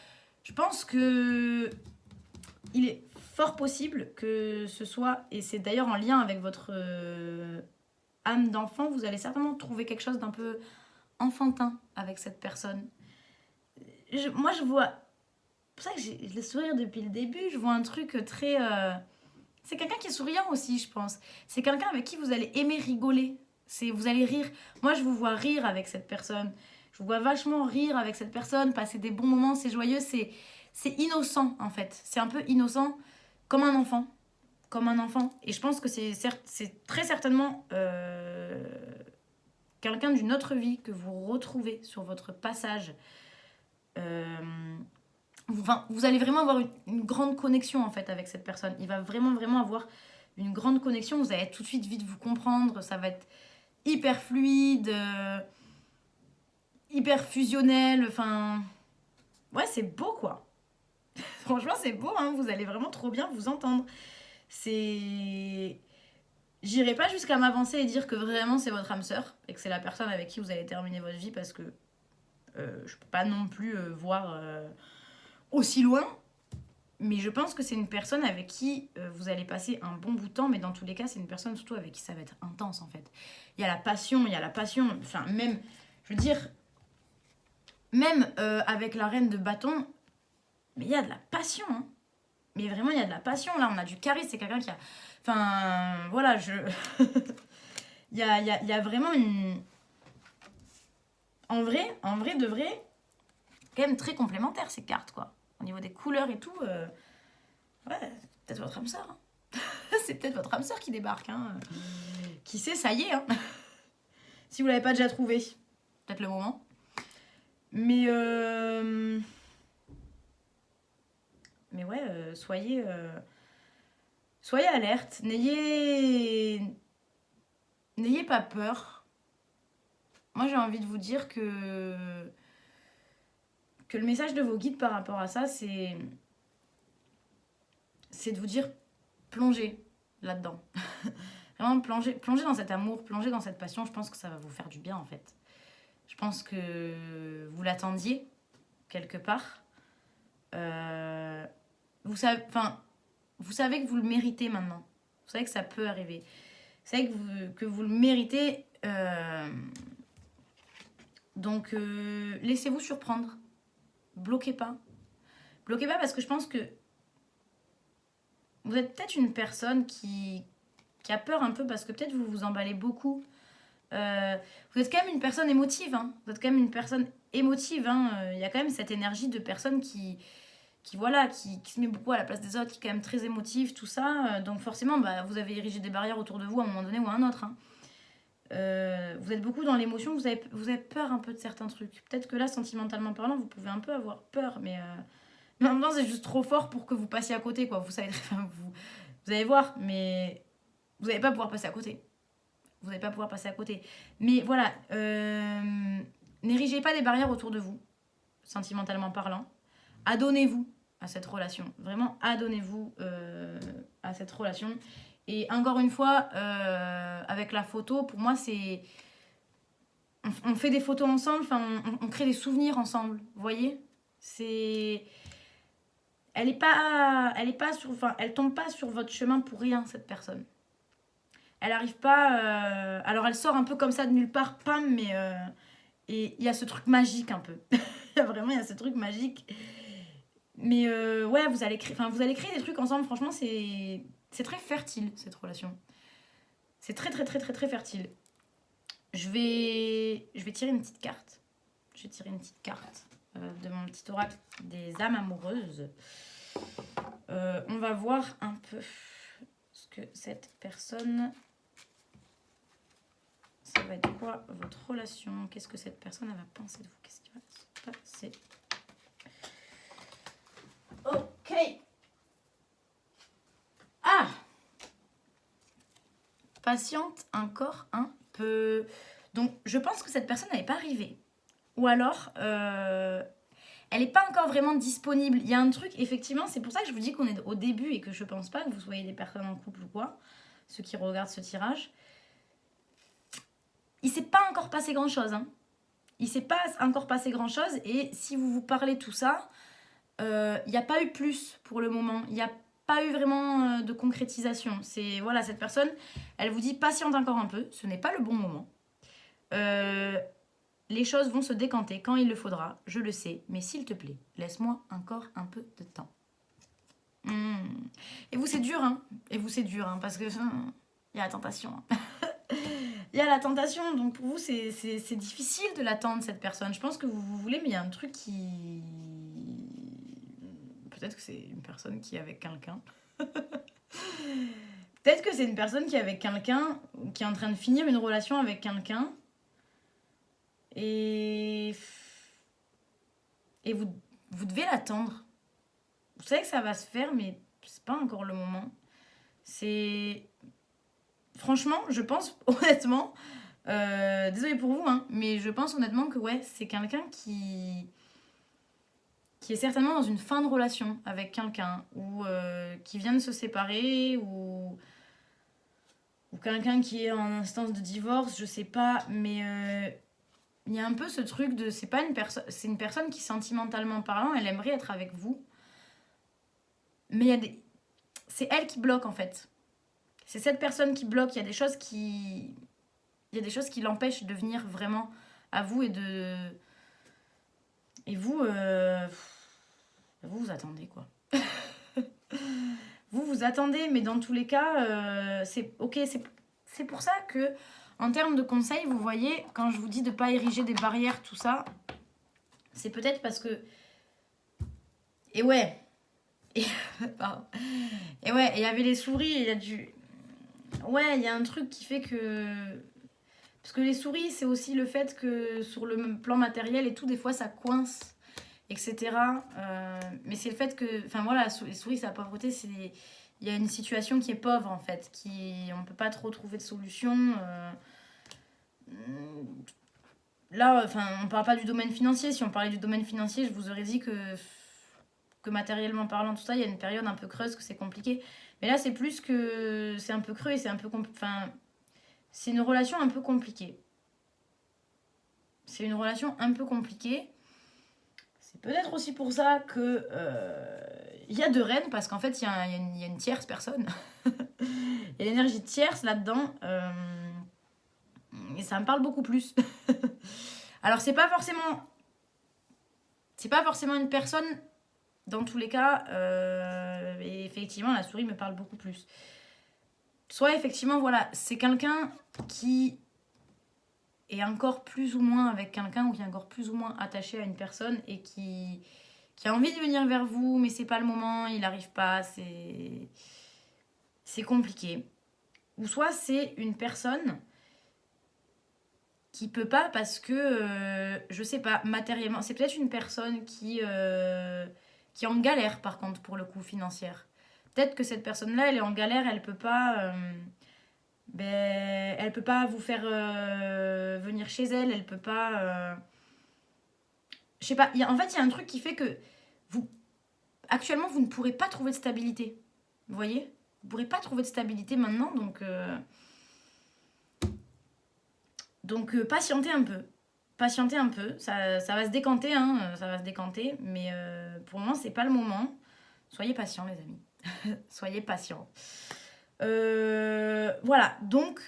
Je pense que... Il est fort possible que ce soit, et c'est d'ailleurs en lien avec votre âme d'enfant, vous allez certainement trouver quelque chose d'un peu enfantin avec cette personne. Moi, je vois... C'est pour ça que j'ai le sourire depuis le début, je vois un truc très... C'est quelqu'un qui est souriant aussi, je pense. C'est quelqu'un avec qui vous allez aimer rigoler. Vous allez rire. Moi, je vous vois rire avec cette personne. Je vous vois vachement rire avec cette personne, passer des bons moments, c'est joyeux, c'est innocent, en fait. C'est un peu innocent, comme un enfant. Et je pense que c'est très certainement quelqu'un d'une autre vie que vous retrouvez sur votre passage. Vous allez vraiment avoir une grande connexion, en fait, avec cette personne. Il va vraiment, vraiment avoir une grande connexion. Vous allez tout de suite vite vous comprendre. Ça va être hyper fluide, hyper fusionnel. Enfin, ouais, c'est beau, quoi. Franchement, c'est beau, hein. Vous allez vraiment trop bien vous entendre. J'irai pas jusqu'à m'avancer et dire que vraiment c'est votre âme sœur et que c'est la personne avec qui vous allez terminer votre vie parce que je peux pas non plus voir aussi loin. Mais je pense que c'est une personne avec qui vous allez passer un bon bout de temps, mais dans tous les cas, c'est une personne surtout avec qui ça va être intense, en fait. Il y a la passion, enfin, même, je veux dire, même avec la reine de bâton, mais il y a de la passion, hein. Mais vraiment, il y a de la passion, là, on a du charisme, c'est quelqu'un qui a... Enfin, voilà, il y a vraiment une... En vrai, de vrai, quand même très complémentaires, ces cartes, quoi. Au niveau des couleurs et tout, ouais, c'est peut-être votre âme sœur. Hein. C'est peut-être votre âme sœur qui débarque. Hein. Qui sait, ça y est. Hein. Si vous l'avez pas déjà trouvé, peut-être le moment. Mais ouais, soyez alerte. N'ayez pas peur. Moi, j'ai envie de vous dire que le message de vos guides par rapport à ça, c'est de vous dire plongez là-dedans. Vraiment plongez dans cet amour, plongez dans cette passion. Je pense que ça va vous faire du bien en fait. Je pense que vous l'attendiez quelque part. Vous savez que vous le méritez maintenant. Vous savez que ça peut arriver. Vous savez que vous le méritez. Donc laissez-vous surprendre. Bloquez pas. Bloquez pas parce que je pense que vous êtes peut-être une personne qui a peur un peu parce que peut-être vous vous emballez beaucoup. Vous êtes quand même une personne émotive. Hein. Vous êtes quand même une personne émotive. Hein. Il y a quand même cette énergie de personne qui se met beaucoup à la place des autres, qui est quand même très émotive, tout ça. Donc forcément, vous avez érigé des barrières autour de vous à un moment donné ou à un autre. Hein. Vous êtes beaucoup dans l'émotion, vous avez peur un peu de certains trucs. Peut-être que là, sentimentalement parlant, vous pouvez un peu avoir peur, mais en même temps, c'est juste trop fort pour que vous passiez à côté, quoi. Vous allez voir, mais vous n'allez pas pouvoir passer à côté. Vous n'allez pas pouvoir passer à côté. Mais voilà, n'érigez pas des barrières autour de vous, sentimentalement parlant. Adonnez-vous à cette relation. Vraiment, adonnez-vous à cette relation. Et encore une fois, avec la photo, pour moi, c'est... On fait des photos ensemble, on crée des souvenirs ensemble, vous voyez ? Elle tombe pas sur votre chemin pour rien, cette personne. Elle arrive pas... Alors, elle sort un peu comme ça de nulle part, pam, mais... Et il y a ce truc magique un peu. Il y a ce truc magique. Mais ouais, vous allez créer des trucs ensemble. Franchement, c'est très fertile, cette relation. C'est très, très, très, très, très fertile. Je vais tirer une petite carte. Je vais tirer une petite carte de mon petit oracle des âmes amoureuses. On va voir un peu ce que cette personne... Ça va être quoi votre relation? Qu'est-ce que cette personne elle va penser de vous? Qu'est-ce qui va se passer? Ok. Ah! Patiente encore un peu. Donc, je pense que cette personne n'est pas arrivée. Ou alors, elle n'est pas encore vraiment disponible. Il y a un truc, effectivement, c'est pour ça que je vous dis qu'on est au début et que je pense pas que vous soyez des personnes en couple ou quoi, ceux qui regardent ce tirage. Il s'est pas encore passé grand-chose. Hein. Il s'est pas encore passé grand-chose. Et si vous vous parlez tout ça, il n'y a pas eu plus pour le moment. Il n'y a pas eu vraiment de concrétisation. C'est, voilà, cette personne, elle vous dit patiente encore un peu. Ce n'est pas le bon moment. Les choses vont se décanter quand il le faudra. Je le sais. Mais s'il te plaît, laisse-moi encore un peu de temps. Et vous, c'est dur. Hein. Parce que il y a la tentation. Hein. Il y a la tentation, donc pour vous, c'est difficile de l'attendre, cette personne. Je pense que vous voulez, mais il y a un truc qui... Peut-être que c'est une personne qui est avec quelqu'un. Peut-être que c'est une personne qui est avec quelqu'un, qui est en train de finir une relation avec quelqu'un. Et vous devez l'attendre. Vous savez que ça va se faire, mais c'est pas encore le moment. Franchement, je pense honnêtement, désolée pour vous, hein, mais je pense honnêtement que ouais, c'est quelqu'un qui est certainement dans une fin de relation avec quelqu'un, ou qui vient de se séparer, ou quelqu'un qui est en instance de divorce, je sais pas, mais il y a un peu ce truc de, c'est une personne qui, sentimentalement parlant, elle aimerait être avec vous, mais c'est elle qui bloque en fait. C'est cette personne qui bloque. Il y a des choses qui l'empêchent de venir vraiment à vous et vous attendez quoi. vous attendez, mais dans tous les cas, c'est ok. C'est pour ça que, en termes de conseils, vous voyez, quand je vous dis de pas ériger des barrières, tout ça, c'est peut-être parce que... Et ouais. Pardon. Et ouais, il y avait les souris, il y a du... Ouais, il y a un truc qui fait que... Parce que les souris, c'est aussi le fait que sur le plan matériel et tout, des fois, ça coince, etc. Mais c'est le fait que... Enfin voilà, les souris, c'est la pauvreté, c'est... Il y a une situation qui est pauvre, en fait, on ne peut pas trop trouver de solution. Là, enfin, on ne parle pas du domaine financier. Si on parlait du domaine financier, je vous aurais dit que matériellement parlant, tout ça, il y a une période un peu creuse, que c'est compliqué. Mais là, c'est plus que c'est un peu creux et c'est un peu... Enfin, c'est une relation un peu compliquée. C'est une relation un peu compliquée. C'est peut-être aussi pour ça que y a deux reines, parce qu'en fait, il y a une tierce personne. Il y a l'énergie tierce là-dedans. Et ça me parle beaucoup plus. Alors, c'est pas forcément une personne, dans tous les cas. Et effectivement, la souris me parle beaucoup plus. Soit, effectivement, voilà, c'est quelqu'un qui est encore plus ou moins avec quelqu'un ou qui est encore plus ou moins attaché à une personne et qui a envie de venir vers vous, mais c'est pas le moment, il n'arrive pas, c'est compliqué. Ou soit c'est une personne qui peut pas parce que, je sais pas, matériellement, c'est peut-être une personne qui est en galère par contre pour le coup financière. Peut-être que cette personne-là, elle est en galère, elle peut pas... elle peut pas vous faire venir chez elle, elle peut pas... Je sais pas, en fait, il y a un truc qui fait que actuellement, vous ne pourrez pas trouver de stabilité. Vous voyez? Vous ne pourrez pas trouver de stabilité maintenant, donc patientez un peu. Patientez un peu, ça va se décanter, hein, ça va se décanter, mais pour le moment, c'est pas le moment. Soyez patients, les amis. Soyez patients. Voilà, donc,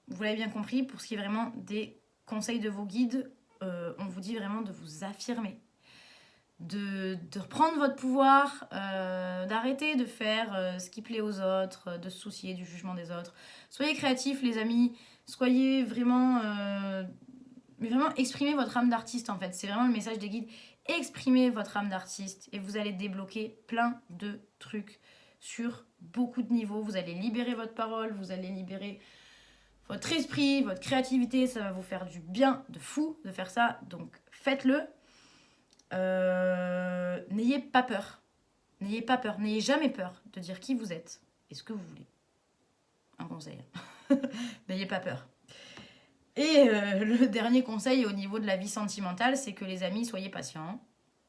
vous l'avez bien compris, pour ce qui est vraiment des conseils de vos guides, on vous dit vraiment de vous affirmer, de reprendre votre pouvoir, d'arrêter de faire ce qui plaît aux autres, de se soucier du jugement des autres. Soyez créatifs, les amis, soyez vraiment... mais vraiment, exprimez votre âme d'artiste, en fait. C'est vraiment le message des guides. Exprimez votre âme d'artiste et vous allez débloquer plein de trucs sur beaucoup de niveaux. Vous allez libérer votre parole, vous allez libérer votre esprit, votre créativité. Ça va vous faire du bien de fou de faire ça. Donc, faites-le. N'ayez pas peur. N'ayez pas peur. N'ayez jamais peur de dire qui vous êtes et ce que vous voulez. Un conseil. N'ayez pas peur. Et le dernier conseil au niveau de la vie sentimentale, c'est que les amis, soyez patients.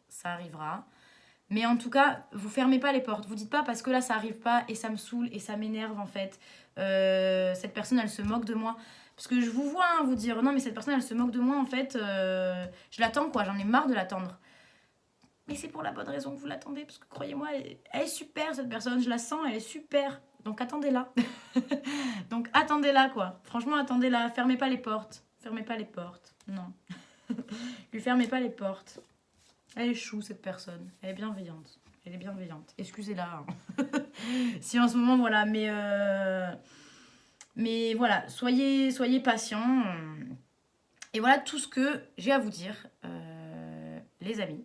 Ça arrivera. Mais en tout cas, vous fermez pas les portes. Vous dites pas parce que là, ça arrive pas et ça me saoule et ça m'énerve en fait. Cette personne, elle se moque de moi. Parce que je vous vois vous dire non, mais cette personne, elle se moque de moi en fait. Je l'attends quoi, j'en ai marre de l'attendre. Mais c'est pour la bonne raison que vous l'attendez. Parce que croyez-moi, elle est super cette personne. Je la sens, elle est super. Donc attendez-la. Donc attendez-la quoi. Franchement, attendez-la. Fermez pas les portes. Fermez pas les portes. Non. Lui fermez pas les portes. Elle est chou cette personne. Elle est bienveillante. Elle est bienveillante. Excusez-la. Hein. Si en ce moment, voilà. Mais voilà, soyez patients. Et voilà tout ce que j'ai à vous dire, les amis.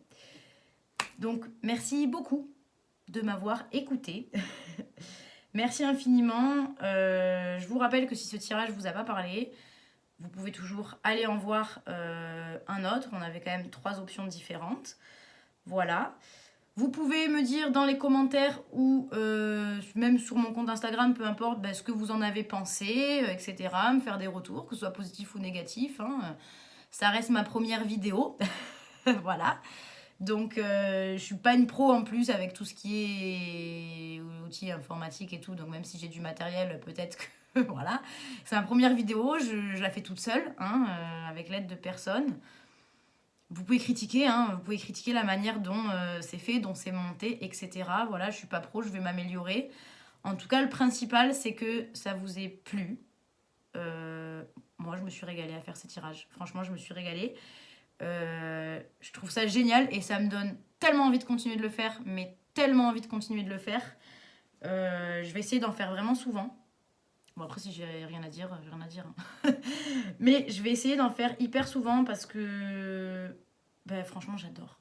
Donc, merci beaucoup de m'avoir écouté. Merci infiniment. Je vous rappelle que si ce tirage vous a pas parlé, vous pouvez toujours aller en voir un autre. On avait quand même 3 options différentes. Voilà. Vous pouvez me dire dans les commentaires ou même sur mon compte Instagram, peu importe, ce que vous en avez pensé, etc. Me faire des retours, que ce soit positif ou négatif. Hein. Ça reste ma première vidéo. Voilà. Donc, je suis pas une pro en plus avec tout ce qui est outils informatiques et tout. Donc, même si j'ai du matériel, peut-être que... voilà. C'est ma première vidéo. Je la fais toute seule, hein, avec l'aide de personne. Vous pouvez critiquer, hein, vous pouvez critiquer la manière dont c'est fait, dont c'est monté, etc. Voilà, je suis pas pro, je vais m'améliorer. En tout cas, le principal, c'est que ça vous ait plu. Moi, je me suis régalée à faire ces tirages. Franchement, je me suis régalée. Je trouve ça génial et ça me donne tellement envie de continuer de le faire, mais tellement envie de continuer de le faire. Je vais essayer d'en faire vraiment souvent. Bon, après, si j'ai rien à dire, j'ai rien à dire. Hein. Mais je vais essayer d'en faire hyper souvent parce que... franchement, j'adore.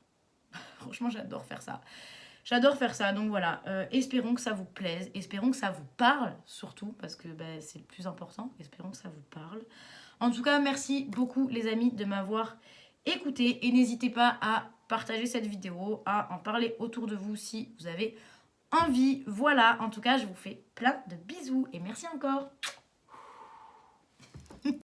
Franchement, j'adore faire ça. J'adore faire ça. Donc voilà, espérons que ça vous plaise. Espérons que ça vous parle, surtout, parce que c'est le plus important. Espérons que ça vous parle. En tout cas, merci beaucoup les amis de m'avoir écouté et n'hésitez pas à partager cette vidéo, à en parler autour de vous si vous avez envie. Voilà, en tout cas, je vous fais plein de bisous et merci encore.